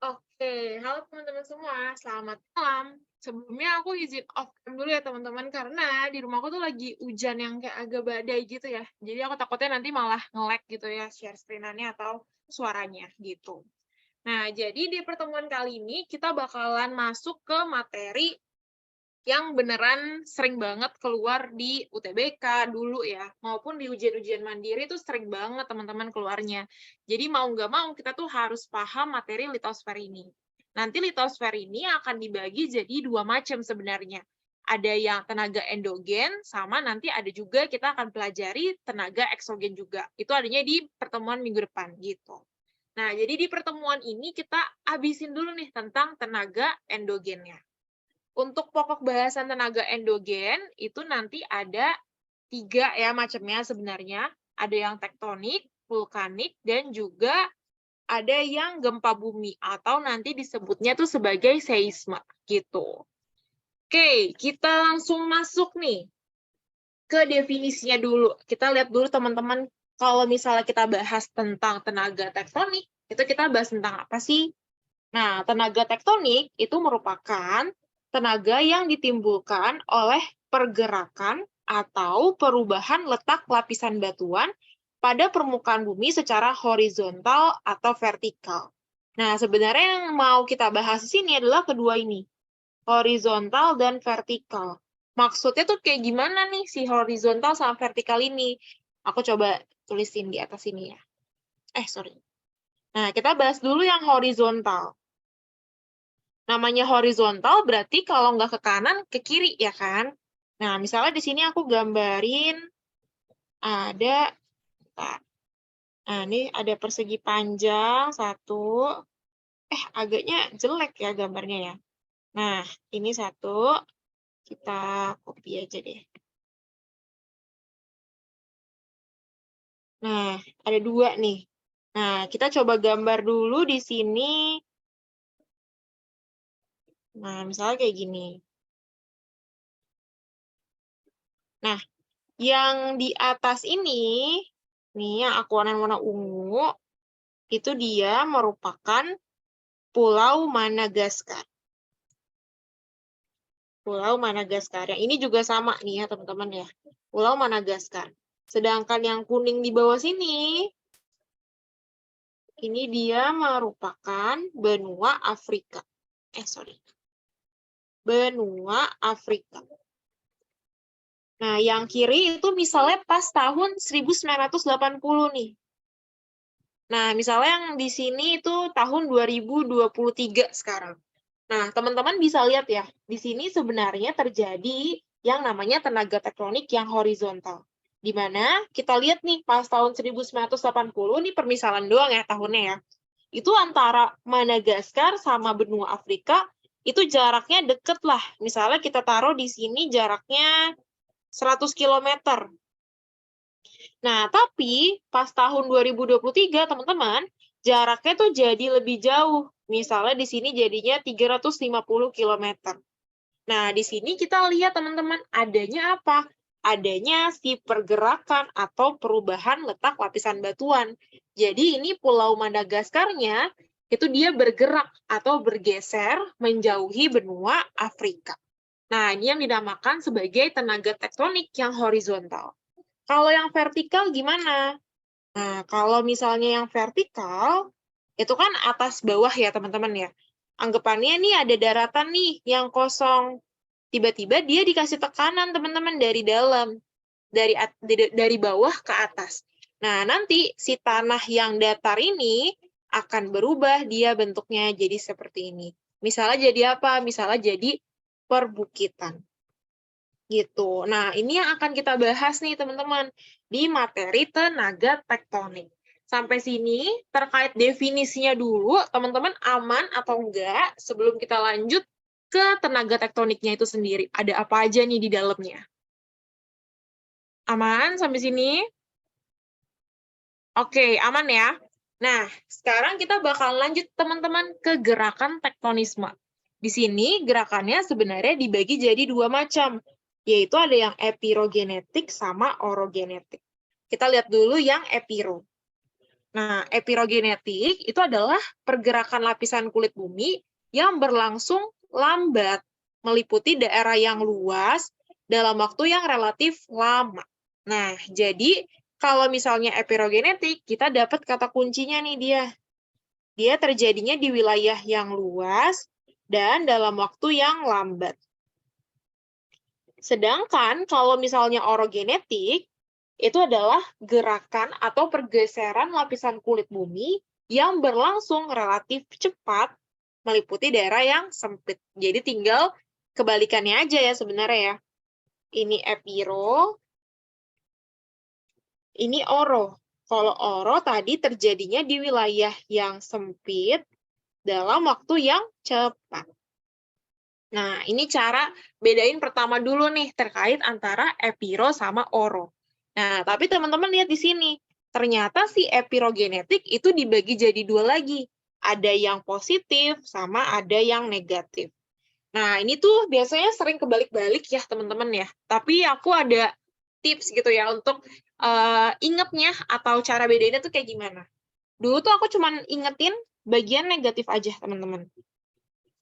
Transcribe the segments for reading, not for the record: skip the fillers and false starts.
Oke, halo teman-teman semua, selamat malam. Sebelumnya aku izin off cam dulu ya teman-teman, karena di rumahku tuh lagi hujan yang kayak agak badai gitu ya. Jadi aku takutnya nanti malah nge-lag gitu ya share screen-annya atau suaranya gitu. Nah, jadi di pertemuan kali ini kita bakalan masuk ke materi yang beneran sering banget keluar di UTBK dulu ya, maupun di ujian-ujian mandiri tuh sering banget teman-teman keluarnya. Jadi mau nggak mau kita tuh harus paham materi litosfer ini. Nanti litosfer ini akan dibagi jadi dua macam sebenarnya. Ada yang tenaga endogen, sama nanti ada juga kita akan pelajari tenaga eksogen juga. Itu adanya di pertemuan minggu depan gitu. Nah, jadi di pertemuan ini kita habisin dulu nih tentang tenaga endogennya. Untuk pokok bahasan tenaga endogen, itu nanti ada 3 ya macamnya sebenarnya. Ada yang tektonik, vulkanik, dan juga ada yang gempa bumi, atau nanti disebutnya tuh sebagai seisme, gitu. Oke, kita langsung masuk nih ke definisinya dulu. Kita lihat dulu teman-teman, kalau misalnya kita bahas tentang tenaga tektonik, itu kita bahas tentang apa sih? Nah, tenaga tektonik itu merupakan tenaga yang ditimbulkan oleh pergerakan atau perubahan letak lapisan batuan pada permukaan bumi secara horizontal atau vertikal. Nah, sebenarnya yang mau kita bahas di sini adalah kedua ini, horizontal dan vertikal. Maksudnya tuh kayak gimana nih si horizontal sama vertikal ini? Aku coba tulisin di atas sini ya. Sorry. Nah, kita bahas dulu yang horizontal. Namanya horizontal berarti kalau nggak ke kanan, ke kiri ya kan? Nah, misalnya di sini aku gambarin ada, nah ini ada persegi panjang, satu, agaknya jelek ya gambarnya ya. Nah, ini satu, kita copy aja deh. Nah, ada dua nih. Nah, kita coba gambar dulu di sini. Nah, misalnya kayak gini. Nah, yang di atas ini, nih yang aku warna ungu, itu dia merupakan Pulau Madagaskar. Pulau Madagaskar. Yang ini juga sama nih ya teman-teman ya. Pulau Madagaskar. Sedangkan yang kuning di bawah sini, ini dia merupakan benua Afrika. Sorry. Benua Afrika. Nah, yang kiri itu misalnya pas tahun 1980 nih. Nah, misalnya yang di sini itu tahun 2023 sekarang. Nah, teman-teman bisa lihat ya, di sini sebenarnya terjadi yang namanya tenaga tektonik yang horizontal. Di mana kita lihat nih, pas tahun 1980, ini permisalan doang ya tahunnya ya, itu antara Madagaskar sama benua Afrika, itu jaraknya deket lah. Misalnya kita taruh di sini jaraknya 100 km. Nah, tapi pas tahun 2023, teman-teman, jaraknya tuh jadi lebih jauh. Misalnya di sini jadinya 350 km. Nah, di sini kita lihat, teman-teman, adanya apa? Adanya si pergerakan atau perubahan letak lapisan batuan. Jadi ini Pulau Madagaskarnya, itu dia bergerak atau bergeser menjauhi benua Afrika. Nah, ini yang dinamakan sebagai tenaga tektonik yang horizontal. Kalau yang vertikal gimana? Nah, kalau misalnya yang vertikal, itu kan atas bawah ya teman-teman ya. Anggapannya nih ada daratan nih yang kosong. Tiba-tiba dia dikasih tekanan teman-teman dari dalam. Dari bawah ke atas. Nah, nanti si tanah yang datar ini akan berubah dia bentuknya jadi seperti ini. Misalnya jadi apa? Misalnya jadi perbukitan. Gitu. Nah, ini yang akan kita bahas nih, teman-teman, di materi tenaga tektonik. Sampai sini, terkait definisinya dulu, teman-teman aman atau enggak sebelum kita lanjut ke tenaga tektoniknya itu sendiri. Ada apa aja nih di dalamnya? Aman sampai sini? Oke, aman ya? Nah, sekarang kita bakal lanjut, teman-teman, ke gerakan tektonisme. Di sini, gerakannya sebenarnya dibagi jadi dua macam, yaitu ada yang epirogenetik sama orogenetik. Kita lihat dulu yang epiro. Nah, epirogenetik itu adalah pergerakan lapisan kulit bumi yang berlangsung lambat, meliputi daerah yang luas dalam waktu yang relatif lama. Nah, jadi kalau misalnya epirogenetik, kita dapat kata kuncinya nih dia. Dia terjadinya di wilayah yang luas dan dalam waktu yang lambat. Sedangkan kalau misalnya orogenetik, itu adalah gerakan atau pergeseran lapisan kulit bumi yang berlangsung relatif cepat meliputi daerah yang sempit. Jadi tinggal kebalikannya aja ya sebenarnya ya. Ini epiro, ini oro. Kalau oro tadi terjadinya di wilayah yang sempit dalam waktu yang cepat. Nah, ini cara bedain pertama dulu nih terkait antara epiro sama oro. Nah, tapi teman-teman lihat di sini. Ternyata si epirogenetik itu dibagi jadi dua lagi. Ada yang positif sama ada yang negatif. Nah, ini tuh biasanya sering kebalik-balik ya, teman-teman ya. Tapi aku ada tips gitu ya untuk ingetnya atau cara bedainnya tuh kayak gimana. Dulu tuh aku cuman ingetin bagian negatif aja, teman-teman.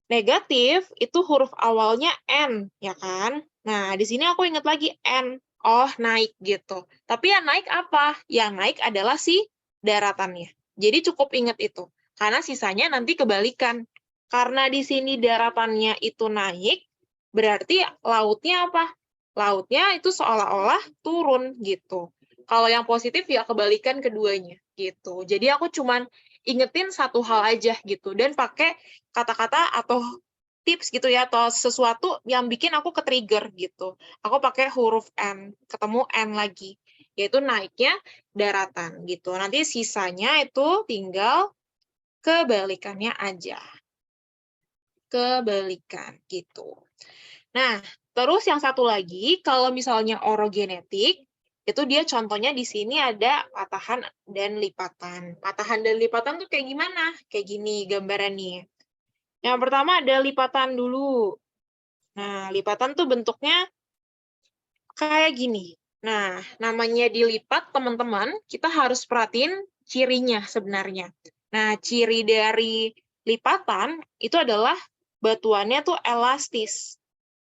Negatif itu huruf awalnya N, ya kan? Nah, di sini aku ingat lagi N. Oh, naik gitu. Tapi yang naik apa? Yang naik adalah si daratannya. Jadi cukup ingat itu. Karena sisanya nanti kebalikan. Karena di sini daratannya itu naik, berarti lautnya apa? Lautnya itu seolah-olah turun gitu. Kalau yang positif ya kebalikan keduanya gitu. Jadi aku cuman ingetin satu hal aja gitu dan pakai kata-kata atau tips gitu ya atau sesuatu yang bikin aku ke-trigger gitu. Aku pakai huruf N, ketemu N lagi, yaitu naiknya daratan gitu. Nanti sisanya itu tinggal kebalikannya aja. Kebalikan gitu. Nah, terus yang satu lagi, kalau misalnya orogenetik, itu dia contohnya di sini ada patahan dan lipatan. Patahan dan lipatan tuh kayak gimana? Kayak gini gambarannya. Yang pertama ada lipatan dulu. Nah, lipatan tuh bentuknya kayak gini. Nah, namanya dilipat, teman-teman, kita harus perhatiin cirinya sebenarnya. Nah, ciri dari lipatan itu adalah batuannya tuh elastis.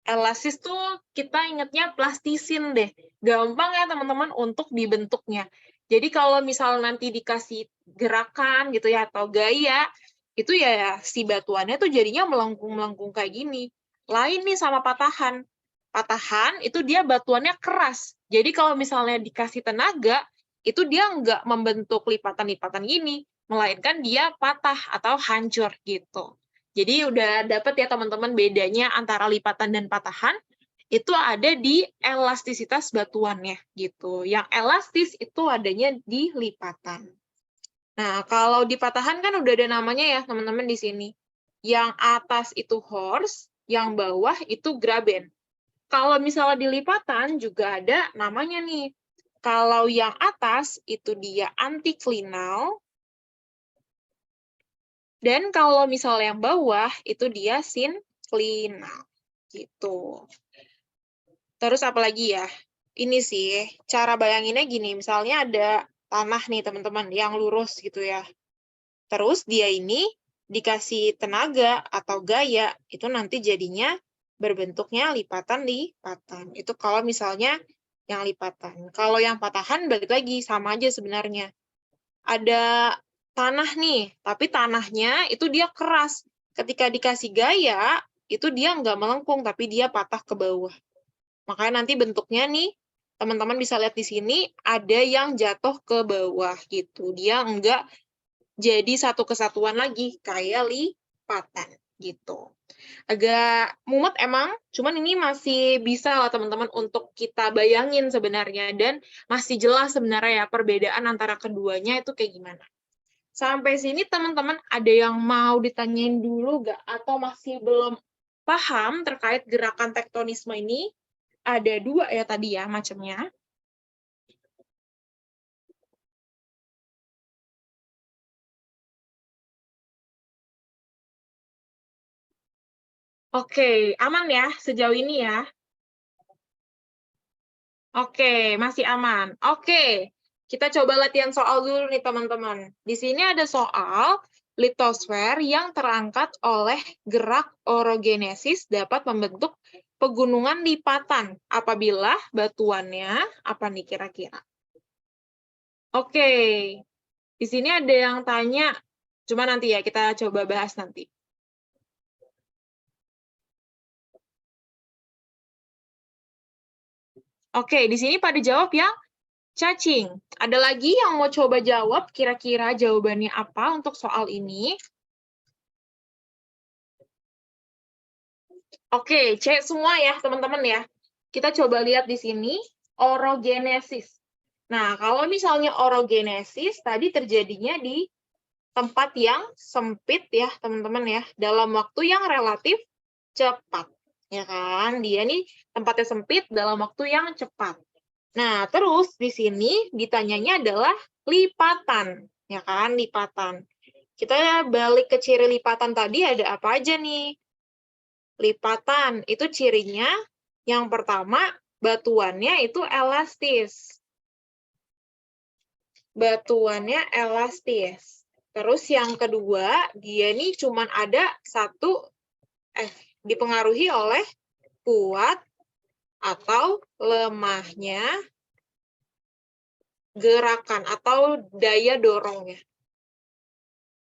Elastis tuh kita ingatnya plastisin deh. Gampang ya teman-teman untuk dibentuknya. Jadi kalau misal nanti dikasih gerakan gitu ya atau gaya, itu ya si batuannya tuh jadinya melengkung-melengkung kayak gini. Lain nih sama patahan. Patahan itu dia batuannya keras. Jadi kalau misalnya dikasih tenaga, itu dia nggak membentuk lipatan-lipatan gini, melainkan dia patah atau hancur gitu. Jadi udah dapat ya teman-teman bedanya antara lipatan dan patahan, itu ada di elastisitas batuannya gitu. Yang elastis itu adanya di lipatan. Nah, kalau di patahan kan udah ada namanya ya teman-teman di sini. Yang atas itu horse, yang bawah itu graben. Kalau misalnya di lipatan juga ada namanya nih. Kalau yang atas itu dia antiklinal, dan kalau misalnya yang bawah, itu dia sinklinal. Gitu. Terus apa lagi ya? Ini sih, cara bayanginnya gini. Misalnya ada tanah nih, teman-teman, yang lurus gitu ya. Terus dia ini dikasih tenaga atau gaya, itu nanti jadinya berbentuknya lipatan-lipatan. Itu kalau misalnya yang lipatan. Kalau yang patahan, balik lagi, sama aja sebenarnya. Ada tanah nih, tapi tanahnya itu dia keras. Ketika dikasih gaya, itu dia nggak melengkung, tapi dia patah ke bawah. Makanya nanti bentuknya nih, teman-teman bisa lihat di sini, ada yang jatuh ke bawah gitu. Dia nggak jadi satu kesatuan lagi, kayak lipatan gitu. Agak mumet emang, cuman ini masih bisa lah teman-teman untuk kita bayangin sebenarnya, dan masih jelas sebenarnya ya perbedaan antara keduanya itu kayak gimana. Sampai sini teman-teman ada yang mau ditanyain dulu nggak? Atau masih belum paham terkait gerakan tektonisme ini? Ada dua ya tadi ya macamnya. Oke, aman ya sejauh ini ya? Oke, masih aman. Oke, Kita coba latihan soal dulu nih teman-teman. Di sini ada soal litosfer yang terangkat oleh gerak orogenesis dapat membentuk pegunungan lipatan apabila batuannya apa nih kira-kira? Oke, di sini ada yang tanya, cuma nanti ya kita coba bahas nanti. Oke, di sini pada jawab ya. Cacing, ada lagi yang mau coba jawab kira-kira jawabannya apa untuk soal ini? Oke, C semua ya teman-teman ya. Kita coba lihat di sini, orogenesis. Nah, kalau misalnya orogenesis, tadi terjadinya di tempat yang sempit ya teman-teman ya, dalam waktu yang relatif cepat. Ya kan, dia nih tempatnya sempit dalam waktu yang cepat. Nah, terus di sini ditanyanya adalah lipatan, ya kan, lipatan. Kita balik ke ciri lipatan tadi ada apa aja nih? Lipatan, itu cirinya yang pertama, batuannya itu elastis. Batuannya elastis. Terus yang kedua, dia nih cuman ada satu, dipengaruhi oleh kuat atau lemahnya gerakan atau daya dorongnya.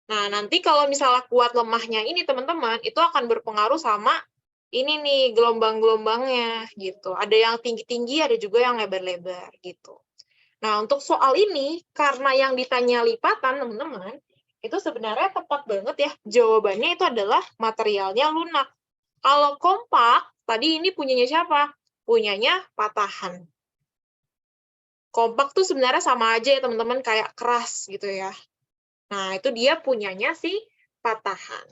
Nah, nanti kalau misalnya kuat lemahnya ini, teman-teman, itu akan berpengaruh sama ini nih, gelombang-gelombangnya, gitu. Ada yang tinggi-tinggi, ada juga yang lebar-lebar, gitu. Nah, untuk soal ini, karena yang ditanya lipatan, teman-teman, itu sebenarnya tepat banget ya. Jawabannya itu adalah materialnya lunak. Kalau kompak, tadi ini punyanya siapa? Punyanya patahan. Kompak tuh sebenarnya sama aja ya teman-teman, kayak keras gitu ya. Nah, itu dia punyanya si patahan.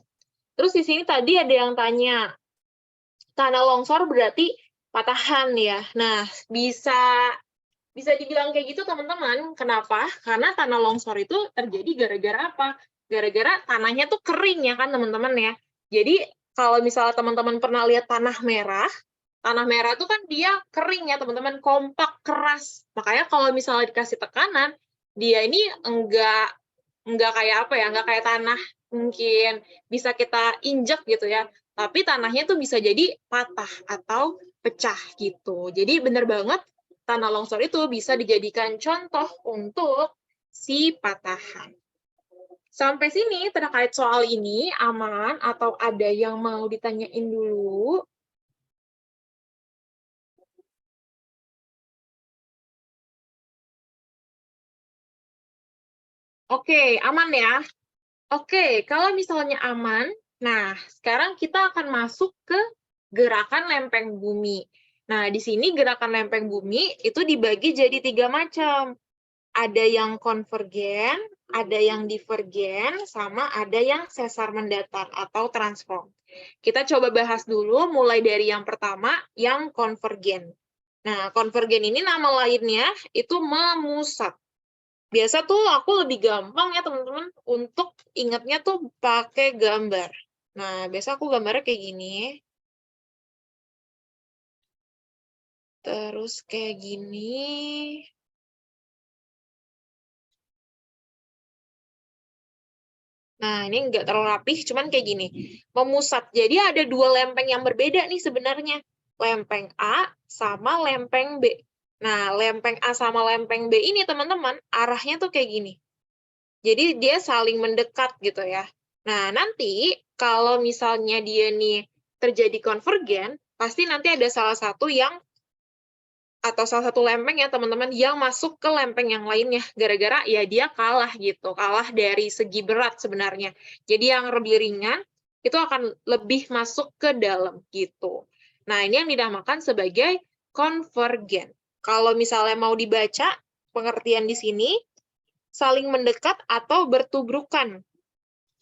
Terus di sini tadi ada yang tanya, tanah longsor berarti patahan ya. Nah, bisa dibilang kayak gitu teman-teman. Kenapa? Karena tanah longsor itu terjadi gara-gara apa? Gara-gara tanahnya tuh kering ya kan teman-teman ya. Jadi kalau misalnya teman-teman pernah lihat tanah merah itu kan dia kering ya teman-teman, kompak, keras. Makanya kalau misalnya dikasih tekanan, dia ini enggak kayak apa ya, enggak kayak tanah mungkin bisa kita injek gitu ya. Tapi tanahnya tuh bisa jadi patah atau pecah gitu. Jadi benar banget tanah longsor itu bisa dijadikan contoh untuk si patahan. Sampai sini terkait soal ini aman atau ada yang mau ditanyain dulu? Oke, aman ya? Oke, kalau misalnya aman, nah sekarang kita akan masuk ke gerakan lempeng bumi. Nah, di sini gerakan lempeng bumi itu dibagi jadi 3 macam. Ada yang konvergen, ada yang divergen, sama ada yang sesar mendatar atau transform. Kita coba bahas dulu mulai dari yang pertama, yang konvergen. Nah, konvergen ini nama lainnya itu memusat. Biasa tuh aku lebih gampang ya teman-teman untuk ingatnya tuh pakai gambar. Nah, biasa aku gambarnya kayak gini. Terus kayak gini. Nah, ini nggak terlalu rapih, cuman kayak gini. Memusat. Jadi ada 2 lempeng yang berbeda nih sebenarnya. Lempeng A sama lempeng B. Nah, lempeng A sama lempeng B ini teman-teman, arahnya tuh kayak gini. Jadi dia saling mendekat gitu ya. Nah, nanti kalau misalnya dia nih terjadi konvergen, pasti nanti ada salah satu yang atau salah satu lempeng ya teman-teman yang masuk ke lempeng yang lainnya gara-gara ya dia kalah gitu, kalah dari segi berat sebenarnya. Jadi yang lebih ringan itu akan lebih masuk ke dalam gitu. Nah, ini yang dinamakan sebagai konvergen. Kalau misalnya mau dibaca pengertian di sini saling mendekat atau bertubrukan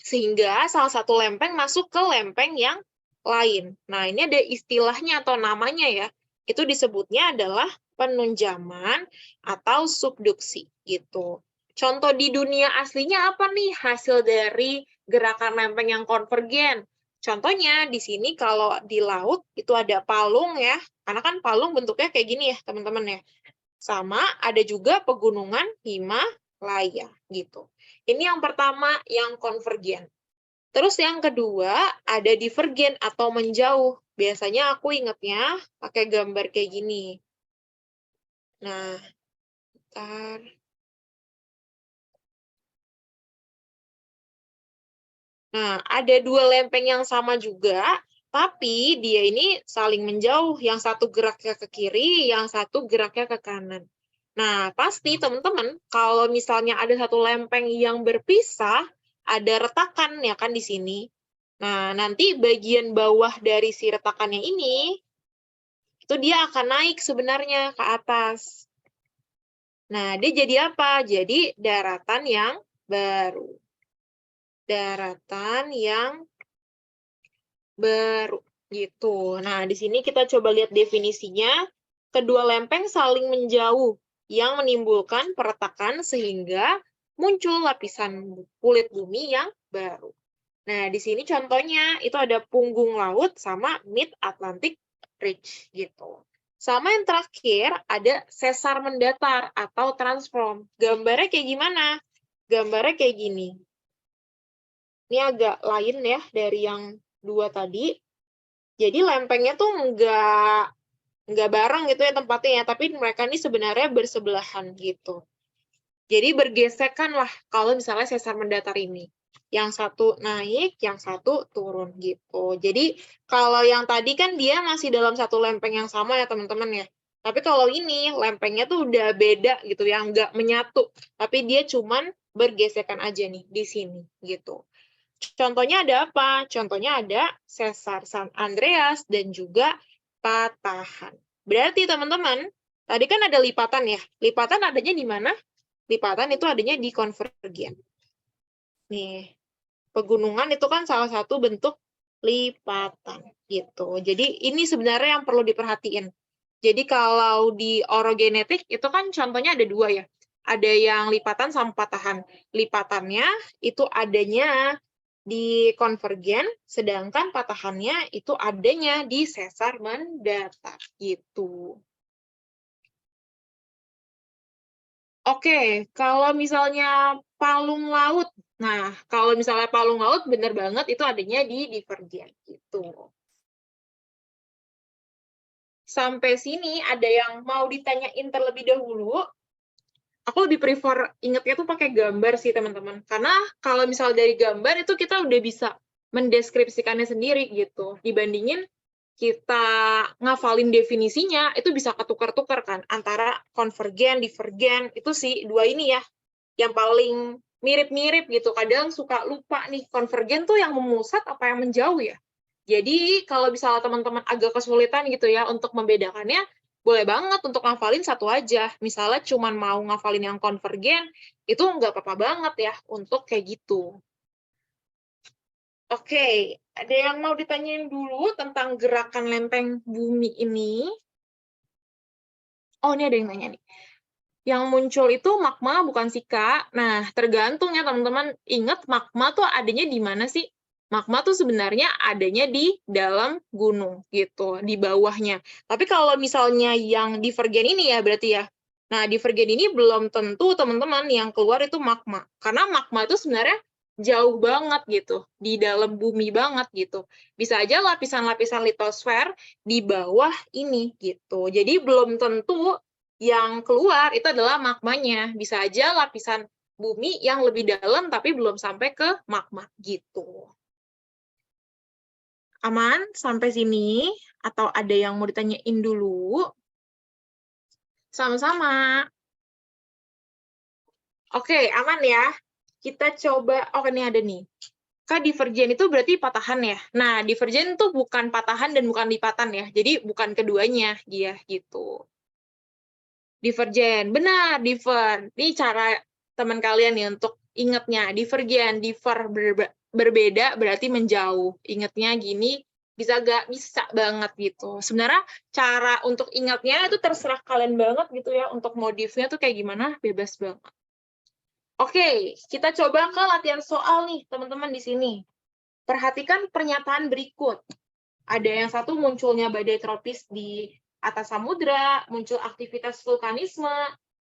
sehingga salah satu lempeng masuk ke lempeng yang lain. Nah, ini ada istilahnya atau namanya ya. Itu disebutnya adalah penunjaman atau subduksi gitu. Contoh di dunia aslinya apa nih hasil dari gerakan lempeng yang konvergen? Contohnya di sini kalau di laut itu ada palung ya, karena kan palung bentuknya kayak gini ya teman-teman ya. Sama ada juga pegunungan Himalaya gitu. Ini yang pertama yang konvergen. Terus yang kedua ada divergen atau menjauh. Biasanya aku ingatnya pakai gambar kayak gini. Nah, bentar. Nah, ada dua lempeng yang sama juga, tapi dia ini saling menjauh. Yang satu geraknya ke kiri, yang satu geraknya ke kanan. Nah, pasti teman-teman, kalau misalnya ada satu lempeng yang berpisah, ada retakan ya kan di sini. Nah, nanti bagian bawah dari si retakannya ini, itu dia akan naik sebenarnya ke atas. Nah, dia jadi apa? Jadi daratan yang baru. Daratan yang baru gitu. Nah, di sini kita coba lihat definisinya. Kedua lempeng saling menjauh yang menimbulkan peretakan sehingga muncul lapisan kulit bumi yang baru. Nah, di sini contohnya itu ada punggung laut sama Mid Atlantic Ridge gitu. Sama yang terakhir ada sesar mendatar atau transform. Gambarnya kayak gimana? Gambarnya kayak gini. Ini agak lain ya dari yang dua tadi. Jadi lempengnya tuh nggak bareng gitu ya tempatnya ya, tapi mereka ini sebenarnya bersebelahan gitu. Jadi bergesekan lah kalau misalnya sesar mendatar ini. Yang satu naik, yang satu turun gitu. Jadi kalau yang tadi kan dia masih dalam satu lempeng yang sama ya teman-teman ya. Tapi kalau ini lempengnya tuh udah beda gitu ya, nggak menyatu. Tapi dia cuman bergesekan aja nih di sini gitu. Contohnya ada apa? Contohnya ada sesar San Andreas dan juga patahan. Berarti teman-teman, tadi kan ada lipatan ya. Lipatan adanya di mana? Lipatan itu adanya di konvergen. Nih, pegunungan itu kan salah satu bentuk lipatan gitu. Jadi ini sebenarnya yang perlu diperhatiin. Jadi kalau di orogenetik itu kan contohnya ada dua ya. Ada yang lipatan sama patahan. Lipatannya itu adanya di konvergen, sedangkan patahannya itu adanya di sesar mendatar gitu. Oke, kalau misalnya palung laut, nah kalau misalnya palung laut bener banget itu adanya di divergen gitu. Sampai sini ada yang mau ditanyain terlebih dahulu? Aku lebih prefer ingetnya tuh pakai gambar sih teman-teman. Karena kalau misal dari gambar itu kita udah bisa mendeskripsikannya sendiri gitu. Dibandingin kita ngafalin definisinya, itu bisa ketukar-tukar kan. Antara konvergen, divergen, itu sih dua ini ya. Yang paling mirip-mirip gitu. Kadang suka lupa nih, konvergen tuh yang memusat apa yang menjauh ya. Jadi kalau misalnya teman-teman agak kesulitan gitu ya untuk membedakannya, boleh banget untuk ngafalin satu aja. Misalnya cuma mau ngafalin yang konvergen, itu nggak apa-apa banget ya untuk kayak gitu. Oke, ada yang mau ditanyain dulu tentang gerakan lempeng bumi ini? Oh, ini ada yang nanya nih. Yang muncul itu magma bukan sih, Kak? Nah, tergantung ya teman-teman. Ingat magma tuh adanya di mana sih? Magma tuh sebenarnya adanya di dalam gunung gitu, di bawahnya. Tapi kalau misalnya yang divergen ini ya berarti ya. Nah, divergen ini belum tentu teman-teman yang keluar itu magma. Karena magma itu sebenarnya jauh banget gitu, di dalam bumi banget gitu. Bisa aja lapisan-lapisan litosfer di bawah ini gitu. Jadi belum tentu yang keluar itu adalah magmanya. Bisa aja lapisan bumi yang lebih dalam tapi belum sampai ke magma gitu. Aman sampai sini? Atau ada yang mau ditanyain dulu? Sama-sama. Oke, aman ya. Kita coba, oh ini ada nih. Kak, divergen itu berarti patahan ya? Nah, divergen itu bukan patahan dan bukan lipatan ya. Jadi bukan keduanya dia gitu. Divergen, benar, diver. Ini cara teman kalian nih untuk ingatnya. Divergen, berbeda berarti menjauh. Ingatnya gini, bisa gak? Bisa banget gitu. Sebenarnya cara untuk ingatnya itu terserah kalian banget gitu ya. Untuk modifnya tuh kayak gimana, bebas banget. Oke, kita coba ke latihan soal nih, teman-teman di sini. Perhatikan pernyataan berikut. Ada yang satu munculnya badai tropis di atas samudra, muncul aktivitas vulkanisme,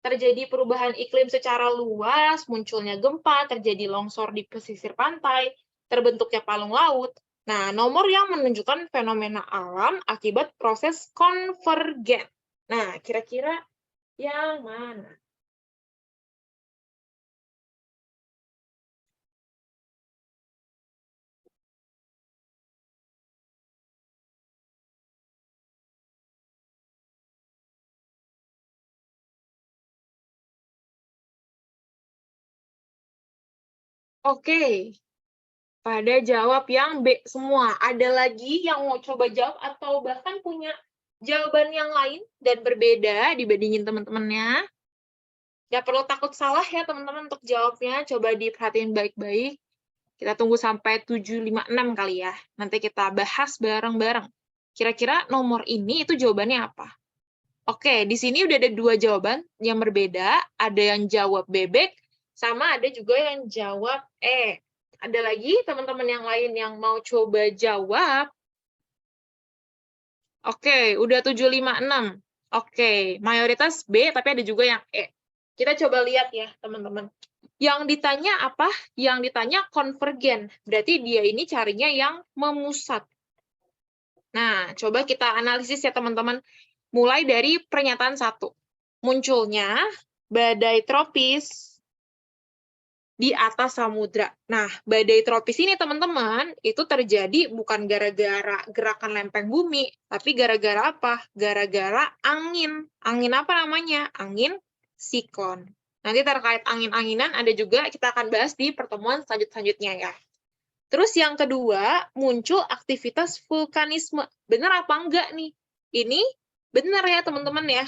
terjadi perubahan iklim secara luas, munculnya gempa, terjadi longsor di pesisir pantai, terbentuknya palung laut. Nah, nomor yang menunjukkan fenomena alam akibat proses konvergen. Nah, kira-kira yang mana? Oke, pada jawab yang B semua. Ada lagi yang mau coba jawab atau bahkan punya jawaban yang lain dan berbeda dibandingin teman-temannya? Nggak perlu takut salah ya teman-teman untuk jawabnya. Coba diperhatiin baik-baik. Kita tunggu sampai 756 kali ya. Nanti kita bahas bareng-bareng. Kira-kira nomor ini itu jawabannya apa? Oke, di sini udah ada 2 jawaban yang berbeda. Ada yang jawab bebek, sama ada juga yang jawab E. Ada lagi teman-teman yang lain yang mau coba jawab? Oke, udah 756. Oke, mayoritas B, tapi ada juga yang E. Kita coba lihat ya, teman-teman. Yang ditanya apa? Yang ditanya konvergen. Berarti dia ini carinya yang memusat. Nah, coba kita analisis ya, teman-teman. Mulai dari pernyataan 1. Munculnya badai tropis di atas samudra. Nah, badai tropis ini, teman-teman, itu terjadi bukan gara-gara gerakan lempeng bumi, tapi gara-gara apa? Gara-gara angin. Angin apa namanya? Angin siklon. Nanti terkait angin-anginan ada juga kita akan bahas di pertemuan selanjutnya ya. Terus yang kedua, muncul aktivitas vulkanisme. Benar apa enggak nih? Ini benar ya, teman-teman ya.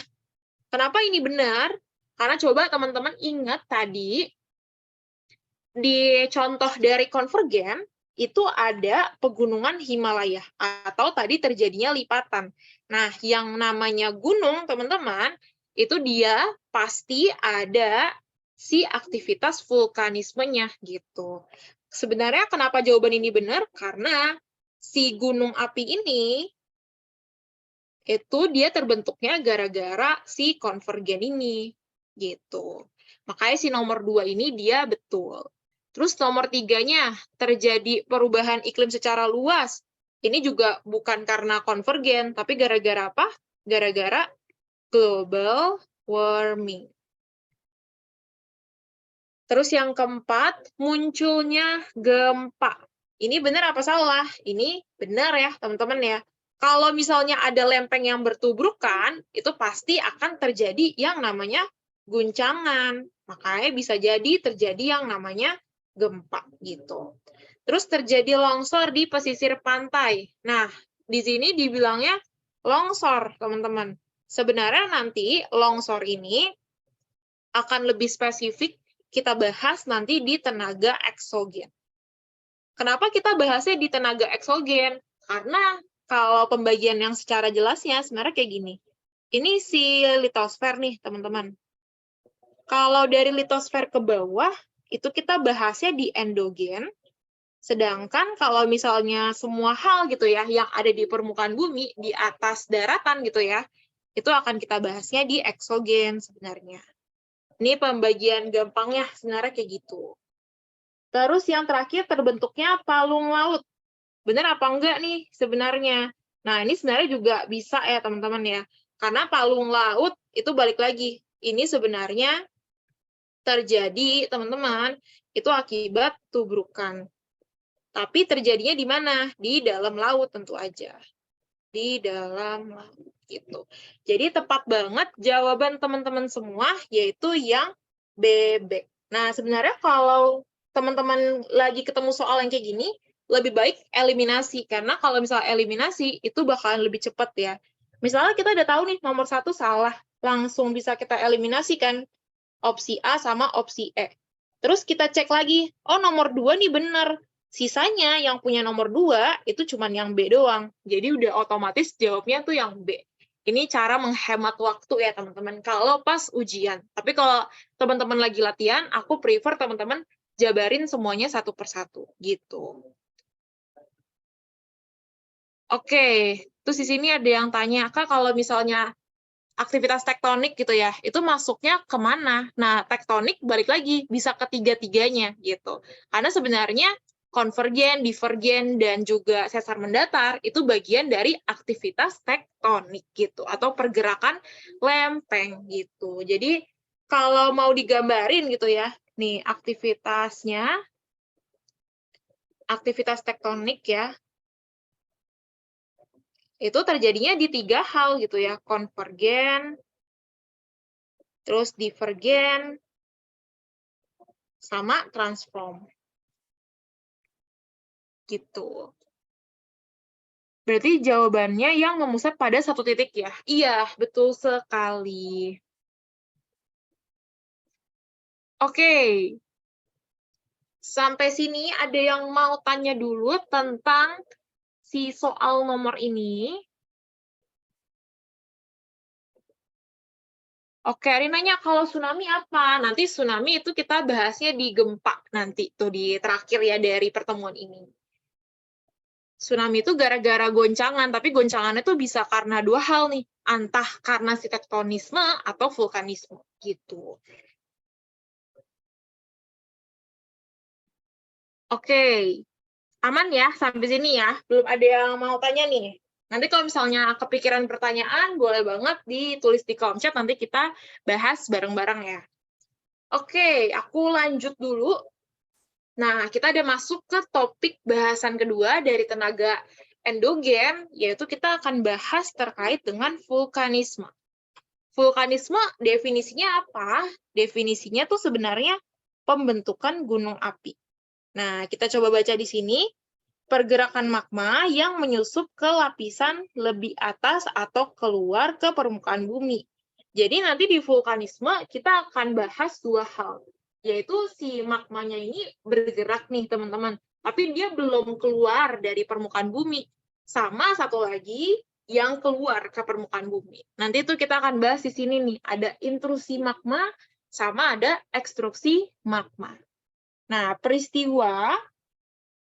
Kenapa ini benar? Karena coba teman-teman ingat tadi, di contoh dari konvergen, itu ada pegunungan Himalaya, atau tadi terjadinya lipatan. Nah, yang namanya gunung, teman-teman, itu dia pasti ada si aktivitas vulkanismenya, gitu. Sebenarnya kenapa jawaban ini benar? Karena si gunung api ini, itu dia terbentuknya gara-gara si konvergen ini, gitu. Makanya si nomor 2 ini dia betul. Terus nomor 3-nya, terjadi perubahan iklim secara luas. Ini juga bukan karena konvergen, tapi gara-gara apa? Gara-gara global warming. Terus yang keempat, munculnya gempa. Ini benar apa salah? Ini benar ya, teman-teman ya. Kalau misalnya ada lempeng yang bertubrukan, itu pasti akan terjadi yang namanya guncangan. Makanya bisa jadi terjadi yang namanya gempa gitu. Terus terjadi longsor di pesisir pantai. Nah, di sini dibilangnya longsor, teman-teman. Sebenarnya nanti longsor ini akan lebih spesifik kita bahas nanti di tenaga eksogen. Kenapa kita bahasnya di tenaga eksogen? Karena kalau pembagian yang secara jelasnya sebenarnya kayak gini. Ini si litosfer nih, teman-teman. Kalau dari litosfer ke bawah, itu kita bahasnya di endogen. Sedangkan kalau misalnya semua hal gitu ya, yang ada di permukaan bumi, di atas daratan gitu ya, itu akan kita bahasnya di eksogen sebenarnya. Ini pembagian gampangnya sebenarnya kayak gitu. Terus yang terakhir terbentuknya palung laut. Benar apa enggak nih sebenarnya? Nah, ini sebenarnya juga bisa ya teman-teman ya. Karena palung laut itu balik lagi. Ini sebenarnya terjadi teman-teman itu akibat tubrukan. Tapi terjadinya di mana? Di dalam laut tentu aja. Di dalam laut gitu. Jadi tepat banget jawaban teman-teman semua yaitu yang bebek. Nah, sebenarnya kalau teman-teman lagi ketemu soal yang kayak gini, lebih baik eliminasi karena kalau misalnya eliminasi itu bakalan lebih cepat ya. Misalnya kita udah tahu nih nomor 1 salah, langsung bisa kita eliminasikan opsi A sama opsi E. Terus kita cek lagi, oh nomor 2 nih benar. Sisanya yang punya nomor 2 itu cuma yang B doang. Jadi udah otomatis jawabnya tuh yang B. Ini cara menghemat waktu ya teman-teman kalau pas ujian. Tapi kalau teman-teman lagi latihan, aku prefer teman-teman jabarin semuanya satu persatu gitu. Oke, Terus di sini ada yang tanya, Kak, kalau misalnya aktivitas tektonik gitu ya, itu masuknya kemana? Nah, tektonik balik lagi, bisa ketiga-tiganya gitu. Karena sebenarnya konvergen, divergen, dan juga sesar mendatar itu bagian dari aktivitas tektonik gitu, atau pergerakan lempeng gitu. Jadi, kalau mau digambarin gitu ya, nih aktivitasnya, aktivitas tektonik ya, itu terjadinya di 3 hal gitu ya, konvergen, terus divergen, sama transform. Gitu. Berarti jawabannya yang memusat pada satu titik ya? Iya, betul sekali. Oke. Sampai sini ada yang mau tanya dulu tentang si soal nomor ini? Oke, Ari nanya kalau tsunami apa? Nanti tsunami itu kita bahasnya di gempa nanti, tuh di terakhir ya dari pertemuan ini. Tsunami itu gara-gara goncangan, tapi goncangannya tuh bisa karena 2 hal nih, entah karena si tektonisme atau vulkanisme, gitu. Oke, aman ya sampai sini ya? Belum ada yang mau tanya nih? Nanti kalau misalnya kepikiran pertanyaan, boleh banget ditulis di kolom chat, nanti kita bahas bareng-bareng ya. Oke, aku lanjut dulu. Nah, kita ada masuk ke topik bahasan kedua dari tenaga endogen, yaitu kita akan bahas terkait dengan vulkanisme. Vulkanisme definisinya apa? Definisinya tuh sebenarnya pembentukan gunung api. Nah, kita coba baca di sini. Pergerakan magma yang menyusup ke lapisan lebih atas atau keluar ke permukaan bumi. Jadi nanti di vulkanisme kita akan bahas 2 hal, yaitu si magmanya ini bergerak nih teman-teman, tapi dia belum keluar dari permukaan bumi. Sama satu lagi yang keluar ke permukaan bumi. Nanti itu kita akan bahas di sini nih, ada intrusi magma sama ada ekstruksi magma. Nah, peristiwa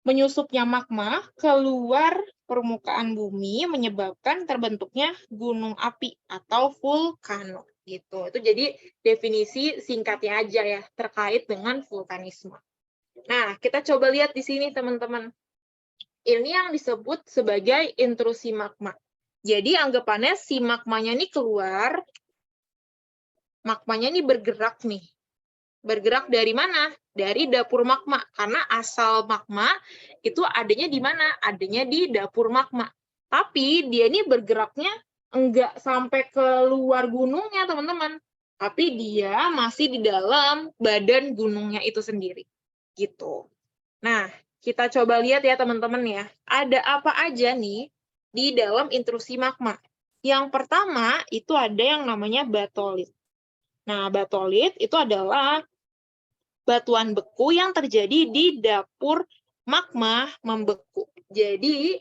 menyusupnya magma keluar permukaan bumi menyebabkan terbentuknya gunung api atau vulkano gitu. Itu jadi definisi singkatnya aja ya terkait dengan vulkanisme. Nah, kita coba lihat di sini teman-teman. Ini yang disebut sebagai intrusi magma. Jadi anggapannya si magmanya ini keluar, magmanya ini bergerak nih. Bergerak dari mana? Dari dapur magma. Karena asal magma itu adanya di mana? Adanya di dapur magma. Tapi dia ini bergeraknya enggak sampai ke luar gunungnya, teman-teman. Tapi dia masih di dalam badan gunungnya itu sendiri. Gitu. Nah, kita coba lihat ya, teman-teman ya. Ada apa aja nih di dalam intrusi magma? Yang pertama, itu ada yang namanya batolit. Nah, batolit itu adalah batuan beku yang terjadi di dapur magma membeku. Jadi,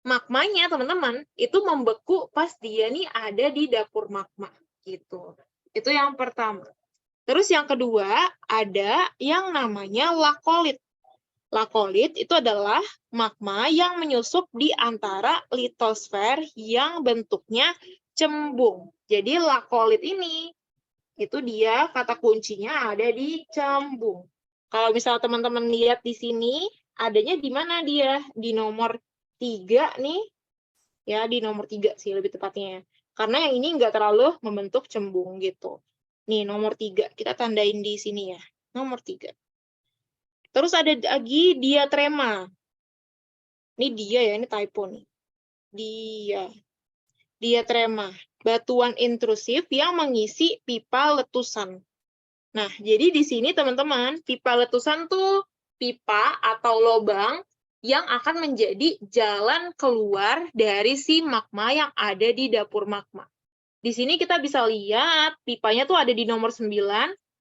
magmanya, teman-teman, itu membeku pas dia nih ada di dapur magma. Gitu. Itu yang pertama. Terus yang kedua, ada yang namanya lakolit. Lakolit itu adalah magma yang menyusup di antara litosfer yang bentuknya cembung. Jadi, lakolit ini itu dia kata kuncinya ada di cembung. Kalau misalnya teman-teman lihat di sini, adanya di mana dia? Di nomor 3 nih, ya di nomor 3 sih lebih tepatnya. Karena yang ini nggak terlalu membentuk cembung gitu. Nih nomor 3, kita tandain di sini ya, nomor 3. Terus ada lagi diatrema. Ini dia ya, ini typo nih. Diatrema. Batuan intrusif yang mengisi pipa letusan. Nah, jadi di sini teman-teman, pipa letusan tuh pipa atau lubang yang akan menjadi jalan keluar dari si magma yang ada di dapur magma. Di sini kita bisa lihat pipanya tuh ada di nomor 9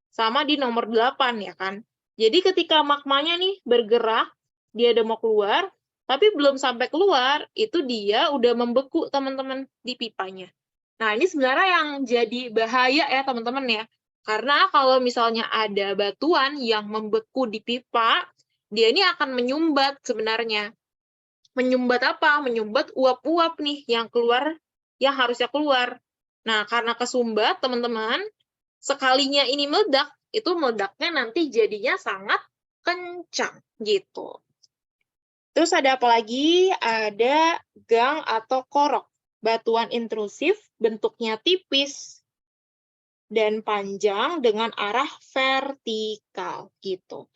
sama di nomor 8 ya kan. Jadi ketika magmanya nih bergerak, dia udah mau keluar, tapi belum sampai keluar, itu dia udah membeku teman-teman di pipanya. Nah, ini sebenarnya yang jadi bahaya ya teman-teman ya. Karena kalau misalnya ada batuan yang membeku di pipa, dia ini akan menyumbat sebenarnya. menyumbat apa? Menyumbat uap-uap nih yang keluar, yang harusnya keluar. Nah, karena kesumbat, teman-teman, sekalinya ini meledak, itu meledaknya nanti jadinya sangat kencang, gitu. Terus ada apa lagi? Ada gang atau korok. Batuan intrusif, bentuknya tipis dan panjang dengan arah vertikal, gitu.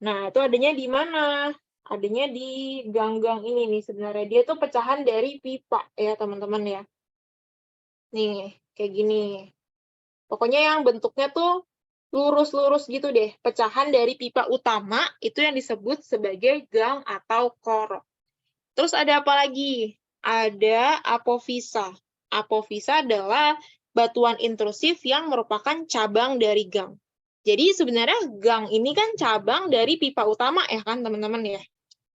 Nah, itu adanya di mana? Adanya di gang-gang ini nih sebenarnya. Dia tuh pecahan dari pipa ya, teman-teman ya. Nih, kayak gini. Pokoknya yang bentuknya tuh lurus-lurus gitu deh. Pecahan dari pipa utama itu yang disebut sebagai gang atau korok. Terus ada apa lagi? Ada apofisa. Apofisa adalah batuan intrusif yang merupakan cabang dari gang. Jadi sebenarnya gang ini kan cabang dari pipa utama ya kan teman-teman ya.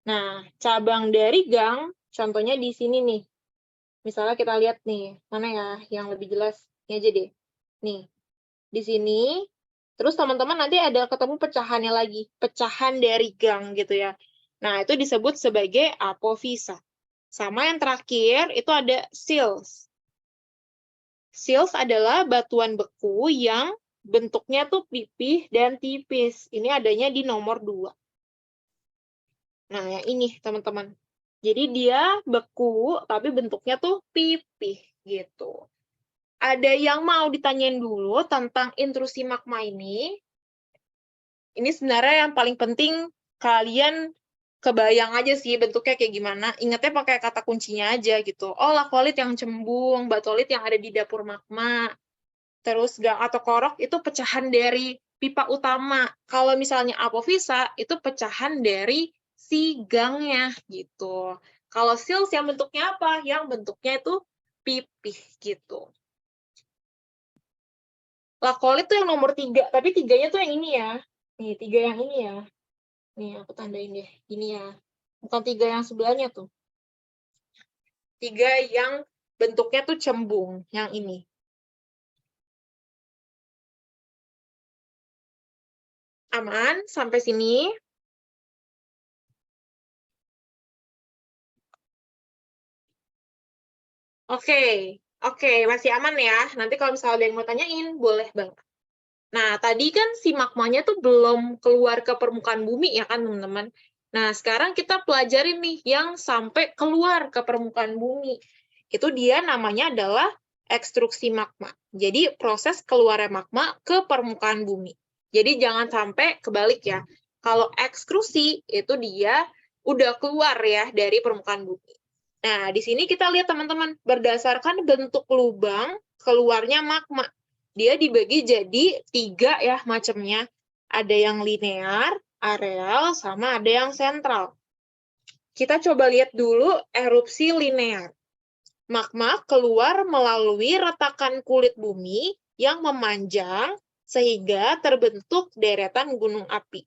Nah, cabang dari gang, contohnya di sini nih. Misalnya kita lihat nih, mana ya yang lebih jelas? Ini aja deh. Nih, di sini. Terus teman-teman nanti ada ketemu pecahannya lagi. Pecahan dari gang gitu ya. Nah, itu disebut sebagai apofisa. Sama yang terakhir, itu ada sills. Sills adalah batuan beku yang bentuknya tuh pipih dan tipis. Ini adanya di nomor 2. Nah, yang ini, teman-teman. Jadi dia beku, tapi bentuknya tuh pipih, gitu. Ada yang mau ditanyain dulu tentang intrusi magma ini? Ini sebenarnya yang paling penting kalian kebayang aja sih bentuknya kayak gimana. Ingatnya pakai kata kuncinya aja gitu. Oh, lakolit yang cembung, batolit yang ada di dapur magma. Terus gang atau korok itu pecahan dari pipa utama. Kalau misalnya apofisa itu pecahan dari si gangnya gitu. Kalau sills yang bentuknya apa? Yang bentuknya itu pipih gitu. Lakolit tuh yang nomor 3, tapi 3-nya tuh yang ini ya. Nih, 3 yang ini ya. Nih, aku tandain deh. Ini ya. Bukan 3 yang sebelahnya tuh. 3 yang bentuknya tuh cembung. Yang ini. Aman sampai sini? Oke, masih aman ya. Nanti kalau misalnya ada yang mau tanyain, boleh banget. Nah, tadi kan si magmanya tuh belum keluar ke permukaan bumi ya kan, teman-teman? Nah, sekarang kita pelajarin nih yang sampai keluar ke permukaan bumi. Itu dia namanya adalah ekstruksi magma. Jadi, proses keluarnya magma ke permukaan bumi. Jadi, jangan sampai kebalik ya. Kalau ekskrusi, itu dia udah keluar ya dari permukaan bumi. Nah, di sini kita lihat teman-teman, berdasarkan bentuk lubang keluarnya magma. Dia dibagi jadi 3 ya macamnya. Ada yang linear, areal, sama ada yang sentral. Kita coba lihat dulu erupsi linear. Magma keluar melalui retakan kulit bumi yang memanjang sehingga terbentuk deretan gunung api.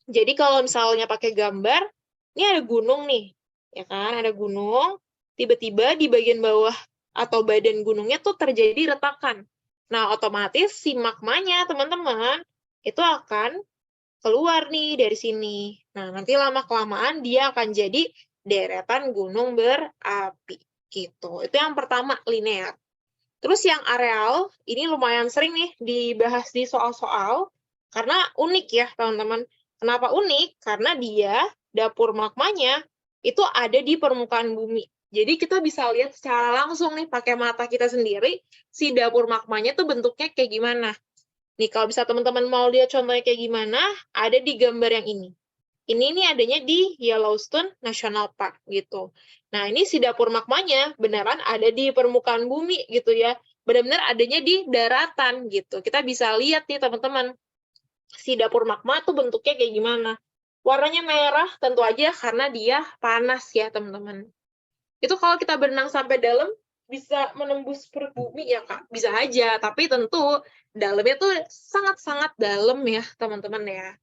Jadi kalau misalnya pakai gambar, ini ada gunung nih, ya kan? Ada gunung, tiba-tiba di bagian bawah atau badan gunungnya tuh terjadi retakan. Nah, otomatis si magmanya, teman-teman, itu akan keluar nih dari sini. Nah, nanti lama-kelamaan dia akan jadi deretan gunung berapi. Gitu. Itu yang pertama, linear. Terus yang areal, ini lumayan sering nih dibahas di soal-soal, karena unik ya, teman-teman. Kenapa unik? Karena dia, dapur magmanya, itu ada di permukaan bumi. Jadi kita bisa lihat secara langsung nih, pakai mata kita sendiri, si dapur magmanya tuh bentuknya kayak gimana. Nih, kalau bisa teman-teman mau lihat contohnya kayak gimana, ada di gambar yang ini. Ini nih adanya di Yellowstone National Park gitu. Nah, ini si dapur magmanya beneran ada di permukaan bumi gitu ya. Benar-benar adanya di daratan gitu. Kita bisa lihat nih teman-teman. Si dapur magma tuh bentuknya kayak gimana. Warnanya merah tentu aja karena dia panas ya teman-teman. Itu kalau kita berenang sampai dalam bisa menembus perut bumi ya Kak. Bisa aja, tapi tentu dalamnya tuh sangat-sangat dalam ya teman-teman ya.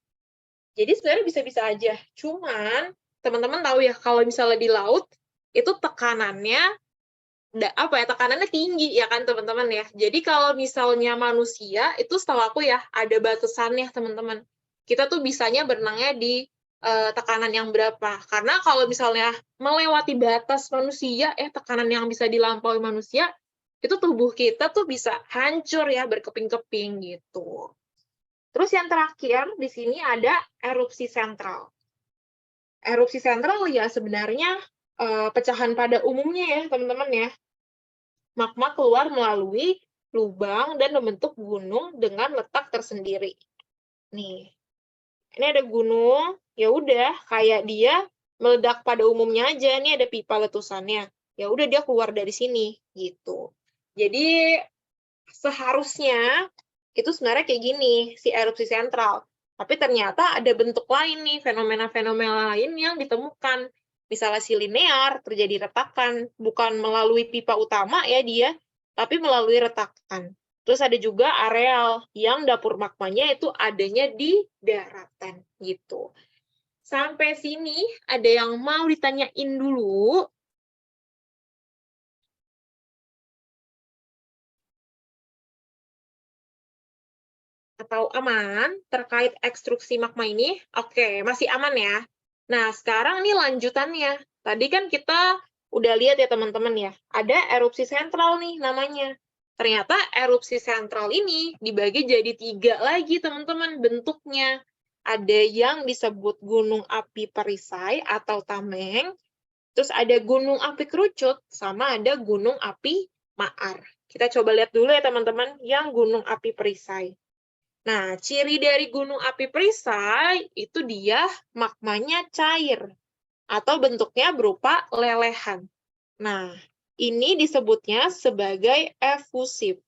Jadi sebenarnya bisa-bisa aja. Cuman teman-teman tahu ya kalau misalnya di laut itu tekanannya tekanannya tinggi ya kan teman-teman ya. Jadi kalau misalnya manusia itu setahu aku ya ada batasannya teman-teman. Kita tuh bisanya berenangnya di tekanan yang berapa. Karena kalau misalnya melewati batas manusia, tekanan yang bisa dilampaui manusia, itu tubuh kita tuh bisa hancur ya, berkeping-keping gitu. Terus yang terakhir, di sini ada erupsi sentral. Erupsi sentral ya sebenarnya pecahan pada umumnya ya, teman-teman ya. Magma keluar melalui lubang dan membentuk gunung dengan letak tersendiri. Nih, ini ada gunung, ya udah kayak dia meledak pada umumnya aja. Ini ada pipa letusannya. Ya udah dia keluar dari sini gitu. Jadi seharusnya itu sebenarnya kayak gini si erupsi sentral. Tapi ternyata ada bentuk lain nih, fenomena-fenomena lain yang ditemukan. Misalnya si linear, terjadi retakan, bukan melalui pipa utama ya dia, tapi melalui retakan. Terus ada juga areal, yang dapur magmanya itu adanya di daratan, gitu. Sampai sini, ada yang mau ditanyain dulu? Atau aman terkait ekstruksi magma ini? Oke, masih aman ya. Nah, sekarang nih lanjutannya. Tadi kan kita udah lihat ya teman-teman ya, ada erupsi sentral nih namanya. Ternyata erupsi sentral ini dibagi jadi 3 lagi teman-teman bentuknya. Ada yang disebut gunung api perisai atau tameng, terus ada gunung api kerucut, sama ada gunung api maar. Kita coba lihat dulu ya teman-teman yang gunung api perisai. Nah, ciri dari gunung api perisai itu dia magmanya cair atau bentuknya berupa lelehan. Nah, ini disebutnya sebagai efusif.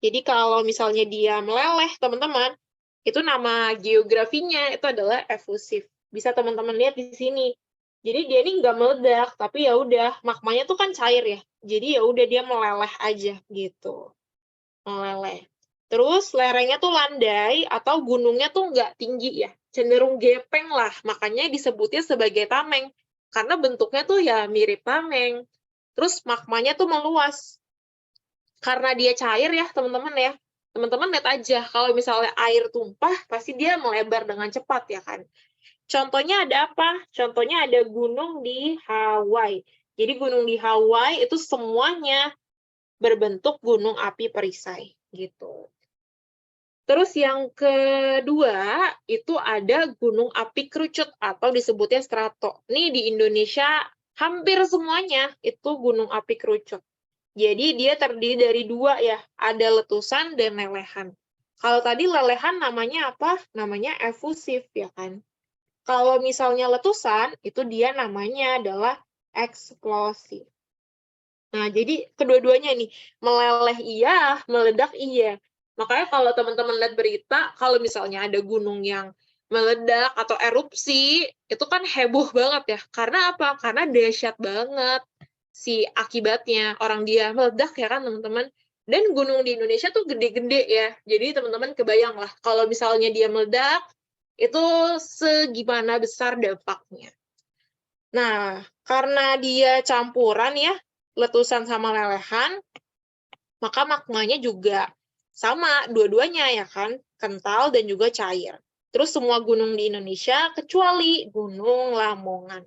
Jadi kalau misalnya dia meleleh, teman-teman, itu nama geografinya itu adalah efusif. Bisa teman-teman lihat di sini. Jadi dia ini nggak meledak, tapi ya udah magmanya tuh kan cair ya. Jadi ya udah dia meleleh aja gitu. Meleleh. Terus lerengnya tuh landai atau gunungnya tuh nggak tinggi ya, cenderung gepeng lah, makanya disebutnya sebagai tameng. Karena bentuknya tuh ya mirip tameng. Terus magmanya tuh meluas. Karena dia cair ya teman-teman ya, teman-teman lihat aja, kalau misalnya air tumpah, pasti dia melebar dengan cepat ya kan. Contohnya ada apa? Contohnya ada gunung di Hawaii. Jadi gunung di Hawaii itu semuanya berbentuk gunung api perisai gitu. Terus yang kedua, itu ada gunung api kerucut atau disebutnya strato. Nih di Indonesia hampir semuanya itu gunung api kerucut. Jadi dia terdiri dari 2 ya, ada letusan dan lelehan. Kalau tadi lelehan namanya apa? Namanya efusif ya kan. Kalau misalnya letusan, itu dia namanya adalah eksplosif. Nah, jadi kedua-duanya nih, meleleh iya, meledak iya. Makanya kalau teman-teman lihat berita, kalau misalnya ada gunung yang meledak atau erupsi, itu kan heboh banget ya. Karena apa? Karena dahsyat banget si akibatnya. Orang dia meledak ya kan, teman-teman. Dan gunung di Indonesia tuh gede-gede ya. Jadi teman-teman kebayang lah, kalau misalnya dia meledak, itu segimana besar dampaknya. Nah, karena dia campuran ya, letusan sama lelehan, maka magmanya juga sama dua-duanya ya kan, kental dan juga cair. Terus semua gunung di Indonesia kecuali Gunung Lamongan.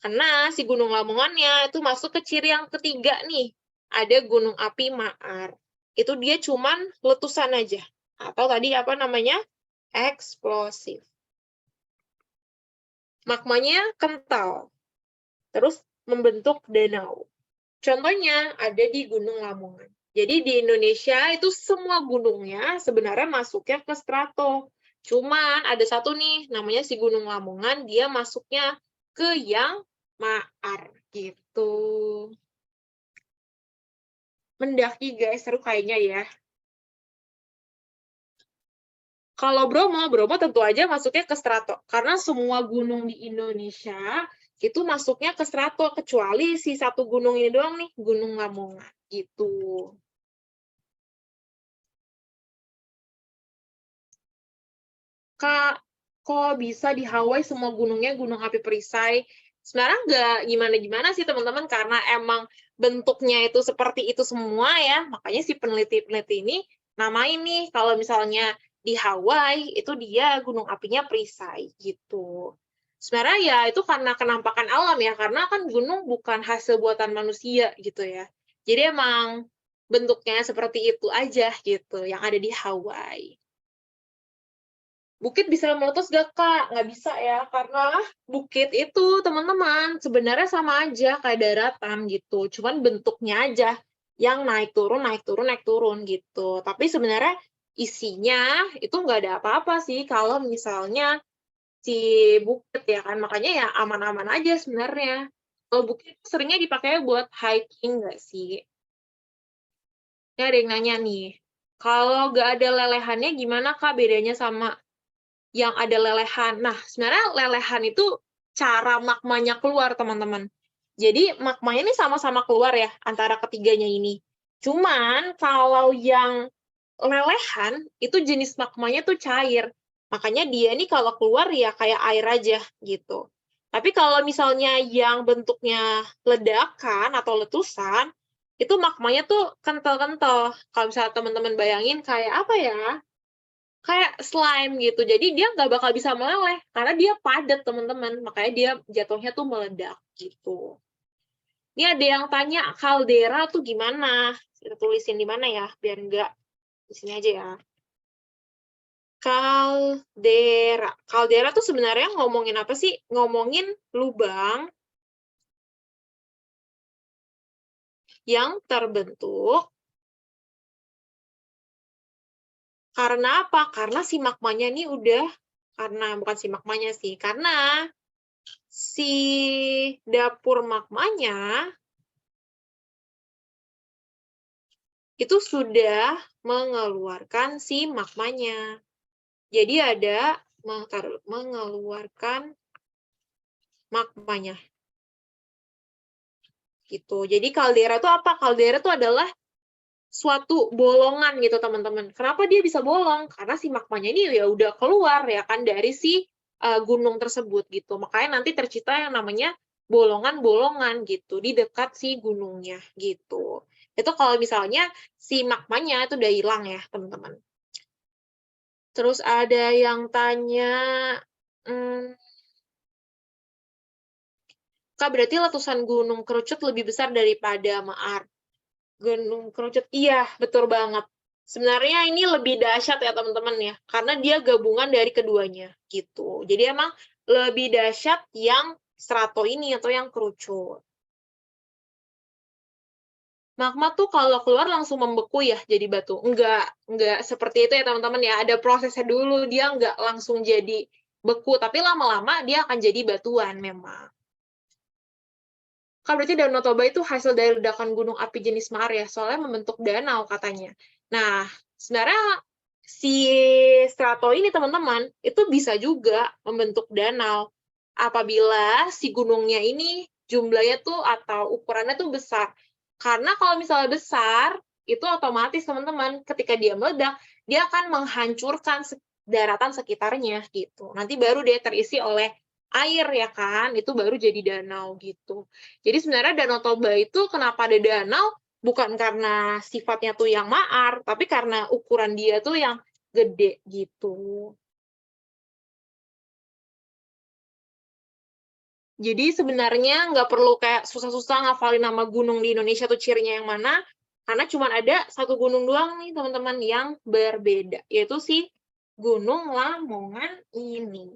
Karena si Gunung Lamongannya itu masuk ke ciri yang ketiga nih, ada gunung api maar. Itu dia cuman letusan aja. Atau tadi apa namanya? Eksplosif. Magmanya kental, terus membentuk danau. Contohnya ada di Gunung Lamongan. Jadi di Indonesia itu semua gunungnya sebenarnya masuknya ke strato. Cuman ada satu nih, namanya si Gunung Lamongan, dia masuknya ke yang maar gitu. Mendaki guys, seru kayaknya ya. Kalau Bromo tentu aja masuknya ke strato. Karena semua gunung di Indonesia itu masuknya ke strato, kecuali si satu gunung ini doang nih, Gunung Lamongan gitu. Kak, kok bisa di Hawaii semua gunungnya gunung api perisai? Sebenarnya nggak gimana-gimana sih teman-teman, karena emang bentuknya itu seperti itu semua ya, makanya si peneliti-peneliti ini namain nih, kalau misalnya di Hawaii itu dia gunung apinya perisai gitu. Sebenarnya ya itu karena kenampakan alam ya, karena kan gunung bukan hasil buatan manusia gitu ya. Jadi emang bentuknya seperti itu aja gitu yang ada di Hawaii. Bukit bisa meletus gak, Kak? Nggak bisa ya, karena bukit itu teman-teman sebenarnya sama aja kayak daratan gitu, cuman bentuknya aja yang naik turun naik turun naik turun gitu. Tapi sebenarnya isinya itu nggak ada apa-apa sih kalau misalnya si bukit ya kan, makanya ya aman-aman aja sebenarnya. Kalau bukit seringnya dipakai buat hiking nggak sih? Ini ada yang nanya nih, kalau nggak ada lelehannya gimana Kak bedanya sama yang ada lelehan? Nah, sebenarnya lelehan itu cara magmanya keluar, teman-teman. Jadi magmanya ini sama-sama keluar ya antara ketiganya ini. Cuman kalau yang lelehan itu jenis magmanya tuh cair. Makanya dia nih kalau keluar ya kayak air aja gitu. Tapi kalau misalnya yang bentuknya ledakan atau letusan, itu magmanya tuh kental-kental. Kalau misalnya teman-teman bayangin kayak apa ya? Kayak slime gitu. Jadi dia nggak bakal bisa meleleh karena dia padat, teman-teman. Makanya dia jatuhnya tuh meledak gitu. Ini ada yang tanya kaldera tuh gimana? Kita tulisin di mana ya biar nggak di sini aja ya. Kaldera. Kaldera tuh sebenarnya ngomongin apa sih? Ngomongin lubang yang terbentuk karena apa? Karena si magmanya ini bukan si magmanya sih, karena si dapur magmanya itu sudah mengeluarkan si magmanya. Jadi ada mengeluarkan magmanya. Gitu. Jadi kaldera itu apa? Kaldera itu adalah suatu bolongan gitu, teman-teman. Kenapa dia bisa bolong? Karena si magmanya ini ya udah keluar ya kan dari si gunung tersebut gitu. Makanya nanti tercipta yang namanya bolongan-bolongan gitu di dekat si gunungnya gitu. Itu kalau misalnya si magmanya itu udah hilang ya, teman-teman. Terus ada yang tanya, Kak, berarti letusan Gunung Kerucut lebih besar daripada Maar. Gunung Kerucut, iya, betul banget. Sebenarnya ini lebih dahsyat ya teman-teman ya, karena dia gabungan dari keduanya gitu. Jadi emang lebih dahsyat yang strato ini atau yang kerucut. Magma tuh kalau keluar langsung membeku ya jadi batu. Enggak seperti itu ya teman-teman ya. Ada prosesnya dulu, dia enggak langsung jadi beku, tapi lama-lama dia akan jadi batuan memang. Kan berarti Danau Toba itu hasil dari ledakan gunung api jenis Maar ya, soalnya membentuk danau katanya. Nah, sebenarnya si strato ini teman-teman, itu bisa juga membentuk danau apabila si gunungnya ini jumlahnya tuh atau ukurannya tuh besar. Karena kalau misalnya besar, itu otomatis teman-teman ketika dia meledak, dia akan menghancurkan daratan sekitarnya gitu. Nanti baru dia terisi oleh air ya kan, itu baru jadi danau gitu. Jadi sebenarnya Danau Toba itu kenapa ada danau bukan karena sifatnya tuh yang maar, tapi karena ukuran dia tuh yang gede gitu. Jadi sebenarnya nggak perlu kayak susah-susah ngafalin nama gunung di Indonesia tuh cirinya yang mana, karena cuma ada satu gunung doang nih teman-teman yang berbeda, yaitu si Gunung Lamongan ini.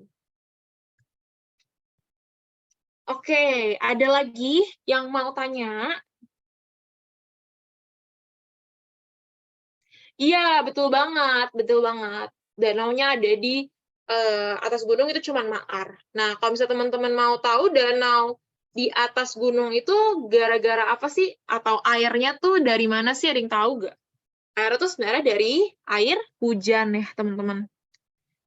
Oke, ada lagi yang mau tanya? Iya, betul banget, betul banget. Danaunya ada di atas gunung itu cuman Maar. Nah, kalau misalnya teman-teman mau tahu danau di atas gunung itu gara-gara apa sih? Atau airnya tuh dari mana sih? Ada yang tahu nggak? Airnya tuh sebenarnya dari air hujan ya, teman-teman.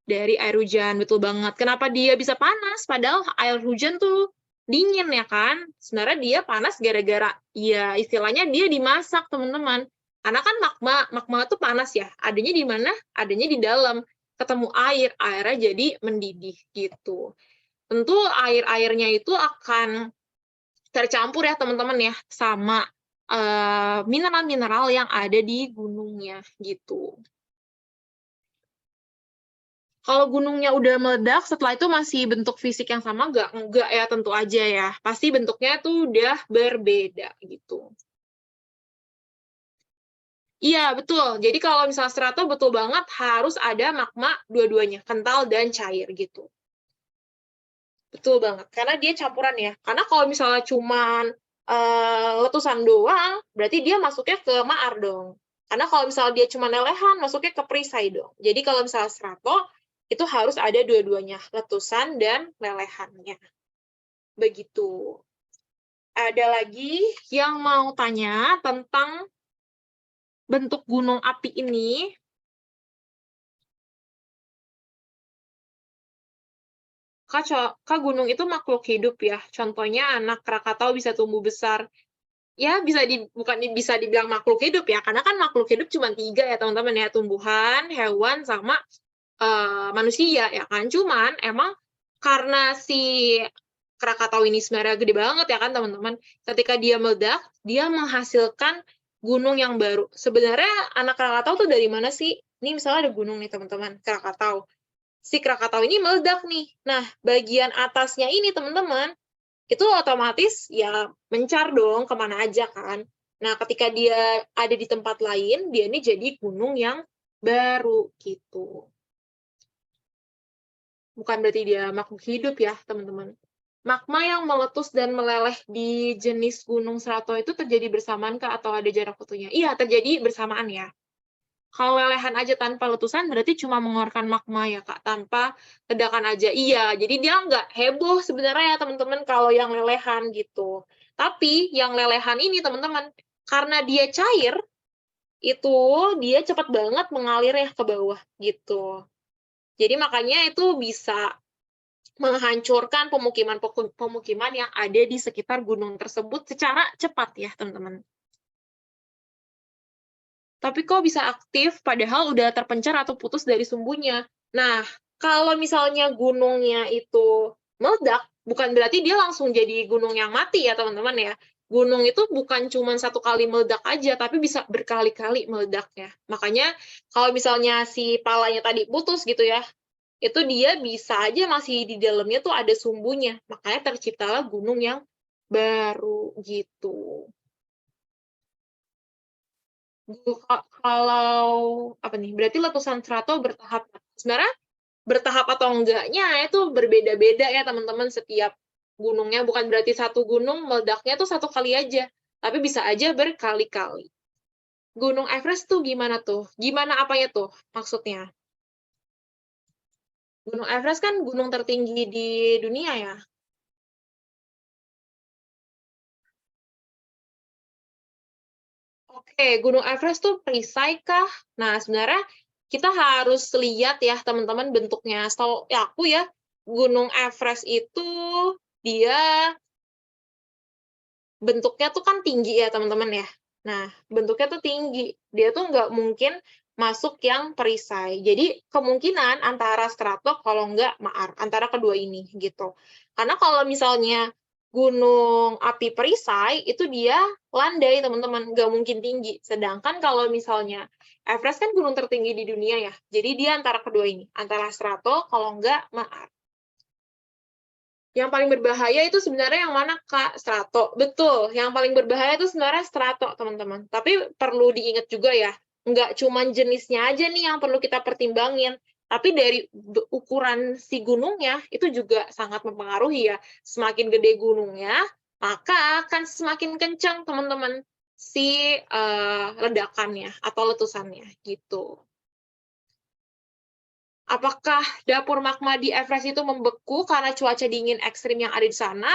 Dari air hujan, betul banget. Kenapa dia bisa panas? Padahal air hujan tuh dingin ya kan? Sebenarnya dia panas gara-gara, ya istilahnya dia dimasak, teman-teman. Karena kan magma tuh panas ya. Adanya di mana? Adanya di dalam. Ketemu air, airnya jadi mendidih gitu. Tentu air-airnya itu akan tercampur ya teman-teman ya sama mineral-mineral yang ada di gunungnya gitu. Kalau gunungnya udah meledak, setelah itu masih bentuk fisik yang sama nggak? Enggak ya, tentu aja ya. Pasti bentuknya tuh udah berbeda gitu. Iya, betul. Jadi kalau misalnya strato betul banget harus ada magma dua-duanya, kental dan cair gitu. Betul banget, karena dia campuran ya. Karena kalau misalnya cuman letusan doang, berarti dia masuknya ke maar dong. Karena kalau misalnya dia cuma lelehan, masuknya ke perisai dong. Jadi kalau misalnya strato, itu harus ada dua-duanya, letusan dan lelehannya. Begitu. Ada lagi yang mau tanya tentang bentuk gunung api ini. Kak, gunung itu makhluk hidup ya. Contohnya anak Krakatau bisa tumbuh besar. Ya, bukan bisa dibilang makhluk hidup ya, karena kan makhluk hidup cuma 3 ya teman-teman ya, tumbuhan, hewan, sama manusia ya kan. Cuman emang karena si Krakatau ini sebenarnya gede banget ya kan teman-teman. Ketika dia meledak, dia menghasilkan gunung yang baru. Sebenarnya anak Krakatau tuh dari mana sih? Ini misalnya ada gunung nih teman-teman, Krakatau. Si Krakatau ini meledak nih. Nah, bagian atasnya ini teman-teman, itu otomatis ya mencar dong kemana aja kan. Nah, ketika dia ada di tempat lain, dia ini jadi gunung yang baru gitu. Bukan berarti dia makhluk hidup ya, teman-teman. Magma yang meletus dan meleleh di jenis gunung Serato itu terjadi bersamaan kah atau ada jarak waktunya? Iya, terjadi bersamaan ya. Kalau lelehan aja tanpa letusan berarti cuma mengeluarkan magma ya Kak, tanpa ledakan aja. Iya, jadi dia nggak heboh sebenarnya ya teman-teman kalau yang lelehan gitu. Tapi yang lelehan ini teman-teman, karena dia cair, itu dia cepat banget mengalir ya ke bawah gitu. Jadi makanya itu bisa menghancurkan pemukiman yang ada di sekitar gunung tersebut secara cepat ya teman-teman. Tapi kok bisa aktif padahal udah terpencar atau putus dari sumbunya. Nah, kalau misalnya gunungnya itu meledak, bukan berarti dia langsung jadi gunung yang mati ya teman-teman ya. Gunung itu bukan cuma satu kali meledak aja, tapi bisa berkali-kali meledaknya. Makanya kalau misalnya si palanya tadi putus gitu ya, itu dia bisa aja masih di dalamnya tuh ada sumbunya. Makanya terciptalah gunung yang baru gitu. Kalau apa nih? Berarti letusan strato bertahap. Sebenarnya bertahap atau enggaknya itu berbeda-beda ya teman-teman setiap gunungnya. Bukan berarti satu gunung meledaknya tuh satu kali aja, tapi bisa aja berkali-kali. Gunung Everest tuh gimana tuh? Gimana apanya tuh maksudnya? Gunung Everest kan gunung tertinggi di dunia ya. Oke, Gunung Everest tuh perisai kah? Nah, sebenarnya kita harus lihat ya teman-teman bentuknya. Setahu ya aku ya, Gunung Everest itu dia bentuknya tuh kan tinggi ya teman-teman ya. Nah, bentuknya tuh tinggi. Dia tuh nggak mungkin masuk yang perisai. Jadi kemungkinan antara strato kalau nggak maar, antara kedua ini gitu. Karena kalau misalnya gunung api perisai itu dia landai teman-teman, nggak mungkin tinggi. Sedangkan kalau misalnya Everest kan gunung tertinggi di dunia ya. Jadi dia antara kedua ini, antara strato kalau nggak maar. Yang paling berbahaya itu sebenarnya yang mana, Kak? Strato. Betul, yang paling berbahaya itu sebenarnya strato, teman-teman. Tapi perlu diingat juga ya, nggak cuma jenisnya aja nih yang perlu kita pertimbangin, tapi dari ukuran si gunungnya itu juga sangat mempengaruhi ya. Semakin gede gunungnya, maka akan semakin kencang, teman-teman, si ledakannya atau letusannya gitu. Apakah dapur magma di Everest itu membeku karena cuaca dingin ekstrim yang ada di sana?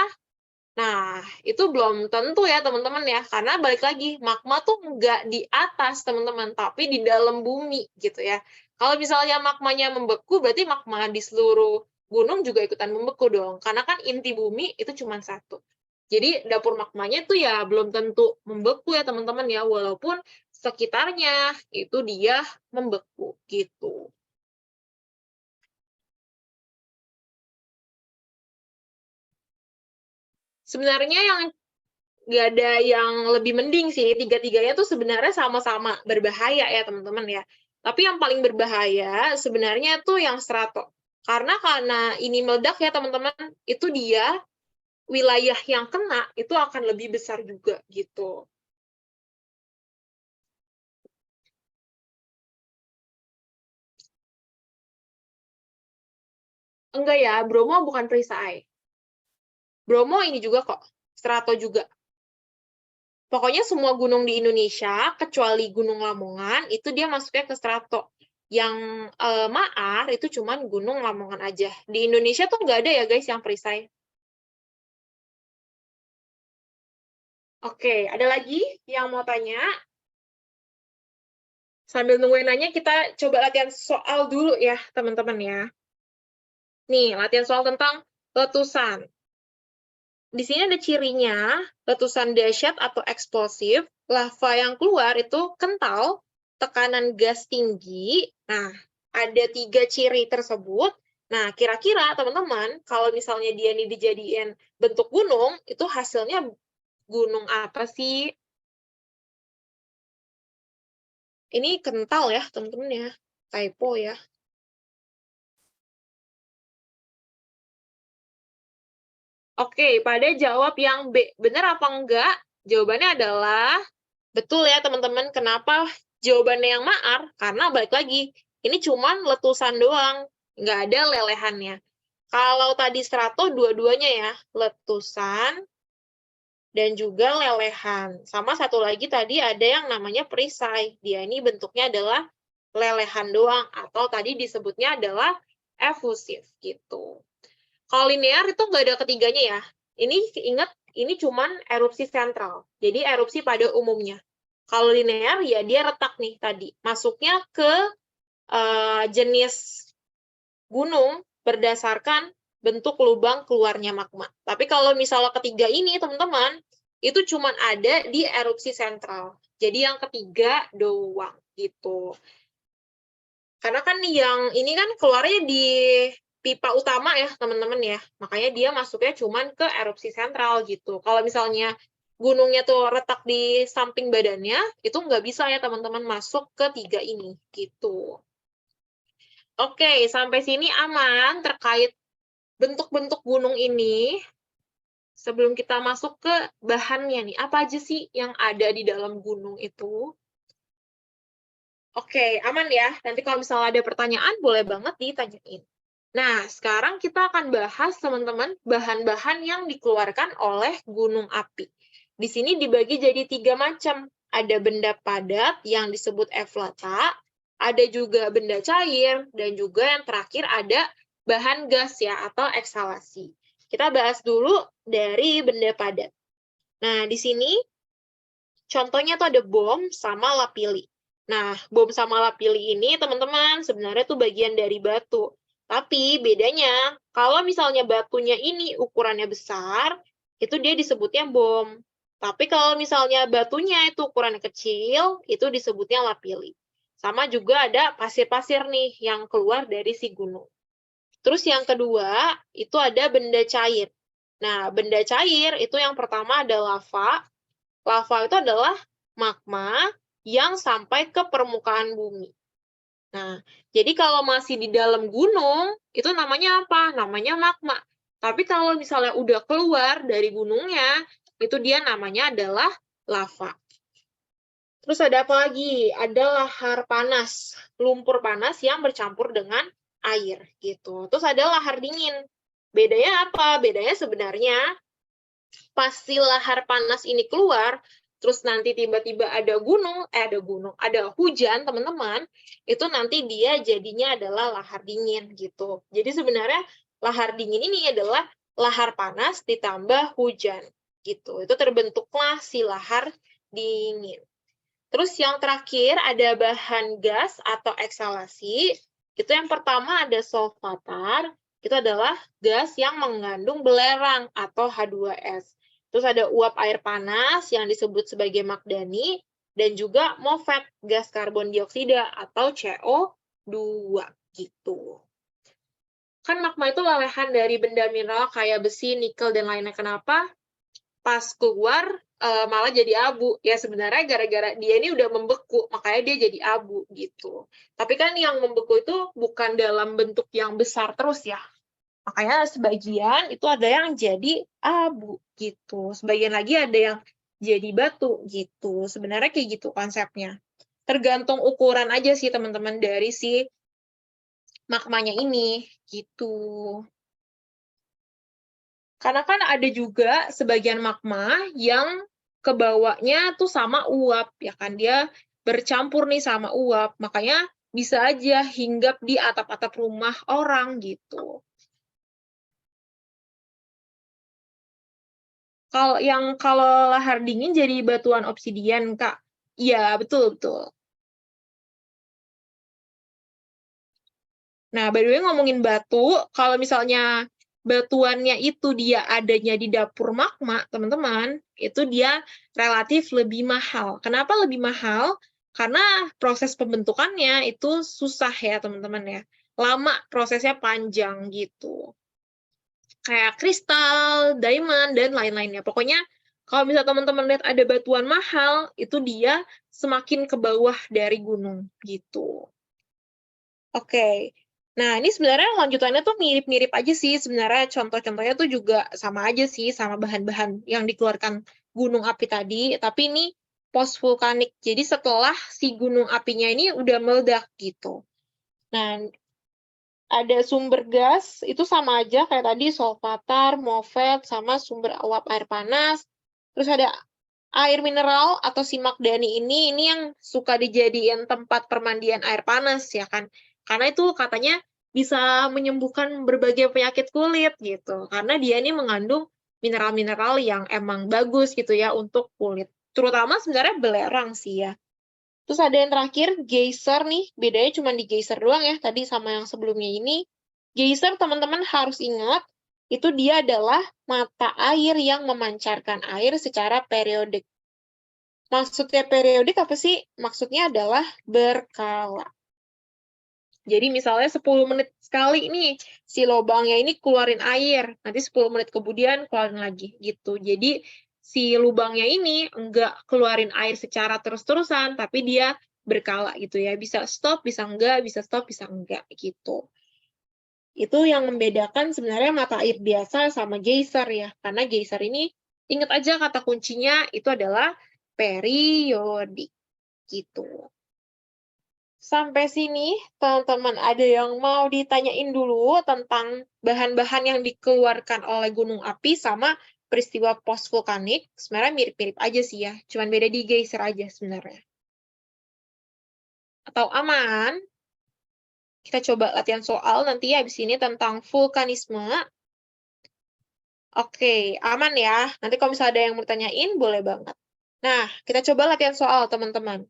Nah, itu belum tentu ya teman-teman ya, karena balik lagi, magma tuh nggak di atas teman-teman, tapi di dalam bumi gitu ya. Kalau misalnya magmanya membeku, berarti magma di seluruh gunung juga ikutan membeku dong, karena kan inti bumi itu cuma satu. Jadi dapur magmanya itu ya belum tentu membeku ya teman-teman ya, walaupun sekitarnya itu dia membeku gitu. Sebenarnya yang nggak ada yang lebih mending sih, tiga-tiganya tuh sebenarnya sama-sama berbahaya ya teman-teman ya. Tapi yang paling berbahaya sebenarnya tuh yang strato. Karena ini meledak ya teman-teman, itu dia wilayah yang kena itu akan lebih besar juga gitu. Enggak ya, Bromo bukan perisai. Bromo ini juga kok, strato juga. Pokoknya semua gunung di Indonesia, kecuali Gunung Lamongan, itu dia masuknya ke strato. Yang maar itu cuman Gunung Lamongan aja. Di Indonesia tuh nggak ada ya guys yang perisai. Oke, ada lagi yang mau tanya? Sambil nungguin nanya, kita coba latihan soal dulu ya, teman-teman ya. Nih, latihan soal tentang letusan. Di sini ada cirinya, letusan dahsyat atau eksplosif, lava yang keluar itu kental, tekanan gas tinggi. Nah, ada 3 ciri tersebut. Nah, kira-kira teman-teman, kalau misalnya dia ini dijadiin bentuk gunung, itu hasilnya gunung apa sih? Ini kental ya, teman-teman ya. Typo ya. Oke, pada jawab yang B. Benar apa enggak? Jawabannya adalah betul ya teman-teman. Kenapa jawabannya yang maar? Karena balik lagi, ini cuman letusan doang, nggak ada lelehannya. Kalau tadi strato dua-duanya ya, letusan dan juga lelehan. Sama satu lagi tadi ada yang namanya perisai. Dia ini bentuknya adalah lelehan doang atau tadi disebutnya adalah efusif gitu. Kalau linear itu nggak ada ketiganya ya. Ini ingat, ini cuman erupsi sentral. Jadi erupsi pada umumnya. Kalau linear ya dia retak nih tadi. Masuknya ke jenis gunung berdasarkan bentuk lubang keluarnya magma. Tapi kalau misalnya ketiga ini teman-teman, itu cuman ada di erupsi sentral. Jadi yang ketiga doang gitu. Karena kan yang ini kan keluarnya di pipa utama ya, teman-teman ya. Makanya dia masuknya cuman ke erupsi sentral gitu. Kalau misalnya gunungnya tuh retak di samping badannya, itu nggak bisa ya teman-teman masuk ke 3 ini gitu. Oke, sampai sini aman terkait bentuk-bentuk gunung ini. Sebelum kita masuk ke bahannya nih, apa aja sih yang ada di dalam gunung itu? Oke, aman ya. Nanti kalau misalnya ada pertanyaan, boleh banget ditanyain. Nah, sekarang kita akan bahas, teman-teman, bahan-bahan yang dikeluarkan oleh gunung api. Di sini dibagi jadi 3 macam. Ada benda padat yang disebut efflata, ada juga benda cair, dan juga yang terakhir ada bahan gas ya, atau eksalasi. Kita bahas dulu dari benda padat. Nah, di sini contohnya tuh ada bom sama lapili. Nah, bom sama lapili ini, teman-teman, sebenarnya tuh bagian dari batu. Tapi bedanya, kalau misalnya batunya ini ukurannya besar, itu dia disebutnya bom. Tapi kalau misalnya batunya itu ukurannya kecil, itu disebutnya lapili. Sama juga ada pasir-pasir nih yang keluar dari si gunung. Terus yang kedua, itu ada benda cair. Nah, benda cair itu yang pertama ada lava. Lava itu adalah magma yang sampai ke permukaan bumi. Nah, jadi kalau masih di dalam gunung, itu namanya apa? Namanya magma. Tapi kalau misalnya udah keluar dari gunungnya, itu dia namanya adalah lava. Terus ada apa lagi? Ada lahar panas, lumpur panas yang bercampur dengan air gitu. Terus ada lahar dingin. Bedanya apa? Bedanya sebenarnya pas si lahar panas ini keluar, terus nanti tiba-tiba ada ada hujan, teman-teman, itu nanti dia jadinya adalah lahar dingin gitu. Jadi sebenarnya lahar dingin ini adalah lahar panas ditambah hujan gitu. Itu terbentuklah si lahar dingin. Terus yang terakhir ada bahan gas atau eksalasi. Itu yang pertama ada solvatar, itu adalah gas yang mengandung belerang atau H2S. Terus ada uap air panas yang disebut sebagai magdani, dan juga MOVET, gas karbon dioksida atau CO2 gitu. Kan magma itu lelehan dari benda mineral kayak besi, nikel, dan lainnya. Kenapa? pas keluar malah jadi abu. Ya sebenarnya gara-gara dia ini udah membeku, makanya dia jadi abu gitu. Tapi kan yang membeku itu bukan dalam bentuk yang besar terus ya. Makanya sebagian itu ada yang jadi abu gitu. Sebagian lagi ada yang jadi batu gitu. Sebenarnya kayak gitu konsepnya. Tergantung ukuran aja sih teman-teman dari si magmanya ini gitu. Karena kan ada juga sebagian magma yang kebawahnya tuh sama uap, ya kan? Dia bercampur nih sama uap, makanya bisa aja hinggap di atap-atap rumah orang gitu. Kalau lahar dingin jadi batuan obsidian, Kak. Iya, betul, betul. Nah, by the way ngomongin batu, kalau misalnya batuannya itu dia adanya di dapur magma, teman-teman, itu dia relatif lebih mahal. Kenapa lebih mahal? Karena proses pembentukannya itu susah ya, teman-teman ya. Lama, prosesnya panjang gitu. Kayak kristal, diamond, dan lain-lainnya. Pokoknya kalau misalnya teman-teman lihat ada batuan mahal, itu dia semakin ke bawah dari gunung gitu. Oke. Nah, ini sebenarnya lanjutannya tuh mirip-mirip aja sih. Sebenarnya contoh-contohnya tuh juga sama aja sih, sama bahan-bahan yang dikeluarkan gunung api tadi, tapi ini post vulkanik. Jadi setelah si gunung apinya ini udah meledak gitu. Nah, ada sumber gas, itu sama aja kayak tadi solvatar, MOVET, sama sumber uap air panas. Terus ada air mineral atau si magdani ini yang suka dijadiin tempat permandian air panas ya kan. Karena itu katanya bisa menyembuhkan berbagai penyakit kulit gitu. Karena dia ini mengandung mineral-mineral yang emang bagus gitu ya untuk kulit. Terutama sebenarnya belerang sih ya. Terus ada yang terakhir, geyser nih. Bedanya cuma di geyser doang ya, tadi sama yang sebelumnya ini. Geyser, teman-teman harus ingat, itu dia adalah mata air yang memancarkan air secara periodik. Maksudnya periodik apa sih? Maksudnya adalah berkala. Jadi misalnya 10 menit sekali nih, si lubangnya ini keluarin air. Nanti 10 menit kemudian keluarin lagi, gitu. Jadi si lubangnya ini enggak keluarin air secara terus-terusan, tapi dia berkala gitu ya. Bisa stop, bisa enggak, bisa stop, bisa enggak, gitu. Itu yang membedakan sebenarnya mata air biasa sama geyser ya. Karena geyser ini, ingat aja kata kuncinya itu adalah periodik, gitu. Sampai sini, teman-teman ada yang mau ditanyain dulu tentang bahan-bahan yang dikeluarkan oleh gunung api sama peristiwa post vulkanik. Sebenarnya mirip-mirip aja sih ya, cuman beda di geyser aja sebenarnya. Atau aman? Kita coba latihan soal nanti habis ini tentang vulkanisme. Oke, aman ya. Nanti kalau misalnya ada yang mau tanyain, boleh banget. Nah, kita coba latihan soal, teman-teman.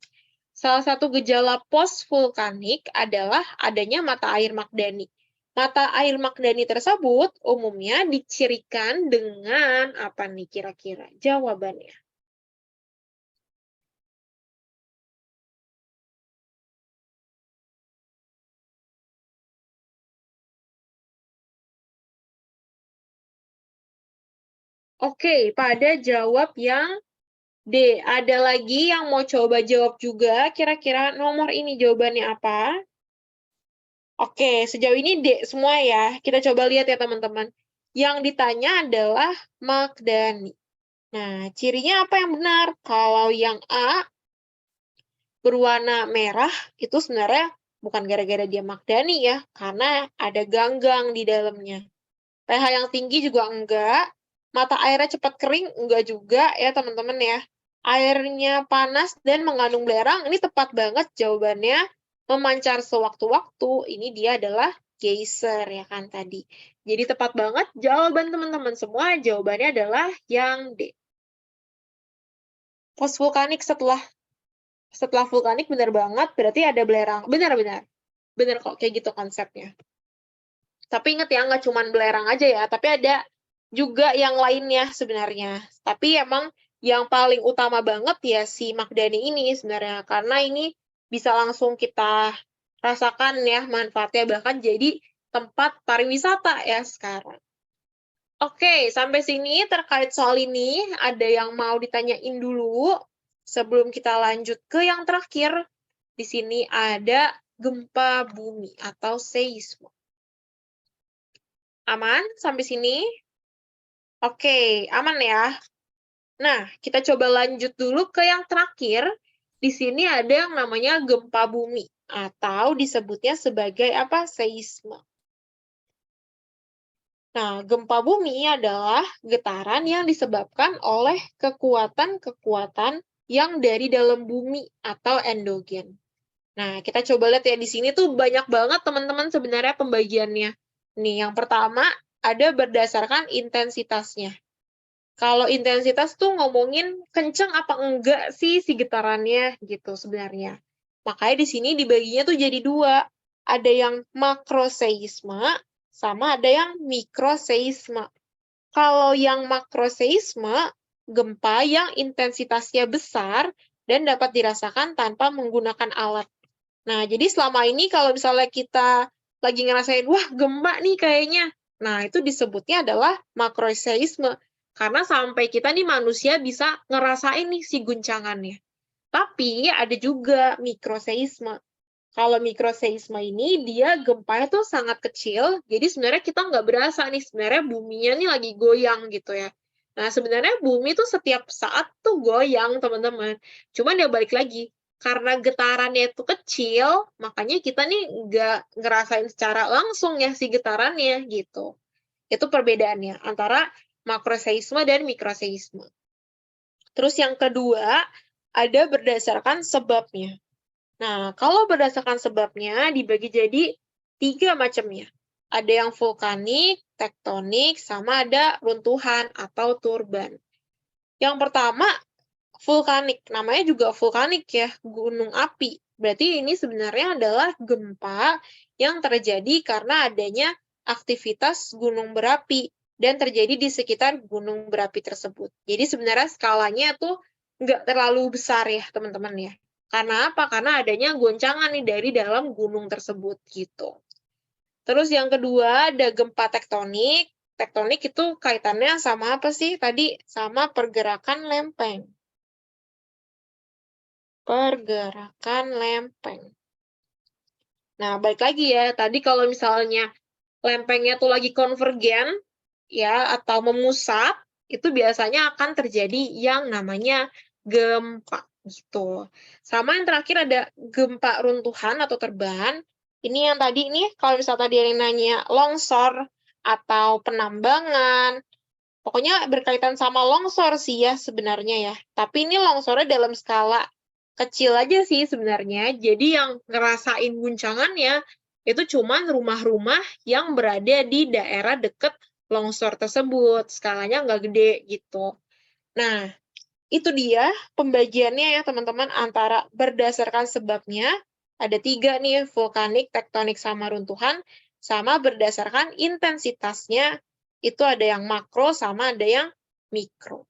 Salah satu gejala post-vulkanik adalah adanya mata air magdani. Mata air magdani tersebut umumnya dicirikan dengan apa nih kira-kira? Jawabannya. Oke, pada jawab yang D. Ada lagi yang mau coba jawab juga, kira-kira nomor ini jawabannya apa? Oke, sejauh ini D semua ya. Kita coba lihat ya teman-teman. Yang ditanya adalah magdani. Nah, cirinya apa yang benar? Kalau yang A berwarna merah, itu sebenarnya bukan gara-gara dia magdani ya, karena ada ganggang di dalamnya. pH yang tinggi juga enggak, mata airnya cepat kering enggak juga ya teman-teman ya. Airnya panas dan mengandung belerang, ini tepat banget jawabannya. Memancar sewaktu-waktu, ini dia adalah geyser ya kan tadi. Jadi tepat banget jawaban teman-teman semua, jawabannya adalah yang D. Post vulkanik setelah vulkanik benar banget, berarti ada belerang. Benar-benar. Benar kok, kayak gitu konsepnya. Tapi ingat ya, nggak cuma belerang aja ya, tapi ada juga yang lainnya sebenarnya. Tapi emang yang paling utama banget ya si magdani ini sebenarnya, karena ini bisa langsung kita rasakan ya manfaatnya, bahkan jadi tempat pariwisata ya sekarang. Oke, sampai sini terkait soal ini, ada yang mau ditanyain dulu sebelum kita lanjut ke yang terakhir. Di sini ada gempa bumi atau seisme. Aman sampai sini? Oke, aman ya. Nah, kita coba lanjut dulu ke yang terakhir. Di sini ada yang namanya gempa bumi atau disebutnya sebagai apa? Seisme. Nah, gempa bumi adalah getaran yang disebabkan oleh kekuatan-kekuatan yang dari dalam bumi atau endogen. Nah, kita coba lihat ya, di sini tuh banyak banget teman-teman sebenarnya pembagiannya. Nih, yang pertama ada berdasarkan intensitasnya. Kalau intensitas tuh ngomongin kenceng apa enggak sih si getarannya gitu sebenarnya. Makanya di sini dibaginya tuh jadi dua. Ada yang makroseisme sama ada yang mikroseisme. Kalau yang makroseisme, gempa yang intensitasnya besar dan dapat dirasakan tanpa menggunakan alat. Nah, jadi selama ini kalau misalnya kita lagi ngerasain, wah gempa nih kayaknya. Nah, itu disebutnya adalah makroseisme. Karena sampai kita nih manusia bisa ngerasain nih si guncangannya. Tapi ada juga mikroseisme. Kalau mikroseisme ini dia gempanya tuh sangat kecil, jadi sebenarnya kita nggak berasa nih sebenarnya buminya nih lagi goyang gitu ya. Nah sebenarnya bumi tuh setiap saat tuh goyang teman-teman. Cuman ya balik lagi, karena getarannya itu kecil, makanya kita nih nggak ngerasain secara langsung ya si getarannya gitu. Itu perbedaannya antara makroseisme dan mikroseisme. Terus yang kedua, ada berdasarkan sebabnya. Nah, kalau berdasarkan sebabnya dibagi jadi 3 macamnya. Ada yang vulkanik, tektonik, sama ada runtuhan atau turban. Yang pertama, vulkanik. Namanya juga vulkanik ya, gunung api. Berarti ini sebenarnya adalah gempa yang terjadi karena adanya aktivitas gunung berapi dan terjadi di sekitar gunung berapi tersebut. Jadi sebenarnya skalanya tuh nggak terlalu besar ya, teman-teman ya. Karena apa? Karena adanya goncangan nih dari dalam gunung tersebut gitu. Terus yang kedua ada gempa tektonik. Tektonik itu kaitannya sama apa sih? Tadi sama pergerakan lempeng. Pergerakan lempeng. Nah, balik lagi ya. Tadi kalau misalnya lempengnya tuh lagi konvergen ya atau memusat, itu biasanya akan terjadi yang namanya gempa gitu. Sama yang terakhir ada gempa runtuhan atau terban. Ini yang tadi nih, kalau misalnya tadi yang nanya longsor atau penambangan, pokoknya berkaitan sama longsor sih ya sebenarnya ya. Tapi ini longsornya dalam skala kecil aja sih sebenarnya. Jadi yang ngerasain guncangannya itu cuma rumah-rumah yang berada di daerah deket longsor tersebut. Skalanya nggak gede gitu. Nah, itu dia pembagiannya ya teman-teman antara berdasarkan sebabnya. Ada 3 nih, vulkanik, tektonik, sama runtuhan. Sama berdasarkan intensitasnya, itu ada yang makro sama ada yang mikro.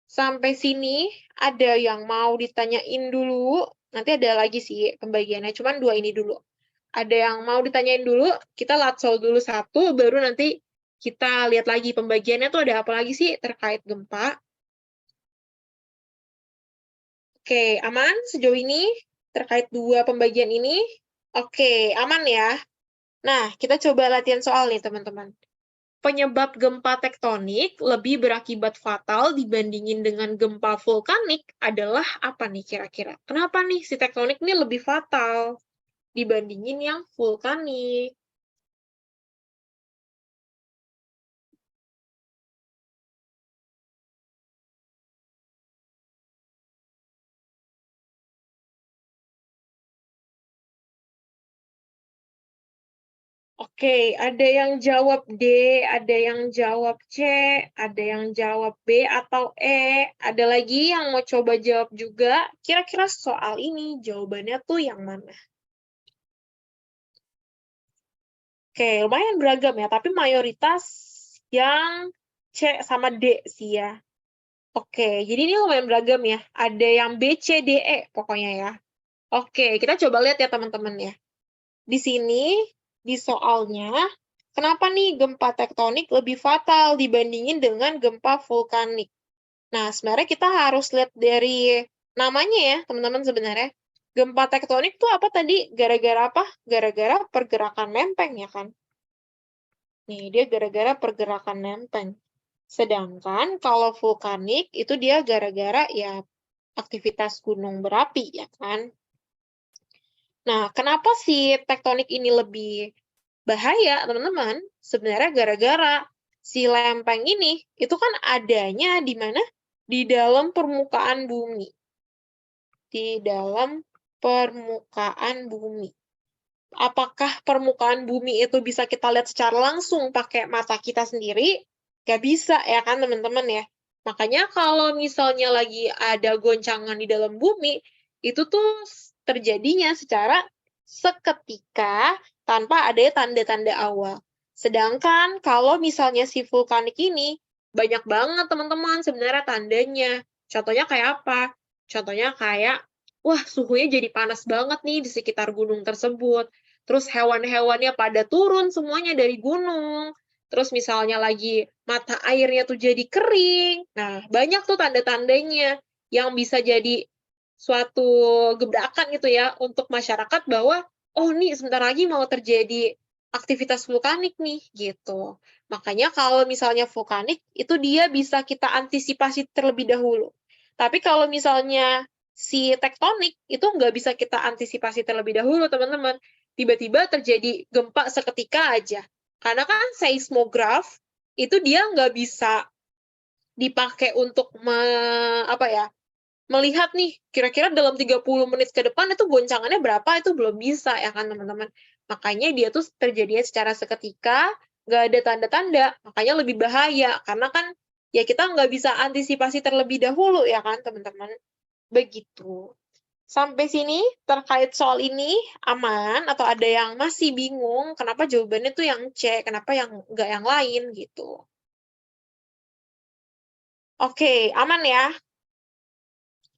Sampai sini ada yang mau ditanyain dulu. Nanti ada lagi sih pembagiannya, cuman 2 ini dulu. Ada yang mau ditanyain dulu, kita latsol dulu satu, baru nanti kita lihat lagi pembagiannya tuh ada apa lagi sih terkait gempa. Oke, aman sejauh ini terkait 2 pembagian ini? Oke, aman ya. Nah, kita coba latihan soal nih, teman-teman. Penyebab gempa tektonik lebih berakibat fatal dibandingin dengan gempa vulkanik adalah apa nih kira-kira? Kenapa nih si tektonik ini lebih fatal dibandingin yang vulkanik? Oke, ada yang jawab D, ada yang jawab C, ada yang jawab B atau E, ada lagi yang mau coba jawab juga. Kira-kira soal ini jawabannya tuh yang mana? Oke, lumayan beragam ya, tapi mayoritas yang C sama D sih ya. Oke, jadi ini lumayan beragam ya. Ada yang B, C, D, E pokoknya ya. Oke, kita coba lihat ya teman-teman ya. Di sini, di soalnya, kenapa nih gempa tektonik lebih fatal dibandingin dengan gempa vulkanik? Nah, sebenarnya kita harus lihat dari namanya ya, teman-teman sebenarnya. Gempa tektonik tuh apa tadi? Gara-gara apa? Gara-gara pergerakan lempeng ya kan? Nih, dia gara-gara pergerakan lempeng. Sedangkan kalau vulkanik itu dia gara-gara ya aktivitas gunung berapi ya kan? Nah, kenapa si tektonik ini lebih bahaya, teman-teman? Sebenarnya gara-gara si lempeng ini itu kan adanya di mana? Di dalam permukaan bumi. Di dalam permukaan bumi. Apakah permukaan bumi itu bisa kita lihat secara langsung pakai mata kita sendiri? Gak bisa ya kan teman-teman ya. Makanya kalau misalnya lagi ada goncangan di dalam bumi, itu tuh terjadinya secara seketika tanpa ada tanda-tanda awal. Sedangkan kalau misalnya si vulkanik ini, banyak banget teman-teman sebenarnya tandanya. Contohnya kayak apa? Contohnya kayak, wah suhunya jadi panas banget nih di sekitar gunung tersebut. Terus hewan-hewannya pada turun semuanya dari gunung. Terus misalnya lagi mata airnya tuh jadi kering. Nah, banyak tuh tanda-tandanya yang bisa jadi suatu gebrakan gitu ya untuk masyarakat bahwa, oh nih sebentar lagi mau terjadi aktivitas vulkanik nih, gitu. Makanya kalau misalnya vulkanik, itu dia bisa kita antisipasi terlebih dahulu. Tapi kalau misalnya si tektonik, itu nggak bisa kita antisipasi terlebih dahulu, teman-teman. Tiba-tiba terjadi gempa seketika aja. Karena kan seismograf itu dia nggak bisa dipakai untuk melihat nih kira-kira dalam 30 menit ke depan itu goncangannya berapa, itu belum bisa ya kan teman-teman. Makanya dia tuh terjadinya secara seketika, nggak ada tanda-tanda, makanya lebih bahaya karena kan ya kita nggak bisa antisipasi terlebih dahulu ya kan teman-teman. Begitu. Sampai sini terkait soal ini aman atau ada yang masih bingung kenapa jawabannya tuh yang C, kenapa yang nggak yang lain gitu. Oke, aman ya?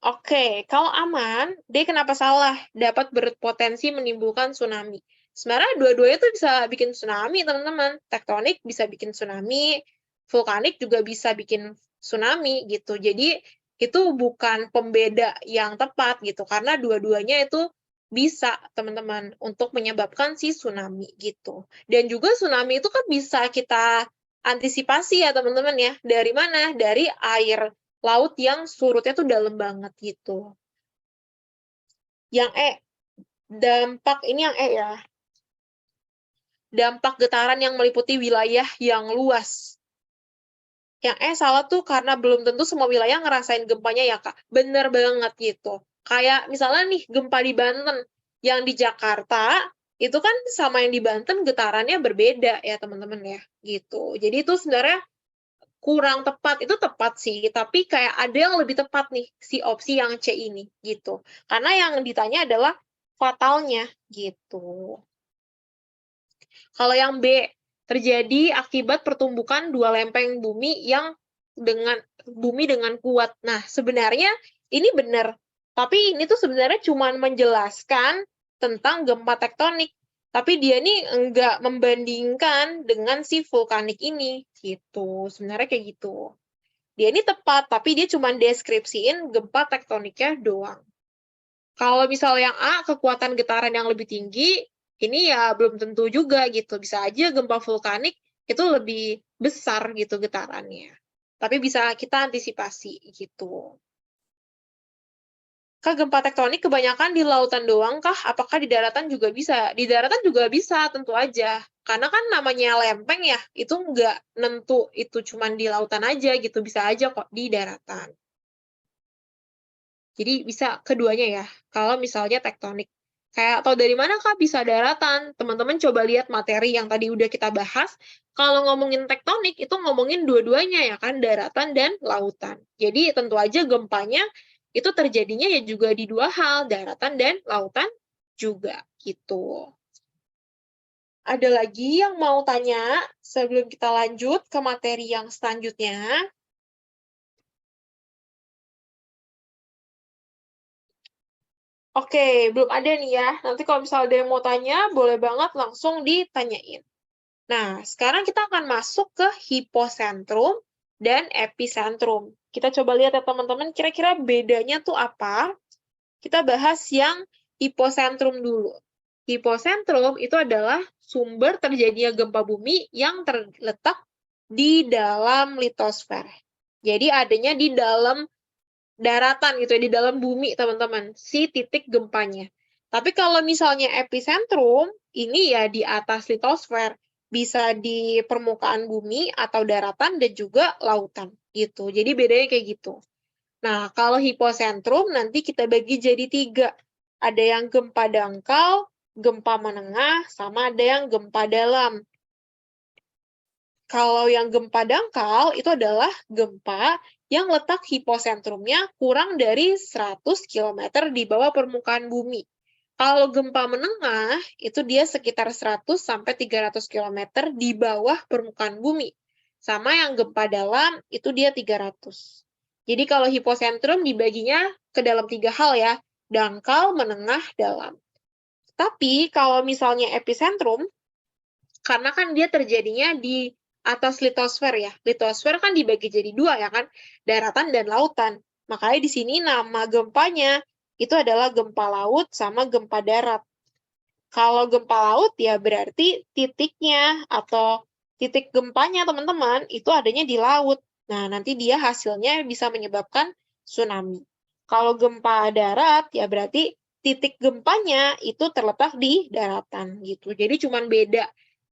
Oke, kalau aman, D kenapa salah? Dapat berpotensi menimbulkan tsunami. Sebenarnya dua-duanya tuh bisa bikin tsunami, teman-teman. Tektonik bisa bikin tsunami, vulkanik juga bisa bikin tsunami gitu. Jadi itu bukan pembeda yang tepat gitu, karena dua-duanya itu bisa, teman-teman, untuk menyebabkan si tsunami gitu. Dan juga tsunami itu kan bisa kita antisipasi ya, teman-teman ya. Dari mana? Dari air laut yang surutnya tuh dalam banget gitu. Yang E, dampak ini yang E ya. Dampak getaran yang meliputi wilayah yang luas. Yang E salah tuh karena belum tentu semua wilayah ngerasain gempanya ya, Kak. Bener banget gitu. Kayak misalnya nih gempa di Banten, yang di Jakarta, itu kan sama yang di Banten getarannya berbeda ya teman-teman ya, gitu. Jadi itu sebenarnya kurang tepat, itu tepat sih, tapi kayak ada yang lebih tepat nih, si opsi yang C ini, gitu. Karena yang ditanya adalah fatalnya, gitu. Kalau yang B, terjadi akibat pertumbukan dua lempeng bumi dengan kuat. Nah, sebenarnya ini benar, tapi ini tuh sebenarnya cuma menjelaskan tentang gempa tektonik, tapi dia nih enggak membandingkan dengan si vulkanik ini, gitu. Sebenarnya kayak gitu. Dia ini tepat, tapi dia cuma deskripsiin gempa tektoniknya doang. Kalau misalnya yang A, kekuatan getaran yang lebih tinggi, ini ya belum tentu juga gitu. Bisa aja gempa vulkanik itu lebih besar gitu getarannya. Tapi bisa kita antisipasi gitu. Kah gempa tektonik kebanyakan di lautan doang kah? Apakah di daratan juga bisa? Di daratan juga bisa, tentu aja. Karena kan namanya lempeng ya, itu nggak nentu itu cuma di lautan aja gitu, bisa aja kok di daratan. Jadi bisa keduanya ya, kalau misalnya tektonik. Kayak atau dari mana Kak bisa daratan? Teman-teman coba lihat materi yang tadi udah kita bahas, kalau ngomongin tektonik itu ngomongin dua-duanya ya kan, daratan dan lautan. Jadi tentu aja gempanya itu terjadinya ya juga di dua hal, daratan dan lautan juga gitu. Ada lagi yang mau tanya sebelum kita lanjut ke materi yang selanjutnya? Oke, belum ada nih ya. Nanti kalau misalnya ada yang mau tanya, boleh banget langsung ditanyain. Nah, sekarang kita akan masuk ke hiposentrum dan epicentrum. Kita coba lihat ya teman-teman, kira-kira bedanya tuh apa? Kita bahas yang hiposentrum dulu. Hiposentrum itu adalah sumber terjadinya gempa bumi yang terletak di dalam litosfer. Jadi adanya di dalam daratan gitu ya, di dalam bumi teman-teman, si titik gempanya. Tapi kalau misalnya epicentrum, ini ya di atas litosfer, bisa di permukaan bumi atau daratan dan juga lautan gitu. Jadi bedanya kayak gitu. Nah, kalau hiposentrum nanti kita bagi jadi 3. Ada yang gempa dangkal, gempa menengah, sama ada yang gempa dalam. Kalau yang gempa dangkal itu adalah gempa yang letak hiposentrumnya kurang dari 100 km di bawah permukaan bumi. Kalau gempa menengah, itu dia sekitar 100 sampai 300 km di bawah permukaan bumi. Sama yang gempa dalam, itu dia 300. Jadi kalau hiposentrum dibaginya ke dalam 3 hal ya, dangkal, menengah, dalam. Tapi kalau misalnya epicentrum, karena kan dia terjadinya di atas litosfer ya. Litosfer kan dibagi jadi 2 ya kan, daratan dan lautan. Makanya di sini nama gempanya itu adalah gempa laut sama gempa darat. Kalau gempa laut ya berarti titiknya atau titik gempanya teman-teman itu adanya di laut. Nah, nanti dia hasilnya bisa menyebabkan tsunami. Kalau gempa darat ya berarti titik gempanya itu terletak di daratan gitu. Jadi cuma beda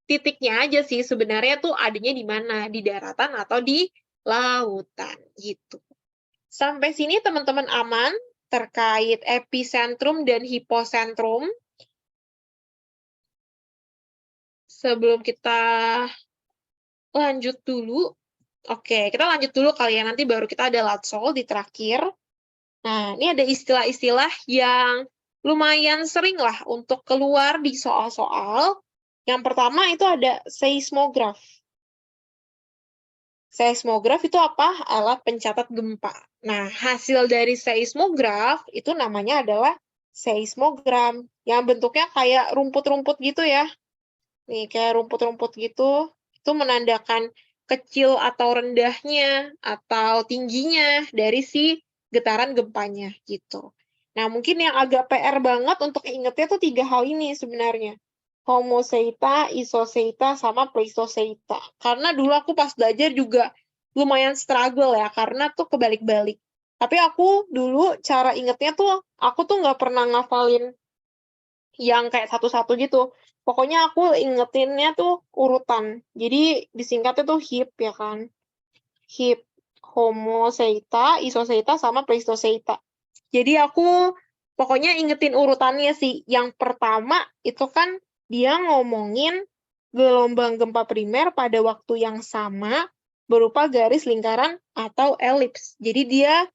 titiknya aja sih sebenarnya tuh adanya di mana, di daratan atau di lautan gitu. Sampai sini teman-teman aman terkait epicentrum dan hiposentrum. Sebelum kita lanjut dulu, oke, kita lanjut dulu kali ya, nanti baru kita ada latsol di terakhir. Nah, ini ada istilah-istilah yang lumayan sering lah untuk keluar di soal-soal. Yang pertama itu ada seismograf. Seismograf itu apa? Alat pencatat gempa. Nah, hasil dari seismograf itu namanya adalah seismogram, yang bentuknya kayak rumput-rumput gitu ya. Nih, kayak rumput-rumput gitu, itu menandakan kecil atau rendahnya atau tingginya dari si getaran gempanya gitu. Nah, mungkin yang agak PR banget untuk ingetnya tuh 3 hal ini sebenarnya. Homoseita, isoseita, sama pleistoseita. Karena dulu aku pas belajar juga lumayan struggle ya, karena tuh kebalik-balik. Tapi aku dulu cara ingetnya tuh, aku tuh nggak pernah ngafalin yang kayak satu-satu gitu. Pokoknya aku ingetinnya tuh urutan. Jadi disingkatnya tuh HIP ya kan. HIP, Homoseita, Isoseita, sama Pleistoseita. Jadi aku pokoknya ingetin urutannya sih. Yang pertama itu kan dia ngomongin gelombang gempa primer pada waktu yang sama berupa garis lingkaran atau elips. Jadi dia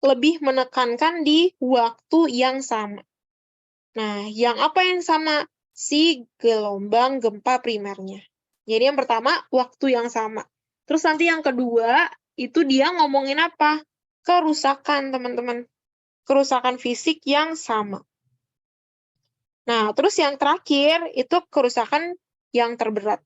lebih menekankan di waktu yang sama. Nah, yang apa yang sama? Si gelombang gempa primernya. Jadi yang pertama, waktu yang sama. Terus nanti yang kedua, itu dia ngomongin apa? Kerusakan, teman-teman. Kerusakan fisik yang sama. Nah, terus yang terakhir, itu kerusakan yang terberat.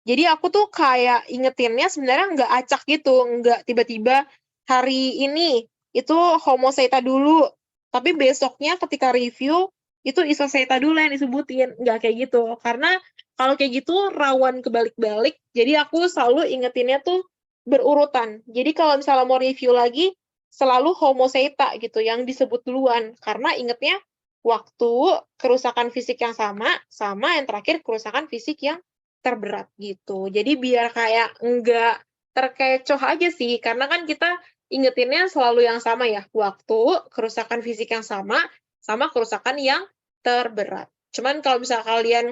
Jadi aku tuh kayak ingetinnya sebenarnya nggak acak gitu, nggak tiba-tiba hari ini itu homoseita dulu, tapi besoknya ketika review itu isoseita dulu yang disebutin, nggak kayak gitu. Karena kalau kayak gitu rawan kebalik-balik, jadi aku selalu ingetinnya tuh berurutan. Jadi kalau misalnya mau review lagi, selalu homoseita gitu yang disebut duluan, karena ingetnya waktu kerusakan fisik yang sama yang terakhir kerusakan fisik yang terberat gitu. Jadi biar kayak enggak terkecoh aja sih, karena kan kita ingetinnya selalu yang sama ya, waktu, kerusakan fisik yang sama kerusakan yang terberat. Cuman kalau misalnya kalian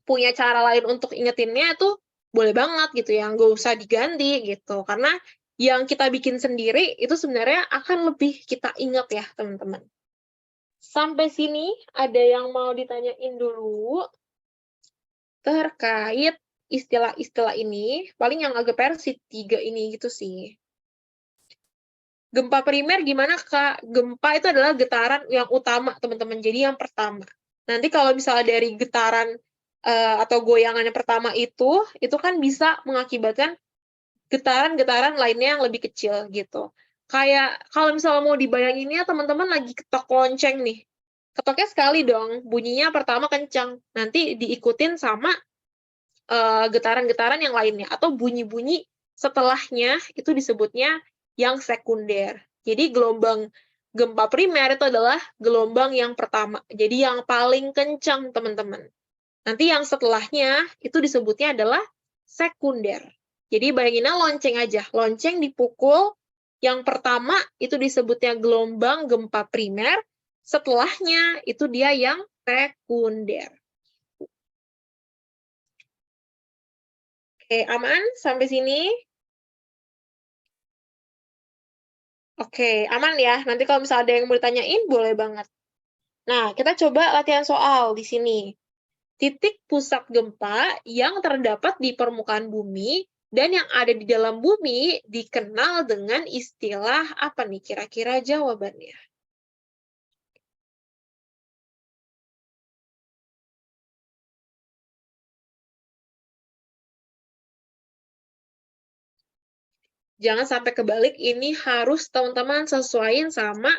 punya cara lain untuk ingetinnya tuh boleh banget gitu ya, nggak usah diganti gitu. Karena yang kita bikin sendiri itu sebenarnya akan lebih kita ingat ya, teman-teman. Sampai sini ada yang mau ditanyain dulu terkait istilah-istilah ini, paling yang agak versi 3 ini gitu sih. Gempa primer gimana, Kak? Gempa itu adalah getaran yang utama, teman-teman. Jadi yang pertama. Nanti kalau misalnya dari getaran atau goyangan yang pertama itu kan bisa mengakibatkan getaran-getaran lainnya yang lebih kecil gitu. Kayak kalau misalnya mau dibayanginnya teman-teman lagi ketok lonceng nih. Ketoknya sekali dong, bunyinya pertama kencang, nanti diikutin sama getaran-getaran yang lainnya atau bunyi-bunyi setelahnya itu disebutnya yang sekunder. Jadi gelombang gempa primer itu adalah gelombang yang pertama. Jadi yang paling kencang, teman-teman. Nanti yang setelahnya itu disebutnya adalah sekunder. Jadi bayanginnya lonceng aja. Lonceng dipukul, yang pertama itu disebutnya gelombang gempa primer, setelahnya itu dia yang sekunder. Oke, aman sampai sini? Oke, aman ya. Nanti kalau misalnya ada yang mau ditanyain, boleh banget. Nah, kita coba latihan soal di sini. Titik pusat gempa yang terdapat di permukaan bumi dan yang ada di dalam bumi dikenal dengan istilah apa nih kira-kira jawabannya? Jangan sampai kebalik, ini harus teman-teman sesuaiin sama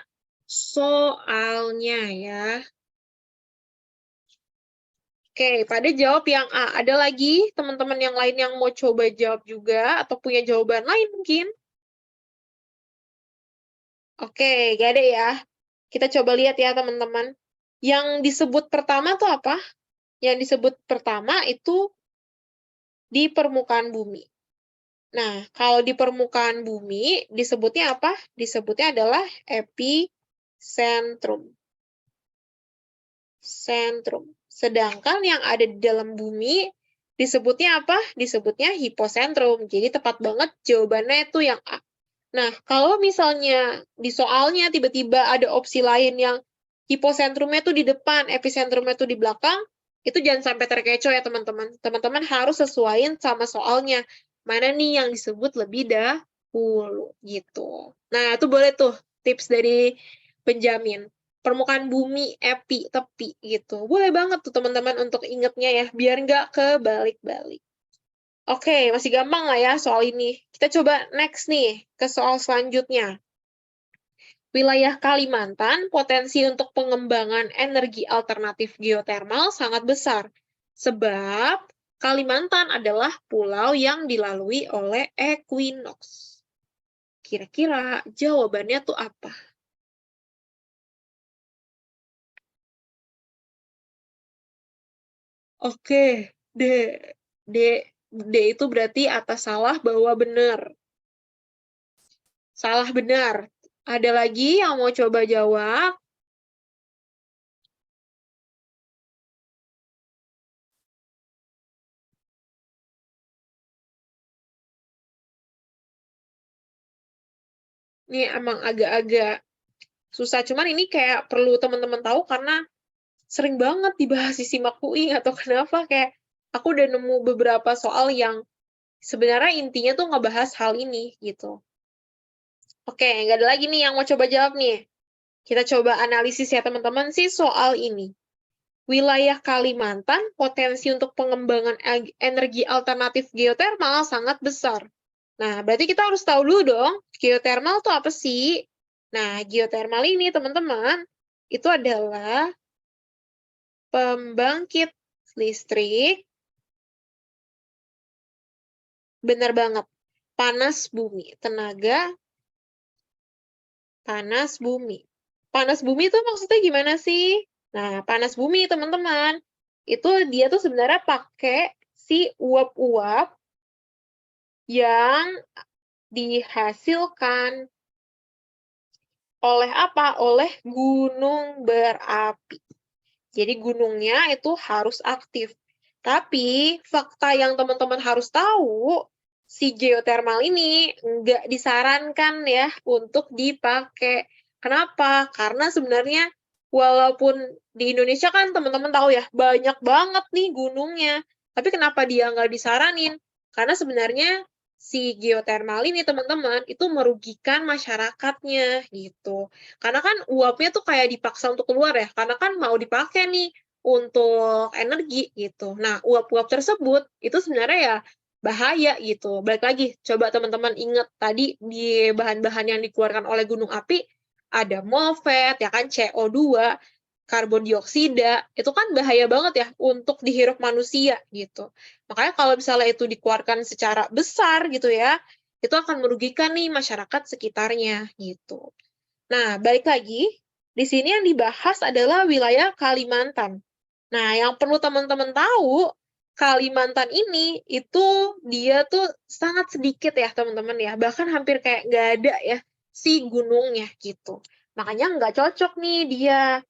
soalnya ya. Oke, pada jawab yang A. Ada lagi teman-teman yang lain yang mau coba jawab juga atau punya jawaban lain mungkin? Oke, gak ada ya. Kita coba lihat ya teman-teman. Yang disebut pertama tuh apa? Yang disebut pertama itu di permukaan bumi. Nah, kalau di permukaan bumi disebutnya apa? Disebutnya adalah epicentrum. Sentrum. Sedangkan yang ada di dalam bumi disebutnya apa? Disebutnya hipocentrum. Jadi tepat banget jawabannya itu yang A. Nah, kalau misalnya di soalnya tiba-tiba ada opsi lain yang hiposentrumnya tuh di depan, epicentrumnya tuh di belakang, itu jangan sampai terkecoh ya teman-teman. Teman-teman harus sesuaiin sama soalnya. Mana nih yang disebut lebih dahulu gitu. Nah, itu boleh tuh tips dari penjamin. Permukaan bumi, epi, tepi gitu. Boleh banget tuh teman-teman untuk ingetnya ya, biar nggak kebalik-balik. Oke, masih gampang lah ya soal ini. Kita coba next nih, ke soal selanjutnya. Wilayah Kalimantan, potensi untuk pengembangan energi alternatif geotermal sangat besar. Sebab Kalimantan adalah pulau yang dilalui oleh ekuinoks. Kira-kira jawabannya tuh apa? Oke, D. D. D itu berarti atas salah, bawah benar. Salah benar. Ada lagi yang mau coba jawab? Ini emang agak-agak susah. Cuman ini kayak perlu teman-teman tahu karena sering banget dibahas di SIMAK UI atau kenapa kayak aku udah nemu beberapa soal yang sebenarnya intinya tuh ngebahas hal ini gitu. Oke, nggak ada lagi nih yang mau coba jawab nih. Kita coba analisis ya teman-teman sih soal ini. Wilayah Kalimantan potensi untuk pengembangan energi alternatif geotermal sangat besar. Nah, berarti kita harus tahu dulu dong, geotermal itu apa sih? Nah, geotermal ini teman-teman, itu adalah pembangkit listrik, benar banget, panas bumi, tenaga panas bumi. Panas bumi itu maksudnya gimana sih? Nah, panas bumi teman-teman, itu dia tuh sebenarnya pakai si uap-uap yang dihasilkan oleh apa? Oleh gunung berapi. Jadi gunungnya itu harus aktif. Tapi fakta yang teman-teman harus tahu, si geotermal ini nggak disarankan ya untuk dipakai. Kenapa? Karena sebenarnya walaupun di Indonesia kan teman-teman tahu ya, banyak banget nih gunungnya. Tapi kenapa dia nggak disaranin? Karena sebenarnya si geotermal ini teman-teman itu merugikan masyarakatnya gitu. Karena kan uapnya tuh kayak dipaksa untuk keluar ya, karena kan mau dipakai nih untuk energi gitu. Nah, uap-uap tersebut itu sebenarnya ya bahaya gitu. Balik lagi, coba teman-teman ingat tadi di bahan-bahan yang dikeluarkan oleh gunung api ada MOFET, ya kan, CO2, karbon dioksida, itu kan bahaya banget ya untuk dihirup manusia gitu. Makanya kalau misalnya itu dikeluarkan secara besar gitu ya, itu akan merugikan nih masyarakat sekitarnya gitu. Nah, balik lagi, di sini yang dibahas adalah wilayah Kalimantan. Nah, yang perlu teman-teman tahu, Kalimantan ini itu dia tuh sangat sedikit ya teman-teman ya, bahkan hampir kayak nggak ada ya si gunungnya gitu. Makanya nggak cocok nih dia,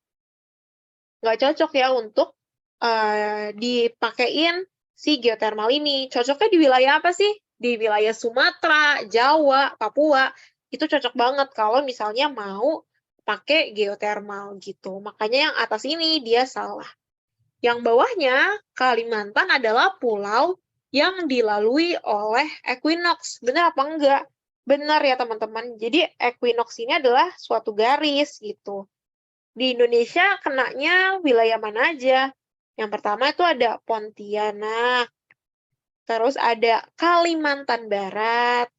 nggak cocok ya untuk dipakein si geothermal ini. Cocoknya di wilayah apa sih? Di wilayah Sumatera, Jawa, Papua, itu cocok banget kalau misalnya mau pakai geothermal gitu. Makanya yang atas ini dia salah. Yang bawahnya, Kalimantan adalah pulau yang dilalui oleh equinox. Benar apa enggak? Benar ya teman-teman. Jadi equinox ini adalah suatu garis gitu. Di Indonesia kenanya wilayah mana aja? Yang pertama itu ada Pontianak, terus ada Kalimantan Barat,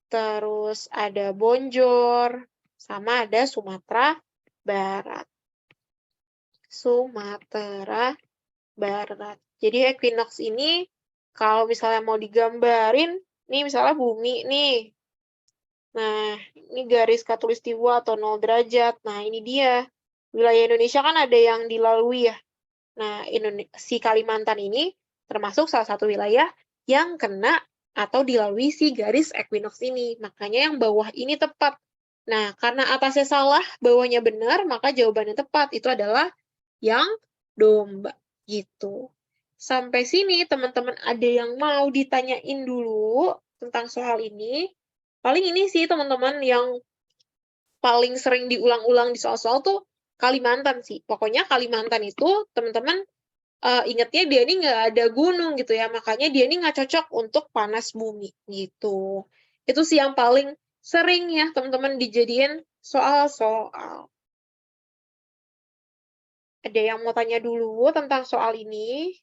terus ada Bonjor, sama ada Sumatera Barat. Sumatera Barat. Jadi equinox ini kalau misalnya mau digambarin, nih misalnya bumi nih. Nah, ini garis khatulistiwa atau 0 derajat. Nah, ini dia. Wilayah Indonesia kan ada yang dilalui ya. Nah, si Kalimantan ini termasuk salah satu wilayah yang kena atau dilalui si garis equinox ini. Makanya yang bawah ini tepat. Nah, karena atasnya salah, bawahnya benar, maka jawabannya tepat. Itu adalah yang domba. Gitu. Sampai sini, teman-teman ada yang mau ditanyain dulu tentang soal ini. Paling ini sih, teman-teman, yang paling sering diulang-ulang di soal-soal tuh Kalimantan sih. Pokoknya Kalimantan itu, teman-teman, ingatnya dia ini nggak ada gunung gitu ya, makanya dia ini nggak cocok untuk panas bumi gitu. Itu sih yang paling sering ya teman-teman dijadiin soal-soal. Ada yang mau tanya dulu tentang soal ini?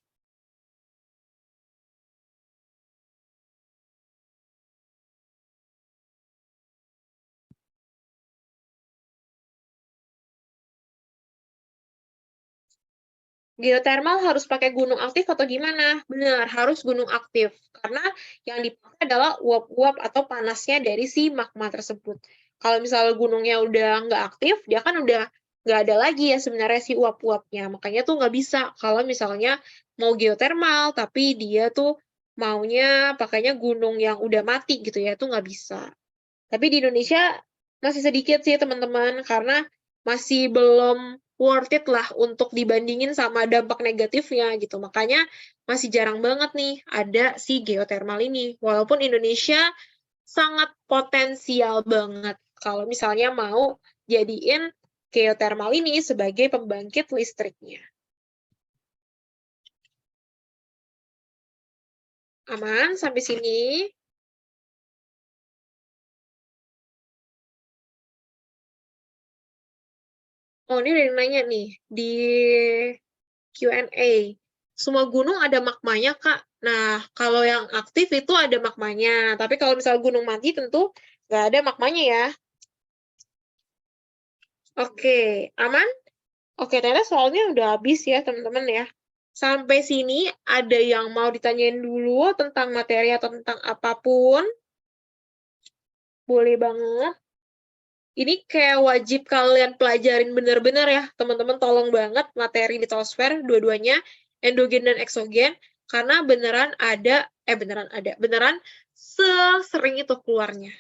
Geothermal harus pakai gunung aktif atau gimana? Benar, harus gunung aktif. Karena yang dipakai adalah uap-uap atau panasnya dari si magma tersebut. Kalau misalnya gunungnya udah nggak aktif, dia kan udah nggak ada lagi ya sebenarnya si uap-uapnya. Makanya tuh nggak bisa kalau misalnya mau geothermal, tapi dia tuh maunya pakainya gunung yang udah mati gitu ya, itu nggak bisa. Tapi di Indonesia masih sedikit sih teman-teman, karena masih belum worth it lah untuk dibandingin sama dampak negatifnya gitu. Makanya masih jarang banget nih ada si geothermal ini. Walaupun Indonesia sangat potensial banget kalau misalnya mau jadiin geothermal ini sebagai pembangkit listriknya. Aman sampai sini? Oh, ini ada yang nanya nih di Q&A. Semua gunung ada magmanya, Kak. Nah, kalau yang aktif itu ada magmanya. Tapi kalau misalnya gunung mati tentu nggak ada magmanya ya. Oke, aman? Oke, ternyata soalnya udah habis ya, teman-teman ya. Sampai sini ada yang mau ditanyain dulu tentang materi atau tentang apapun? Boleh banget. Ini kayak wajib kalian pelajarin bener-bener ya, teman-teman. Tolong banget materi di litosfer, dua-duanya, endogen dan eksogen, karena beneran sesering itu keluarnya.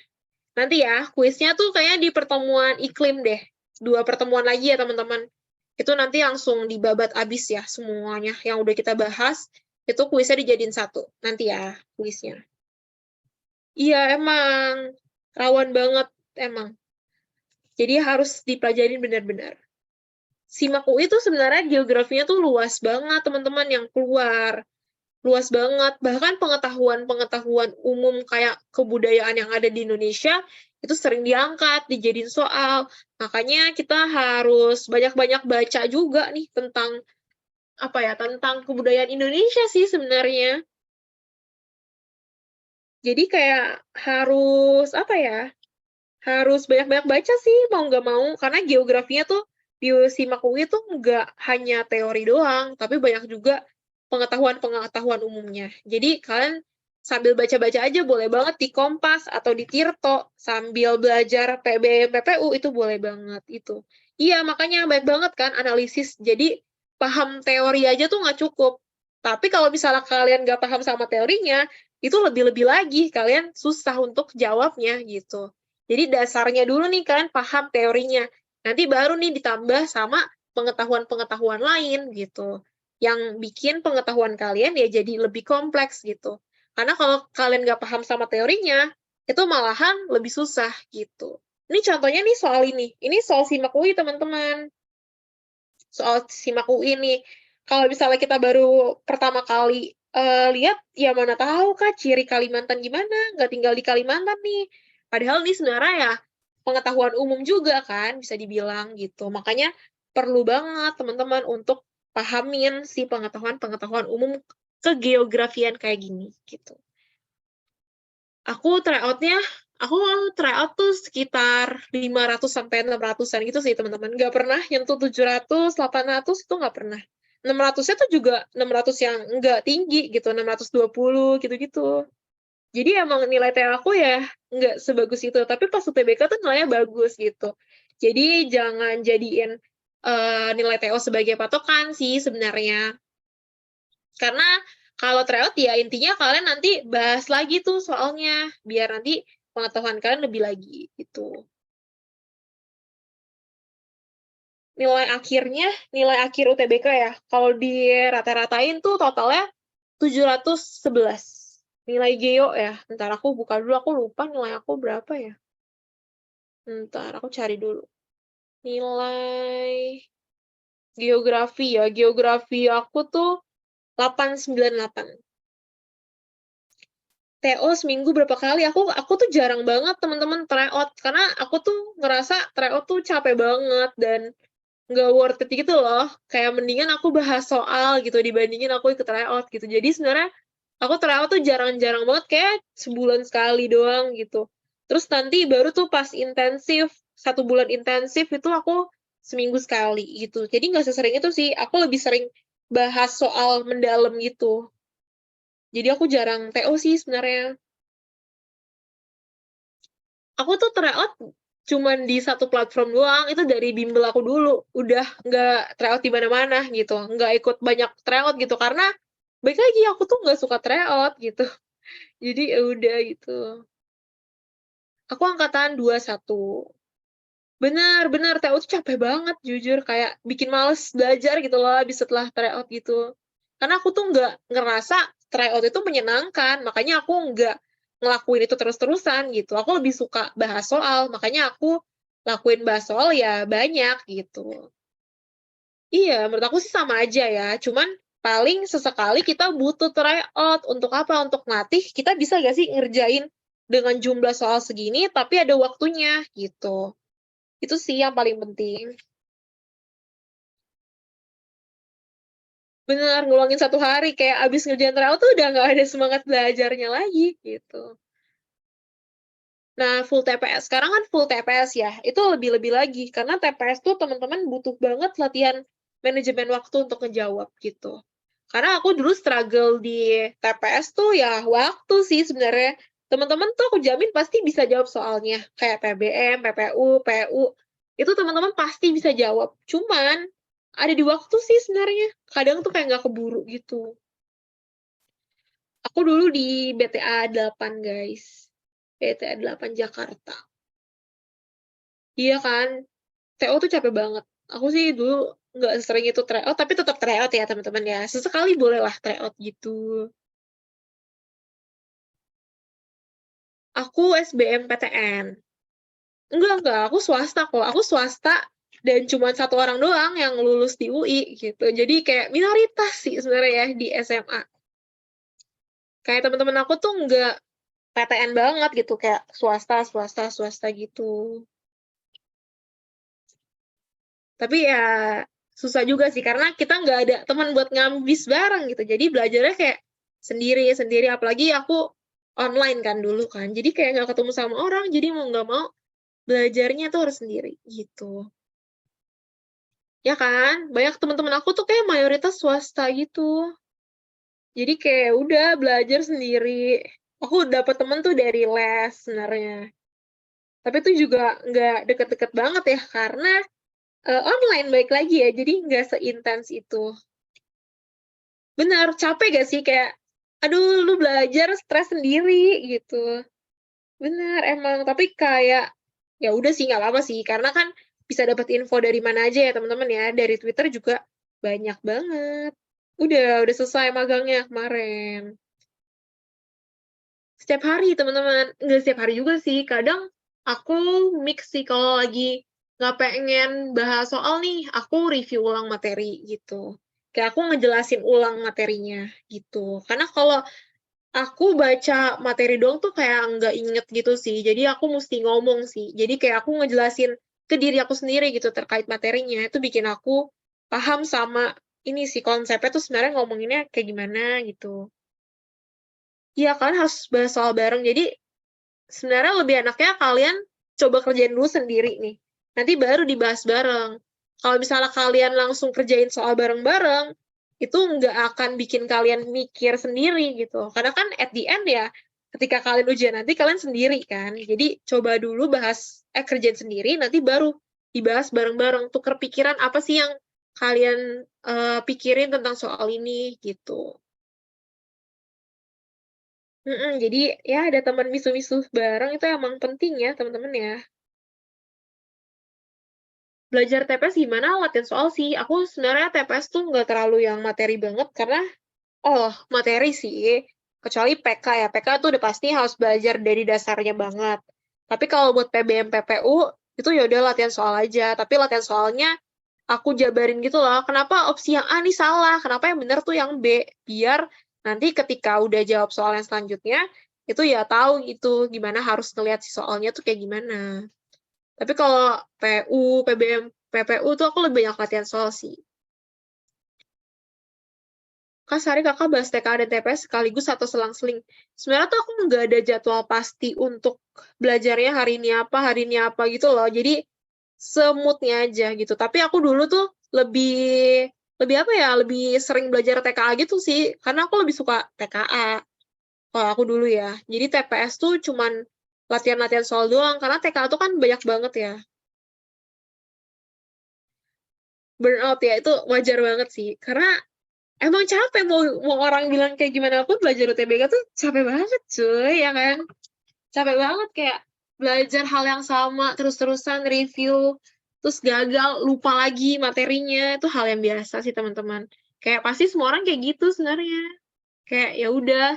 Nanti ya, kuisnya tuh kayaknya di pertemuan iklim deh. 2 pertemuan lagi ya, teman-teman. Itu nanti langsung dibabat abis ya semuanya yang udah kita bahas. Itu kuisnya dijadiin 1. Nanti ya, kuisnya. Iya, emang. Rawan banget, emang. Jadi harus dipelajarin benar-benar. SIMAK UI itu sebenarnya geografinya tuh luas banget, teman-teman, yang keluar. Luas banget. Bahkan pengetahuan-pengetahuan umum kayak kebudayaan yang ada di Indonesia, itu sering diangkat, dijadiin soal. Makanya kita harus banyak-banyak baca juga nih tentang tentang kebudayaan Indonesia sih sebenarnya. Jadi kayak harus banyak-banyak baca sih, mau nggak mau, karena geografinya tuh di SIMAK UI tuh nggak hanya teori doang, tapi banyak juga pengetahuan-pengetahuan umumnya. Jadi kalian sambil baca-baca aja boleh banget di Kompas atau di Tirto, sambil belajar PBM, PPU, itu boleh banget, itu. Iya, makanya baik banget kan analisis, jadi paham teori aja tuh nggak cukup. Tapi kalau misalnya kalian nggak paham sama teorinya, itu lebih-lebih lagi, kalian susah untuk jawabnya, gitu. Jadi dasarnya dulu nih kalian paham teorinya. Nanti baru nih ditambah sama pengetahuan-pengetahuan lain gitu. Yang bikin pengetahuan kalian ya jadi lebih kompleks gitu. Karena kalau kalian nggak paham sama teorinya, itu malahan lebih susah gitu. Ini contohnya nih soal ini. Ini soal SIMAK UI teman-teman. Soal SIMAK UI nih. Kalau misalnya kita baru pertama kali lihat, ya mana tahu Kak ciri Kalimantan gimana, nggak tinggal di Kalimantan nih. Padahal ini sebenarnya ya pengetahuan umum juga kan, bisa dibilang gitu. Makanya perlu banget teman-teman untuk pahamin si pengetahuan-pengetahuan umum kegeografian kayak gini gitu. Aku tryout tuh sekitar 500 sampai 600-an gitu sih teman-teman. Nggak pernah nyentuh 700, 800 itu nggak pernah. 600-nya tuh juga 600 yang nggak tinggi gitu, 620 gitu-gitu. Jadi emang nilai TO aku ya nggak sebagus itu, tapi pas UTBK tuh nilainya bagus gitu. Jadi jangan jadiin nilai TO sebagai patokan sih sebenarnya. Karena kalau tryout ya intinya kalian nanti bahas lagi tuh soalnya, biar nanti pengetahuan kalian lebih lagi gitu. Nilai akhir UTBK ya, kalau di rata-ratain tuh totalnya 711. Nilai geo ya, ntar aku buka dulu, aku lupa nilai aku berapa ya. Ntar aku cari dulu. Nilai geografi aku tuh 898. TO seminggu berapa kali, aku tuh jarang banget teman-teman tryout, karena aku tuh ngerasa tryout tuh capek banget dan nggak worth it gitu loh, kayak mendingan aku bahas soal gitu dibandingin aku ikut tryout gitu. Jadi sebenarnya aku tryout tuh jarang-jarang banget, kayak sebulan sekali doang gitu. Terus nanti baru tuh pas intensif, 1 bulan intensif itu aku seminggu sekali gitu. Jadi nggak sesering itu sih, aku lebih sering bahas soal mendalam gitu. Jadi aku jarang TO sih sebenarnya. Aku tuh tryout cuman di satu platform doang, itu dari bimbel aku dulu. Udah nggak tryout di mana-mana gitu, nggak ikut banyak tryout gitu, karena balik lagi aku tuh nggak suka tryout gitu. Jadi ya udah gitu. Aku angkatan 21. Bener bener, TO tuh capek banget jujur, kayak bikin males belajar gitu loh abis setelah tryout gitu. Karena aku tuh nggak ngerasa tryout itu menyenangkan, makanya aku nggak ngelakuin itu terus-terusan gitu. Aku lebih suka bahas soal, makanya aku lakuin bahas soal ya banyak gitu. Iya, menurut aku sih sama aja ya, cuman paling sesekali kita butuh tryout. Untuk apa? Untuk ngelatih kita bisa nggak sih ngerjain dengan jumlah soal segini tapi ada waktunya gitu. Itu sih yang paling penting. Bener, ngeluangin 1 hari, kayak abis ngerjain tryout tuh udah nggak ada semangat belajarnya lagi, gitu. Nah, full TPS, sekarang kan full TPS ya, itu lebih-lebih lagi, karena TPS tuh teman-teman butuh banget latihan manajemen waktu untuk ngejawab, gitu. Karena aku dulu struggle di TPS tuh ya waktu sih sebenarnya. Teman-teman tuh aku jamin pasti bisa jawab soalnya, kayak PBM, PPU, PU, itu teman-teman pasti bisa jawab. Cuman, ada di waktu sih sebenarnya, kadang tuh kayak nggak keburu gitu. Aku dulu di BTA 8 guys. BTA 8 Jakarta. Iya kan? TO tuh capek banget. Aku sih dulu nggak sering itu tryout, tapi tetap tryout ya teman-teman ya. Sesekali boleh lah tryout gitu. Aku SBMPTN. Enggak, aku swasta kok. Aku swasta dan cuma 1 orang doang yang lulus di UI gitu. Jadi kayak minoritas sih sebenarnya ya di SMA. Kayak teman-teman aku tuh PTN banget gitu, kayak swasta gitu. Tapi ya susah juga sih, karena kita nggak ada teman buat ngambis bareng gitu. Jadi belajarnya kayak sendiri-sendiri, apalagi aku online kan dulu kan. Jadi kayak nggak ketemu sama orang, jadi mau nggak mau belajarnya tuh harus sendiri gitu. Ya kan? Banyak teman-teman aku tuh kayak mayoritas swasta gitu. Jadi kayak udah belajar sendiri. Aku dapat temen tuh dari les sebenarnya. Tapi itu juga nggak deket-deket banget ya, karena online baik lagi ya, jadi nggak seintens itu. Bener, capek gak sih kayak, aduh lu belajar stres sendiri gitu. Bener, emang. Tapi kayak, ya udah sih nggak apa-apa sih, karena kan bisa dapat info dari mana aja ya teman-teman ya. Dari Twitter juga banyak banget. Udah selesai magangnya kemarin. Setiap hari teman-teman, nggak setiap hari juga sih. Kadang aku mix sih kalau lagi nggak pengen bahas soal nih, aku review ulang materi gitu. Kayak aku ngejelasin ulang materinya gitu. Karena kalau aku baca materi doang tuh kayak nggak inget gitu sih. Jadi aku mesti ngomong sih. Jadi kayak aku ngejelasin ke diri aku sendiri gitu terkait materinya. Itu bikin aku paham sama ini sih konsepnya tuh sebenarnya ngomonginnya kayak gimana gitu. Iya kan harus bahas soal bareng. Jadi sebenarnya lebih enaknya kalian coba kerjain dulu sendiri nih. Nanti baru dibahas bareng. Kalau misalnya kalian langsung kerjain soal bareng-bareng, itu nggak akan bikin kalian mikir sendiri gitu. Karena kan at the end ya, ketika kalian ujian nanti kalian sendiri kan. Jadi coba dulu kerjain sendiri, nanti baru dibahas bareng-bareng. Tuker pikiran apa sih yang kalian pikirin tentang soal ini gitu. Jadi ya ada teman misuh-misuh bareng itu emang penting ya teman-teman ya. Belajar TPS gimana? Latihan soal sih. Aku sebenarnya TPS tuh nggak terlalu yang materi banget karena, materi sih. Kecuali PK ya. PK tuh udah pasti harus belajar dari dasarnya banget. Tapi kalau buat PBM PPU itu ya udah latihan soal aja. Tapi latihan soalnya aku jabarin gitu loh. Kenapa opsi yang A nih salah? Kenapa yang bener tuh yang B? Biar nanti ketika udah jawab soal yang selanjutnya itu ya tahu gitu gimana harus ngeliat si soalnya tuh kayak gimana. Tapi kalau PU, PBM, PPU tuh aku lebih banyak latihan soal sih. Kak Sari, kakak bahas TKA dan TPS sekaligus atau selang-seling. Sebenarnya tuh aku nggak ada jadwal pasti untuk belajarnya hari ini apa gitu loh. Jadi semutnya aja gitu. Tapi aku dulu tuh lebih lebih apa ya? Lebih sering belajar TKA gitu sih. Karena aku lebih suka TKA. Kalau aku dulu ya. Jadi TPS tuh cuman latihan-latihan soal doang. Karena TKA tuh kan banyak banget ya. Burnout ya, itu wajar banget sih. Karena emang capek, mau orang bilang kayak gimana pun belajar UTBK tuh capek banget cuy, ya kan? Capek banget kayak belajar hal yang sama, terus-terusan review, terus gagal, lupa lagi materinya, itu hal yang biasa sih teman-teman. Kayak pasti semua orang kayak gitu sebenarnya. Kayak ya udah,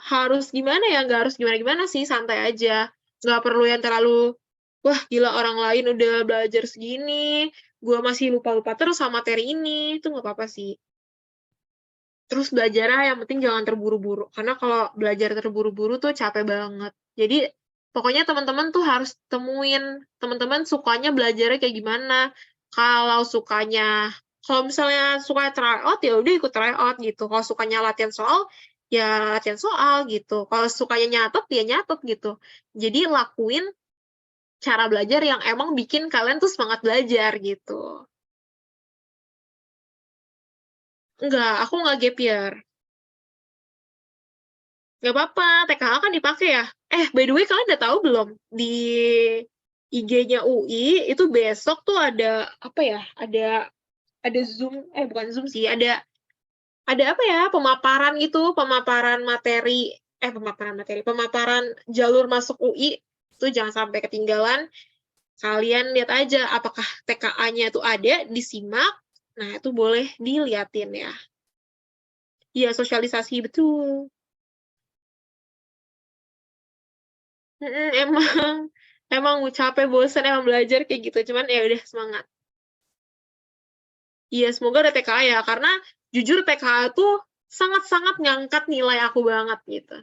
harus gimana ya, nggak harus gimana-gimana sih, santai aja. Nggak perlu yang terlalu, wah gila orang lain udah belajar segini, gue masih lupa-lupa terus sama materi ini, itu nggak apa-apa sih. Terus belajarnya yang penting jangan terburu-buru. Karena kalau belajar terburu-buru tuh capek banget. Jadi pokoknya teman-teman tuh harus temuin teman-teman sukanya belajarnya kayak gimana. Kalau sukanya, kalau misalnya suka try out ya udah ikut try out gitu. Kalau sukanya latihan soal ya latihan soal gitu. Kalau sukanya nyatet ya nyatet gitu. Jadi lakuin cara belajar yang emang bikin kalian tuh semangat belajar gitu. Enggak, aku nggak gap year. Nggak apa-apa, TKA kan dipakai ya. By the way, kalian udah tahu belum? Di IG-nya UI, itu besok tuh ada, apa ya, ada Zoom, bukan Zoom sih, ada apa ya, pemaparan jalur masuk UI, itu jangan sampai ketinggalan. Kalian lihat aja apakah TKA-nya itu ada, disimak, nah itu boleh diliatin ya. Iya, sosialisasi, betul. Emang emang capek bosan emang belajar kayak gitu cuman ya udah semangat. Iya semoga ada TKA ya karena jujur TKA tuh sangat-sangat ngangkat nilai aku banget gitu.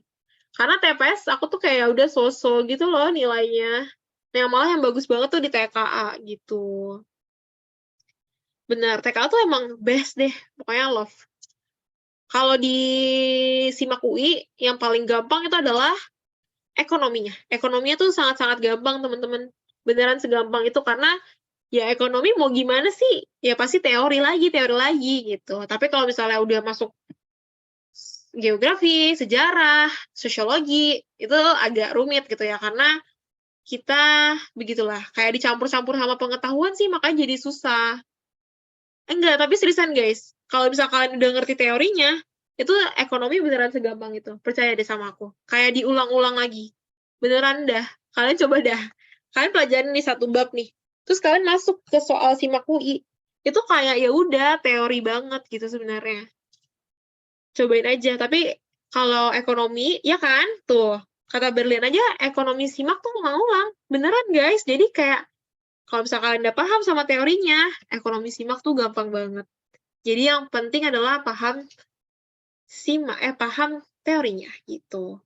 Karena TPS aku tuh kayak udah so-so gitu loh nilainya. Yang malah yang bagus banget tuh di TKA gitu. Bener, TKA tuh emang best deh, pokoknya love. Kalau di SIMAK UI, yang paling gampang itu adalah ekonominya. Ekonominya tuh sangat-sangat gampang, teman-teman. Beneran segampang itu karena ya ekonomi mau gimana sih? Ya pasti teori lagi gitu. Tapi kalau misalnya udah masuk geografi, sejarah, sosiologi, itu agak rumit gitu ya, karena kita begitulah, kayak dicampur-campur sama pengetahuan sih, makanya jadi susah. Enggak, tapi seriusan guys, kalau misal kalian udah ngerti teorinya, itu ekonomi beneran segampang itu. Percaya deh sama aku. Kayak diulang-ulang lagi. Beneran dah. Kalian coba dah. Kalian pelajarin nih satu bab nih. Terus kalian masuk ke soal SIMAK UI. Itu kayak ya udah teori banget gitu sebenarnya. Cobain aja. Tapi kalau ekonomi, ya kan? Tuh, kata Berlin aja ekonomi SIMAK tuh ngulang-ulang. Beneran guys. Jadi kayak kalau misalkan kalian udah paham sama teorinya, ekonomi SIMAK tuh gampang banget. Jadi yang penting adalah paham paham teorinya gitu.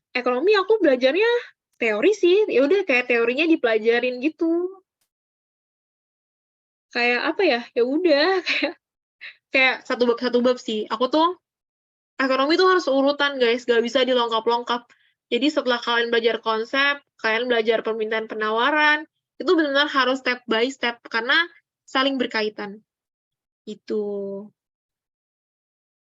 Ekonomi aku belajarnya teori sih, ya udah kayak teorinya dipelajarin gitu. Kayak apa ya? Ya udah kayak satu bab sih. Aku tuh ekonomi tuh harus urutan guys, gak bisa dilengkap-lengkap. Jadi setelah kalian belajar konsep, kalian belajar permintaan penawaran, itu benar-benar harus step by step karena saling berkaitan. Itu.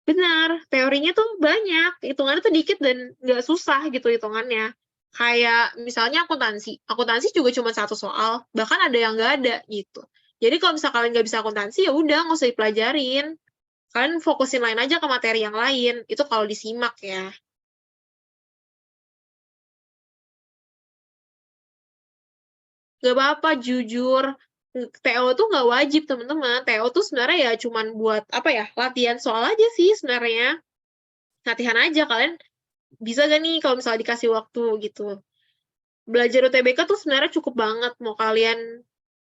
Benar, teorinya tuh banyak, hitungannya tuh dikit dan nggak susah gitu hitungannya. Kayak misalnya akuntansi, akuntansi juga cuma satu soal, bahkan ada yang nggak ada gitu. Jadi kalau misalnya kalian nggak bisa akuntansi, ya udah nggak usah dipelajarin. Kalian fokusin lain aja ke materi yang lain, itu kalau disimak ya. Nggak apa-apa, jujur. TO tuh nggak wajib, teman-teman. TO tuh sebenarnya ya cuman buat, apa ya, latihan soal aja sih sebenarnya. Latihan aja, kalian bisa gak nih kalau misalnya dikasih waktu gitu. Belajar UTBK tuh sebenarnya cukup banget, mau kalian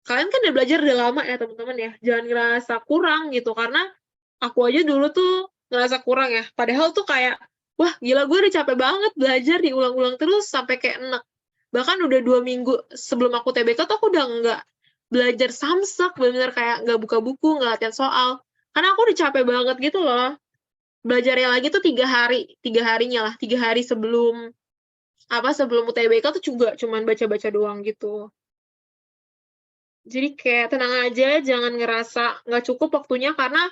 kan udah belajar udah lama ya teman-teman ya, jangan ngerasa kurang gitu, karena aku aja dulu tuh ngerasa kurang ya, padahal tuh kayak, wah gila gue udah capek banget belajar diulang-ulang terus sampai kayak enek. Bahkan udah 2 minggu sebelum aku TBK tuh aku udah nggak belajar samsak, bener-bener kayak nggak buka buku, nggak latihan soal, karena aku udah capek banget gitu loh. Belajarnya lagi tuh 3 harinya lah, 3 hari sebelum UTBK tuh juga cuman baca-baca doang gitu. Jadi kayak tenang aja, jangan ngerasa nggak cukup waktunya, karena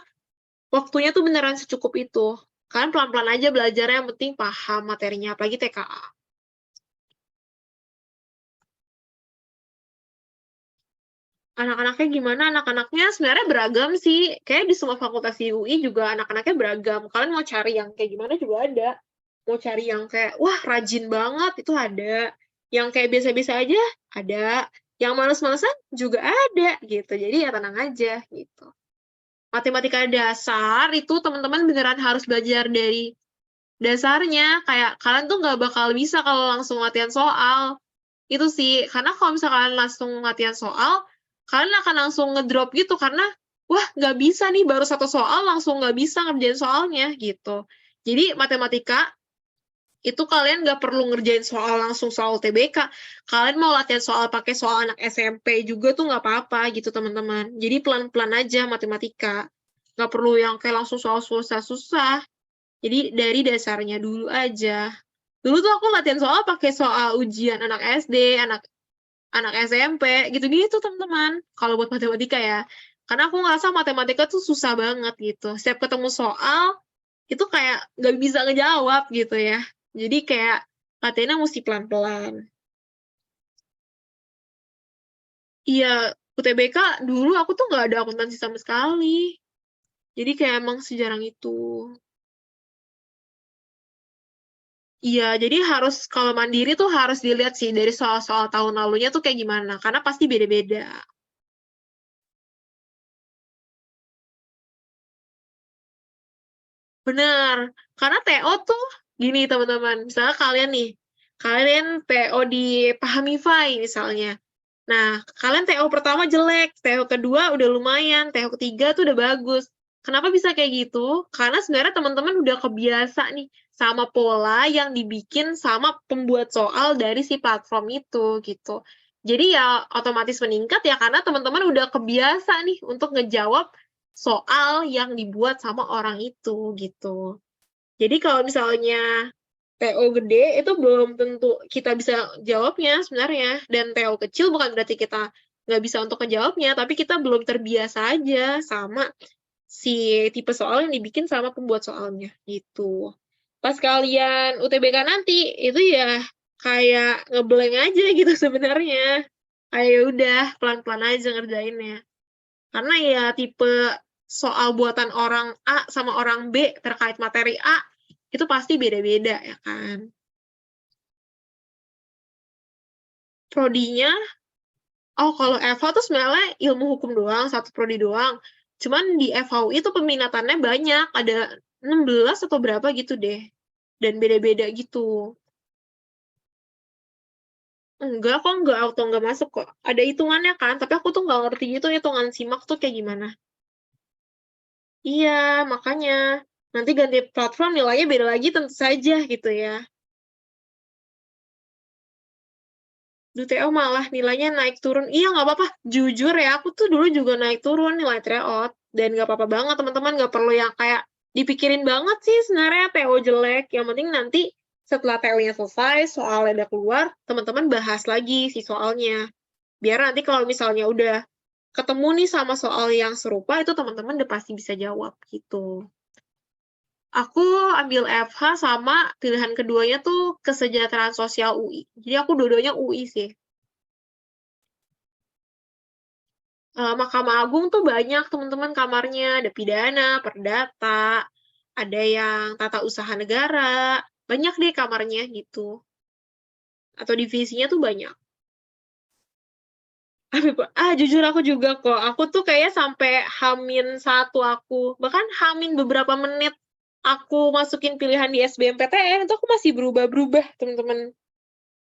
waktunya tuh beneran secukup itu. Kalian pelan-pelan aja belajarnya, yang penting paham materinya, apalagi TKA. Anak-anaknya gimana? Anak-anaknya sebenarnya beragam sih. Kayak di semua fakultas di UI juga anak-anaknya beragam. Kalian mau cari yang kayak gimana juga ada. Mau cari yang kayak, wah rajin banget, itu ada. Yang kayak biasa-biasa aja, ada. Yang males-malesan juga ada, gitu. Jadi ya tenang aja, gitu. Matematika dasar itu teman-teman beneran harus belajar dari dasarnya. Kayak kalian tuh nggak bakal bisa kalau langsung latihan soal. Itu sih, karena kalau misalkan langsung latihan soal, kalian akan langsung ngedrop gitu, karena, wah nggak bisa nih, baru satu soal langsung nggak bisa ngerjain soalnya, gitu. Jadi matematika, itu kalian nggak perlu ngerjain soal langsung soal TBK. Kalian mau latihan soal pakai soal anak SMP juga tuh nggak apa-apa gitu teman-teman. Jadi pelan-pelan aja matematika. Nggak perlu yang kayak langsung soal susah-susah. Jadi dari dasarnya dulu aja. Dulu tuh aku latihan soal pakai soal ujian anak SD, anak SMP, gitu-gitu teman-teman. Kalau buat matematika ya. Karena aku ngerasa matematika tuh susah banget gitu. Setiap ketemu soal, itu kayak nggak bisa ngejawab gitu ya. Jadi kayak latihannya mesti pelan-pelan. Iya, UTBK dulu aku tuh nggak ada akuntansi sama sekali. Jadi kayak emang sejarang itu. Iya, jadi harus kalau mandiri tuh harus dilihat sih dari soal-soal tahun lalunya tuh kayak gimana. Karena pasti beda-beda. Bener. Karena TO tuh gini teman-teman. Misalnya kalian nih, kalian TO di Pahamify misalnya. Nah, kalian TO pertama jelek, TO kedua udah lumayan, TO ketiga tuh udah bagus. Kenapa bisa kayak gitu? Karena sebenarnya teman-teman udah kebiasa nih sama pola yang dibikin sama pembuat soal dari si platform itu gitu. Jadi ya otomatis meningkat ya karena teman-teman udah kebiasa nih untuk ngejawab soal yang dibuat sama orang itu gitu. Jadi kalau misalnya TO gede itu belum tentu kita bisa jawabnya sebenarnya, dan TO kecil bukan berarti kita nggak bisa untuk ngejawabnya, tapi kita belum terbiasa aja sama si tipe soal yang dibikin sama pembuat soalnya gitu. Pas kalian UTBK nanti itu ya kayak ngeblank aja gitu sebenarnya. Kayak ya udah pelan-pelan aja ngerjainnya. Karena ya tipe soal buatan orang A sama orang B terkait materi A itu pasti beda-beda ya kan. Prodinya, oh kalau FH tuh sebenarnya ilmu hukum doang, satu prodi doang. Cuman di FHUI itu peminatannya banyak, ada 16 atau berapa gitu deh. Dan beda-beda gitu. Enggak kok, enggak auto enggak masuk kok. Ada hitungannya kan, tapi aku tuh nggak ngerti gitu hitungan SIMAK tuh kayak gimana. Iya, makanya. Nanti ganti platform nilainya beda lagi tentu saja gitu ya. TO malah nilainya naik turun. Iya nggak apa-apa. Jujur ya, aku tuh dulu juga naik turun nilai tryout. Dan nggak apa-apa banget teman-teman. Nggak perlu yang kayak dipikirin banget sih sebenarnya TO jelek. Yang penting nanti setelah TO-nya selesai, soalnya udah keluar, teman-teman bahas lagi si soalnya. Biar nanti kalau misalnya udah ketemu nih sama soal yang serupa, itu teman-teman udah pasti bisa jawab gitu. Aku ambil FH sama pilihan keduanya tuh kesejahteraan sosial UI. Jadi aku dua-duanya UI sih. Mahkamah Agung tuh banyak teman-teman kamarnya, ada pidana, perdata, ada yang tata usaha negara, banyak deh kamarnya gitu. Atau divisinya tuh banyak. Jujur aku juga kok. Aku tuh kayak sampai H-1 aku, bahkan H- beberapa menit aku masukin pilihan di SBMPTN, itu aku masih berubah-berubah, teman-teman.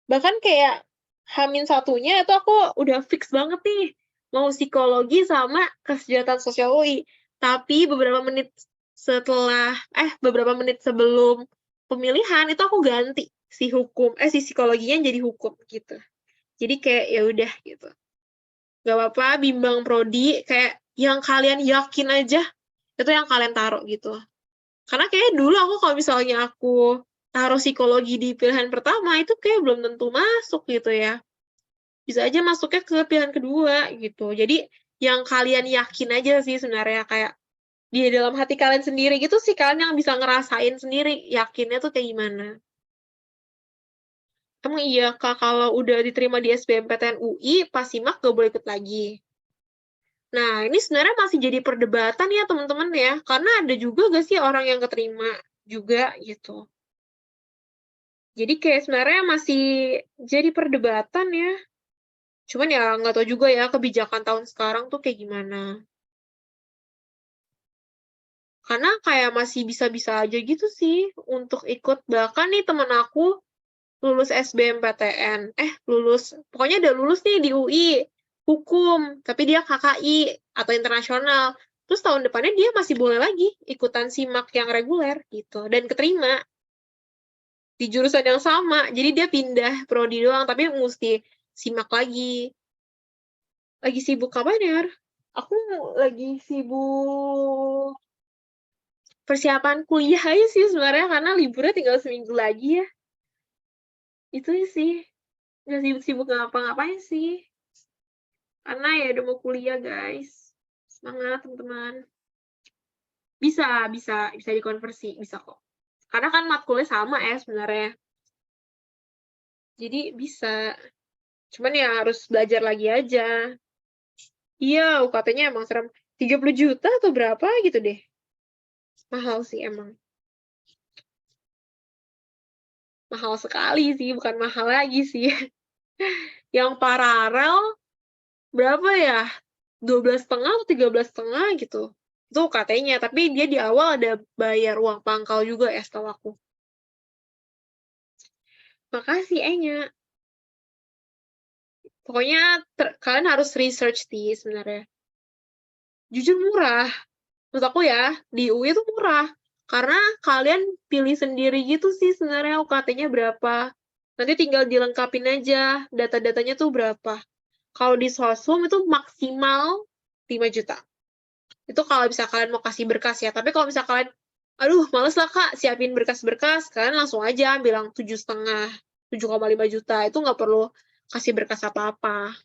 Bahkan kayak H-1-nya itu aku udah fix banget nih, mau psikologi sama kesejahteraan sosial UI. Tapi beberapa menit sebelum pemilihan itu aku ganti si psikologinya jadi hukum gitu. Jadi kayak ya udah gitu. Gak apa-apa bimbang prodi kayak yang kalian yakin aja itu yang kalian taruh gitu. Karena kayak dulu aku kalau misalnya aku taruh psikologi di pilihan pertama itu kayak belum tentu masuk gitu ya. Bisa aja masuknya ke pilihan kedua gitu. Jadi yang kalian yakin aja sih sebenarnya kayak di dalam hati kalian sendiri gitu sih kalian yang bisa ngerasain sendiri yakinnya tuh kayak gimana. Emang iya Kak kalau udah diterima di SBMPTN UI pas SIMAK gak boleh ikut lagi. Nah, ini sebenarnya masih jadi perdebatan ya teman-teman ya, karena ada juga gak sih orang yang keterima juga gitu. Jadi kayak sebenarnya masih jadi perdebatan ya. Cuman ya nggak tahu juga ya kebijakan tahun sekarang tuh kayak gimana. Karena kayak masih bisa-bisa aja gitu sih untuk ikut. Bahkan nih temen aku lulus SBMPTN, pokoknya udah lulus nih di UI, hukum, tapi dia KKI atau internasional. Terus tahun depannya dia masih boleh lagi ikutan SIMAK yang reguler gitu, dan keterima di jurusan yang sama. Jadi dia pindah prodi doang, tapi mesti SIMAK lagi. Lagi sibuk apa nih, Aku lagi sibuk persiapan kuliah aja sih sebenarnya, karena liburnya tinggal seminggu lagi ya. Itu sih, nggak sibuk-sibuk ngapa-ngapain sih. Karena ya udah mau kuliah, guys. Semangat, teman-teman. Bisa dikonversi, bisa kok. Karena kan matkulnya sama ya sebenarnya. Jadi bisa. Cuman ya harus belajar lagi aja. Iya, UKT-nya emang serem. 30 juta atau berapa gitu deh. Mahal sih emang. Mahal sekali sih, bukan mahal lagi sih. Yang paralel berapa ya? 12,5 atau 13,5 gitu. Itu UKT-nya, tapi dia di awal ada bayar uang pangkal juga ya setahu aku. Makasih Enya. Pokoknya kalian harus research sih sebenarnya. Jujur murah. Menurut aku ya, di UI itu murah. Karena kalian pilih sendiri gitu sih sebenarnya UKT-nya berapa. Nanti tinggal dilengkapin aja data-datanya tuh berapa. Kalau di Sosum itu maksimal 5 juta. Itu kalau bisa kalian mau kasih berkas ya. Tapi kalau bisa kalian, aduh males lah kak siapin berkas-berkas, kalian langsung aja bilang 7,5, 7,5 juta. Itu nggak perlu kasih berkas apa-apa.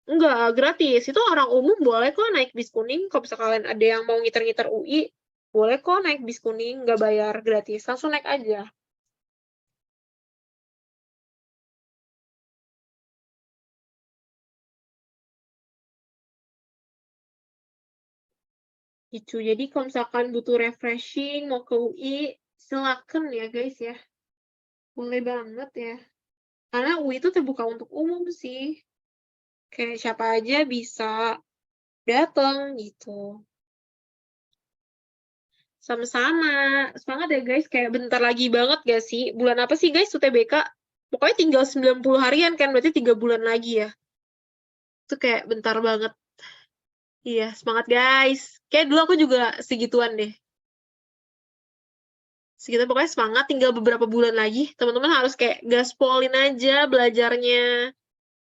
Enggak, gratis. Itu orang umum boleh kok naik bis kuning. Kalau bisa kalian ada yang mau ngiter-ngiter UI, boleh kok naik bis kuning, nggak bayar, gratis. Langsung naik aja. Gitu. Jadi kalau misalkan butuh refreshing, mau ke UI, silakan ya guys ya. Boleh banget ya. Karena UI itu terbuka untuk umum sih. Kayak siapa aja bisa datang gitu. Sama-sama. Semangat ya guys. Kayak bentar lagi banget gak sih? Bulan apa sih guys UTBK? Pokoknya tinggal 90 harian kan, berarti 3 bulan lagi ya. Itu kayak bentar banget. Iya, semangat guys. Kayak dulu aku juga segituan deh. Segitu pokoknya semangat, tinggal beberapa bulan lagi. Teman-teman harus kayak gaspolin aja belajarnya.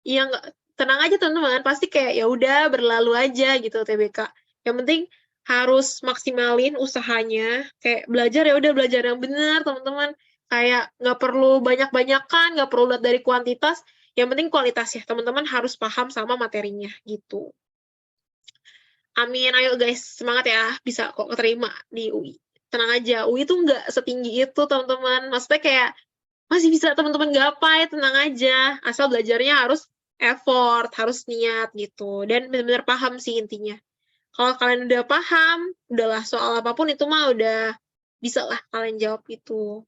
Iya, nggak, tenang aja teman-teman. Pasti kayak ya udah berlalu aja gitu TBK. Yang penting harus maksimalin usahanya. Kayak belajar ya udah belajar yang benar teman-teman. Kayak nggak perlu banyak-banyakan, nggak perlu lihat dari kuantitas. Yang penting kualitas ya. Teman-teman harus paham sama materinya gitu. Amin, ayo guys, semangat ya, bisa kok keterima di UI. Tenang aja, UI tuh nggak setinggi itu, teman-teman. Maksudnya kayak, masih bisa teman-teman gapai, tenang aja. Asal belajarnya harus effort, harus niat gitu. Dan benar-benar paham sih intinya. Kalau kalian udah paham, udahlah soal apapun itu mah udah bisa lah kalian jawab itu.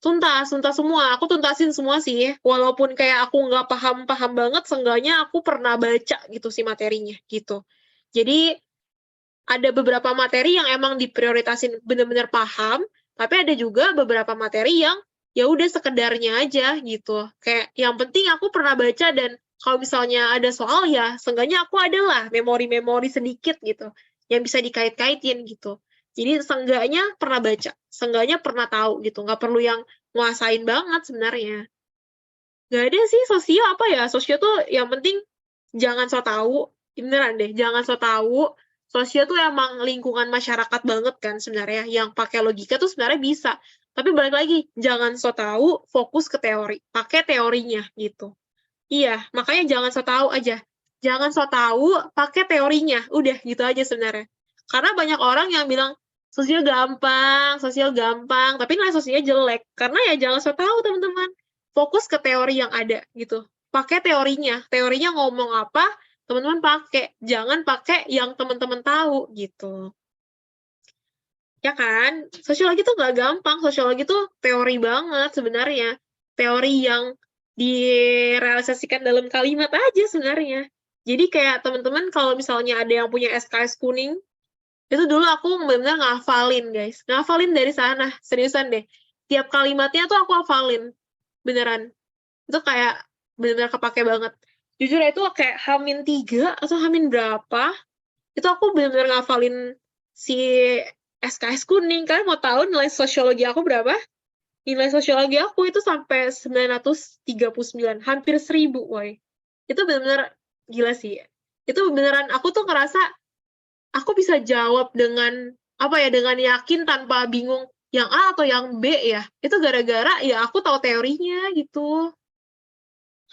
Tuntas semua. Aku tuntasin semua sih. Walaupun kayak aku nggak paham-paham banget, seenggaknya aku pernah baca gitu sih materinya gitu. Jadi ada beberapa materi yang emang diprioritasin benar-benar paham, tapi ada juga beberapa materi yang ya udah sekedarnya aja gitu. Kayak yang penting aku pernah baca dan kalau misalnya ada soal ya seenggaknya aku adalah memori-memori sedikit gitu yang bisa dikait-kaitin gitu. Jadi seenggaknya pernah baca, seenggaknya pernah tahu gitu. Nggak perlu yang nguasain banget sebenarnya. Nggak ada sih sosio apa ya, sosio tuh yang penting jangan so tahu, beneran deh, jangan so tahu. Sosio tuh emang lingkungan masyarakat banget kan sebenarnya, yang pakai logika tuh sebenarnya bisa. Tapi balik lagi, jangan so tahu, fokus ke teori, pakai teorinya gitu. Iya, makanya jangan so tahu aja. Jangan so tahu, pakai teorinya. Udah gitu aja sebenarnya. Karena banyak orang yang bilang sosial gampang, tapi nilai sosialnya jelek. Karena ya jangan so tahu teman-teman. Fokus ke teori yang ada gitu. Pakai teorinya. Teorinya ngomong apa, teman-teman pakai. Jangan pakai yang teman-teman tahu gitu. Ya kan? Sosiologi tuh nggak gampang. Sosiologi tuh teori banget sebenarnya. Teori yang direalisasikan dalam kalimat aja sebenarnya. Jadi kayak teman-teman kalau misalnya ada yang punya SKS kuning, itu dulu aku benar-benar ngafalin, guys. Ngafalin dari sana, seriusan deh. Tiap kalimatnya tuh aku hafalin. Beneran. Itu kayak benar-benar kepake banget. Jujur itu kayak H-3 atau H- berapa, itu aku benar-benar ngafalin si SKS kuning. Kalian mau tahu nilai sosiologi aku berapa? Nilai sosiologi aku itu sampai 939, hampir 1000, woy. Itu benar-benar gila sih. Itu beneran aku tuh ngerasa aku bisa jawab dengan apa ya, dengan yakin tanpa bingung yang A atau yang B ya. Itu gara-gara ya aku tahu teorinya gitu.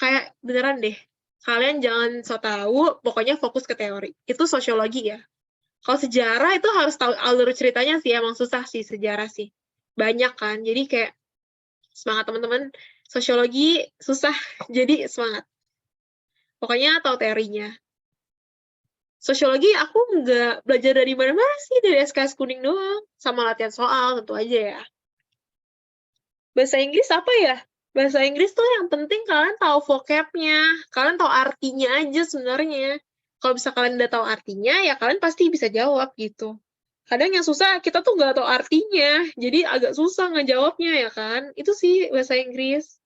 Kayak beneran deh. Kalian jangan so tahu, pokoknya fokus ke teori. Itu sosiologi ya. Kalau sejarah itu harus tahu alur ceritanya sih, emang susah sih sejarah sih. Banyak kan, jadi kayak semangat teman-teman. Sosiologi susah, jadi semangat. Pokoknya tahu teorinya. Sosiologi aku nggak belajar dari mana-mana sih, dari SKS kuning doang. Sama latihan soal, tentu aja ya. Bahasa Inggris apa ya? Bahasa Inggris tuh yang penting kalian tahu vocabnya, kalian tahu artinya aja sebenarnya. Kalau bisa kalian udah tahu artinya, ya kalian pasti bisa jawab gitu. Kadang yang susah, kita tuh nggak tahu artinya, jadi agak susah ngejawabnya ya kan. Itu sih bahasa Inggris.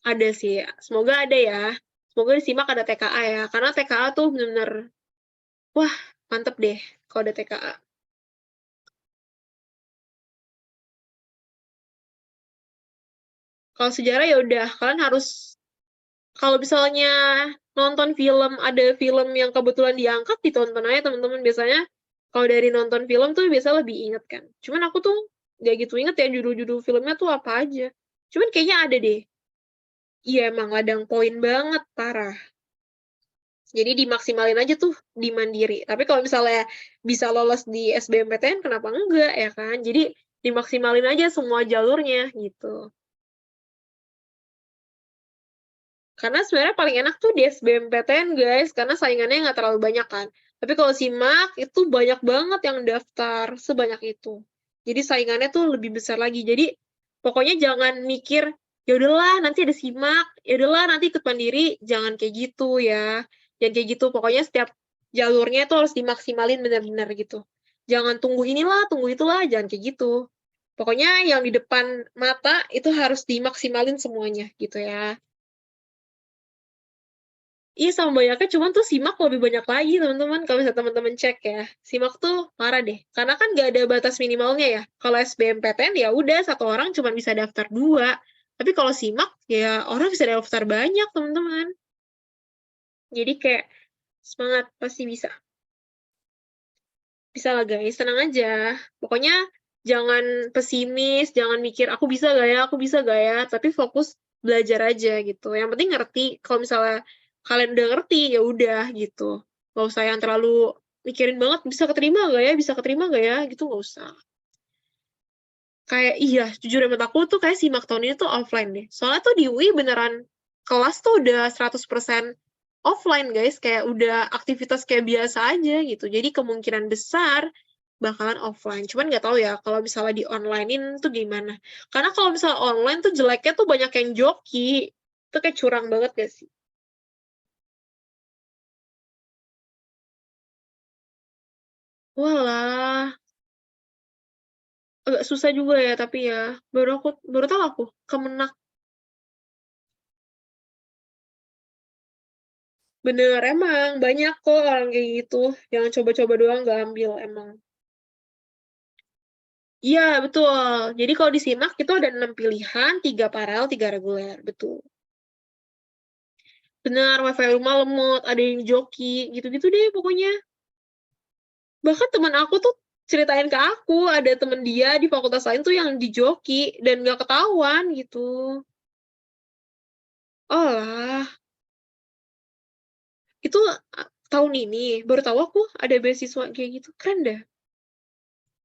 Ada sih, semoga ada ya. Semoga di SIMAK ada TKA ya, karena TKA tuh bener-bener, wah mantep deh kalau ada TKA. Kalau sejarah ya udah, kalian harus kalau misalnya nonton film, ada film yang kebetulan diangkat, ditonton aja teman-teman. Biasanya kalau dari nonton film tuh biasa lebih inget kan. Cuman aku tuh gak gitu inget ya judul-judul filmnya tuh apa aja. Cuman kayaknya ada deh. Iya emang ladang poin banget, parah. Jadi dimaksimalin aja tuh di Mandiri. Tapi kalau misalnya bisa lolos di SBMPTN, kenapa enggak ya kan? Jadi dimaksimalin aja semua jalurnya gitu. Karena sebenarnya paling enak tuh di SBMPTN guys, karena saingannya nggak terlalu banyak kan. Tapi kalau SIMAK itu banyak banget yang daftar sebanyak itu. Jadi saingannya tuh lebih besar lagi. Jadi pokoknya jangan mikir ya udahlah nanti ada SIMAK, ya udahlah nanti ikut mandiri, jangan kayak gitu ya. Jangan kayak gitu. Pokoknya setiap jalurnya itu harus dimaksimalin benar-benar gitu. Jangan tunggu inilah, tunggu itulah, jangan kayak gitu. Pokoknya yang di depan mata itu harus dimaksimalin semuanya gitu ya. Iya sama banyaknya, cuman tuh SIMAK lebih banyak lagi teman-teman. Kalau misalnya teman-teman cek ya, SIMAK tuh parah deh. Karena kan nggak ada batas minimalnya ya. Kalau SBMPTN ya udah satu orang cuma bisa daftar 2. Tapi kalau SIMAK ya orang bisa daftar banyak teman-teman. Jadi kayak semangat pasti bisa. Bisa lah guys, tenang aja. Pokoknya jangan pesimis, jangan mikir aku bisa gak ya, aku bisa gak ya. Tapi fokus belajar aja gitu. Yang penting ngerti. Kalau misalnya kalian udah ngerti ya udah gitu. Gak usah yang terlalu mikirin banget bisa keterima gak ya, bisa keterima gak ya, gitu gak usah. Kayak iya, jujur emang aku tuh kayak simak tahun ini tuh offline deh. Soalnya tuh di UI beneran kelas tuh udah 100% offline guys, kayak udah aktivitas kayak biasa aja gitu. Jadi kemungkinan besar bakalan offline. Cuman nggak tahu ya kalau misalnya di onlinein tuh gimana. Karena kalau misalnya online tuh jeleknya tuh banyak yang joki. Itu kayak curang banget gak sih? Walah, agak susah juga ya tapi ya. Baru tahu aku Kemenak. Bener emang banyak kok orang kayak gitu yang coba-coba doang nggak ambil emang. Iya betul. Jadi kalau di SIMAK itu ada 6 pilihan, 3 paralel, 3 reguler. Betul. Benar, wifi rumah lemot, ada yang joki, gitu-gitu deh pokoknya. Bahkan teman aku tuh ceritain ke aku, ada temen dia di fakultas lain tuh yang di joki dan nggak ketahuan gitu. Oh lah, itu tahun ini baru tahu aku ada beasiswa kayak gitu. Keren dah.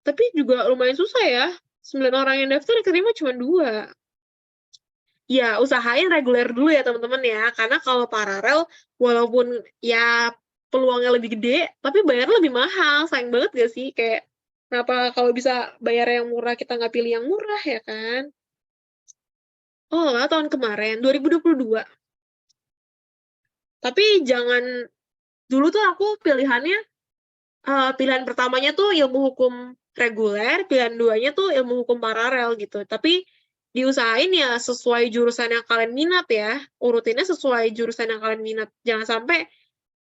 Tapi juga lumayan susah ya. 9 orang yang daftar keterima cuma 2. Ya, usahain reguler dulu ya teman-teman ya. Karena kalau paralel, walaupun ya peluangnya lebih gede, tapi bayar lebih mahal. Sayang banget gak sih? Kayak, kenapa kalau bisa bayar yang murah, kita nggak pilih yang murah ya kan? Oh lah, tahun kemarin, 2022. Tapi jangan, dulu tuh aku pilihannya, pilihan pertamanya tuh ilmu hukum reguler, pilihan duanya tuh ilmu hukum paralel gitu. Tapi diusahain ya sesuai jurusan yang kalian minat ya. Urutinnya sesuai jurusan yang kalian minat. Jangan sampai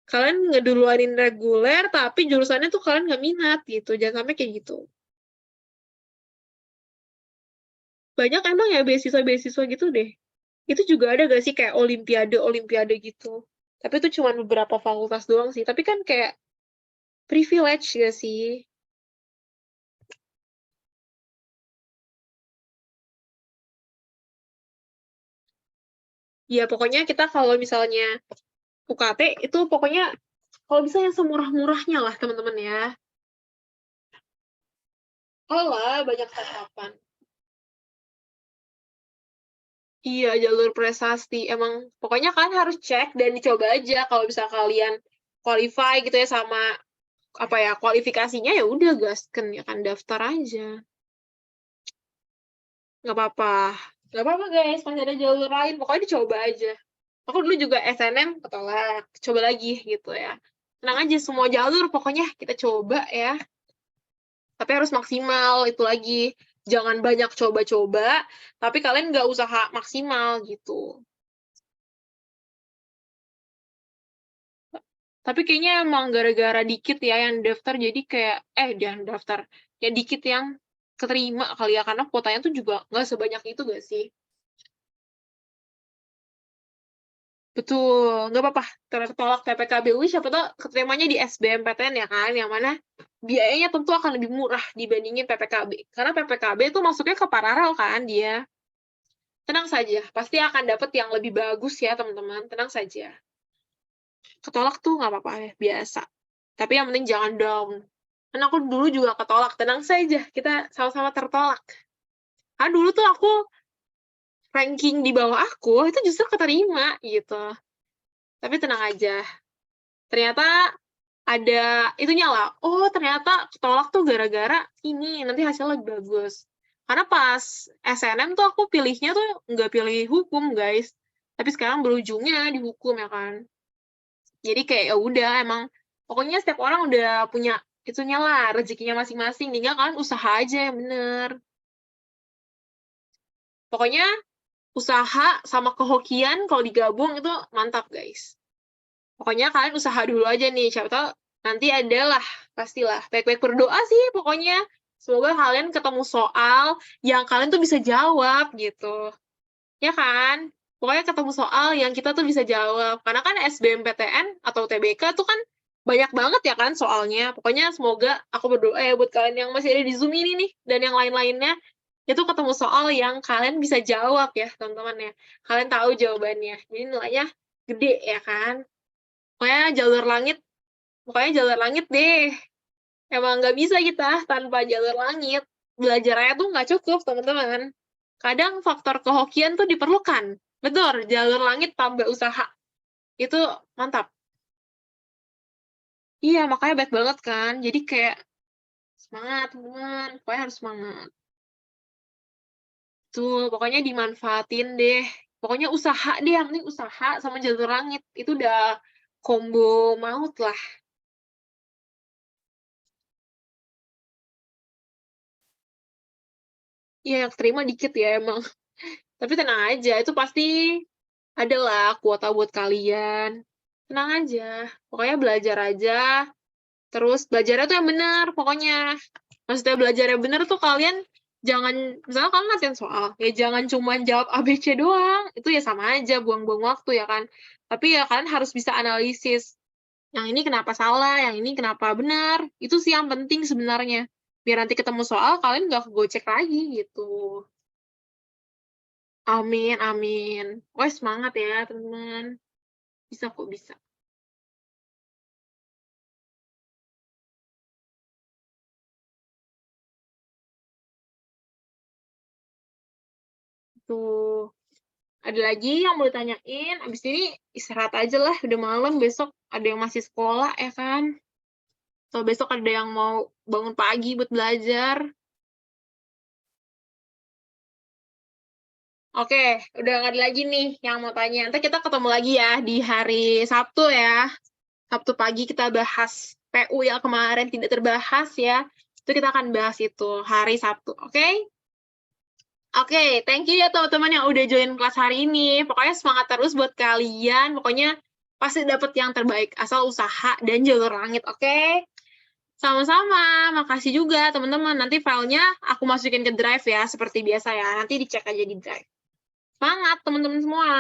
kalian ngeduluanin reguler tapi jurusannya tuh kalian nggak minat gitu. Jangan sampai kayak gitu. Banyak emang ya beasiswa-beasiswa gitu deh. Itu juga ada gak sih kayak olimpiade-olimpiade gitu. Tapi itu cuma beberapa fakultas doang sih. Tapi kan kayak privilege gak sih? Ya pokoknya kita kalau misalnya UKT itu pokoknya kalau bisa yang semurah-murahnya lah teman-teman ya. Oh lah, banyak harapan. Iya, jalur prestasi. Emang pokoknya kalian harus cek dan dicoba aja kalau bisa kalian qualify gitu ya sama apa ya kualifikasinya ya udah gasken ya kan daftar aja. Nggak apa-apa. Nggak apa-apa guys, masih ada jalur lain. Pokoknya dicoba aja. Aku dulu juga SNM ketolak. Coba lagi gitu ya. Tenang aja semua jalur pokoknya kita coba ya. Tapi harus maksimal itu lagi. Jangan banyak coba-coba, tapi kalian nggak usaha maksimal gitu. Tapi kayaknya emang gara-gara dikit ya yang daftar, jadi kayak jangan daftar, ya dikit yang keterima kali ya, karena kuotanya tuh juga nggak sebanyak itu gak sih? Betul, nggak apa-apa tertolak PPKBUI, siapa tahu keterimanya di SBMPTN ya kan, yang mana biayanya tentu akan lebih murah dibandingin PPKB. Karena PPKB itu masuknya ke paralel kan dia. Tenang saja, pasti akan dapat yang lebih bagus ya teman-teman, tenang saja. Ketolak tuh nggak apa-apa ya, biasa. Tapi yang penting jangan down. Karena aku dulu juga ketolak, tenang saja, kita sama-sama tertolak. Karena dulu tuh aku ranking di bawah aku itu justru keterima gitu. Tapi tenang aja, ternyata ada itunya lah. Oh, ternyata ketolak tuh gara-gara ini, nanti hasilnya lebih bagus. Karena pas SNM tuh aku pilihnya tuh nggak pilih hukum, guys. Tapi sekarang berujungnya di hukum ya kan. Jadi kayak ya udah emang pokoknya setiap orang udah punya itunya lah, rezekinya masing-masing. Tinggal kalian usaha aja yang bener. Pokoknya usaha sama kehokian kalau digabung itu mantap, guys. Pokoknya kalian usaha dulu aja nih, siapa tahu nanti adalah, pastilah. Baik-baik berdoa sih pokoknya. Semoga kalian ketemu soal yang kalian tuh bisa jawab gitu. Ya kan? Pokoknya ketemu soal yang kita tuh bisa jawab. Karena kan SBMPTN atau TBK tuh kan banyak banget ya kan soalnya. Pokoknya semoga aku berdoa ya buat kalian yang masih ada di Zoom ini nih, dan yang lain-lainnya, itu ketemu soal yang kalian bisa jawab ya teman-teman ya. Kalian tahu jawabannya. Jadi nilainya gede ya kan? Pokoknya jalur langit deh. Emang nggak bisa kita tanpa jalur langit. Belajarnya tuh nggak cukup, teman-teman. Kadang faktor kehokian tuh diperlukan. Betul, jalur langit tambah usaha. Itu mantap. Iya, makanya baik banget kan. Jadi kayak semangat, teman-teman. Pokoknya harus semangat. Tuh, pokoknya dimanfaatin deh. Pokoknya usaha deh, yang penting usaha sama jalur langit. Itu udah combo maut lah. Iya, yang terima dikit ya emang. Tapi tenang aja, itu pasti adalah kuota buat kalian. Tenang aja. Pokoknya belajar aja. Terus belajarnya tuh yang benar, pokoknya. Maksudnya belajarnya benar tuh kalian jangan, misalnya kalian latihan soal, ya jangan cuma jawab ABC doang. Itu ya sama aja, buang-buang waktu ya kan. Tapi ya kalian harus bisa analisis. Yang ini kenapa salah, yang ini kenapa benar. Itu sih yang penting sebenarnya. Biar nanti ketemu soal, kalian nggak kegocek lagi gitu. Amin, amin. Wah, semangat ya, teman-teman. Bisa kok, bisa. Tuh. Ada lagi yang mau ditanyain? Abis ini istirahat aja lah, udah malam, besok ada yang masih sekolah, ya kan? Atau besok ada yang mau bangun pagi buat belajar. Oke, udah nggak ada lagi nih yang mau tanya. Nanti kita ketemu lagi ya di hari Sabtu ya. Sabtu pagi kita bahas PU yang kemarin tidak terbahas ya. Itu kita akan bahas itu hari Sabtu, oke? Oke, thank you ya teman-teman yang udah join kelas hari ini. Pokoknya semangat terus buat kalian. Pokoknya pasti dapet yang terbaik, asal usaha dan jalur langit, oke? Sama-sama, makasih juga teman-teman. Nanti filenya aku masukin ke Drive ya, seperti biasa ya. Nanti dicek aja di Drive. Semangat teman-teman semua!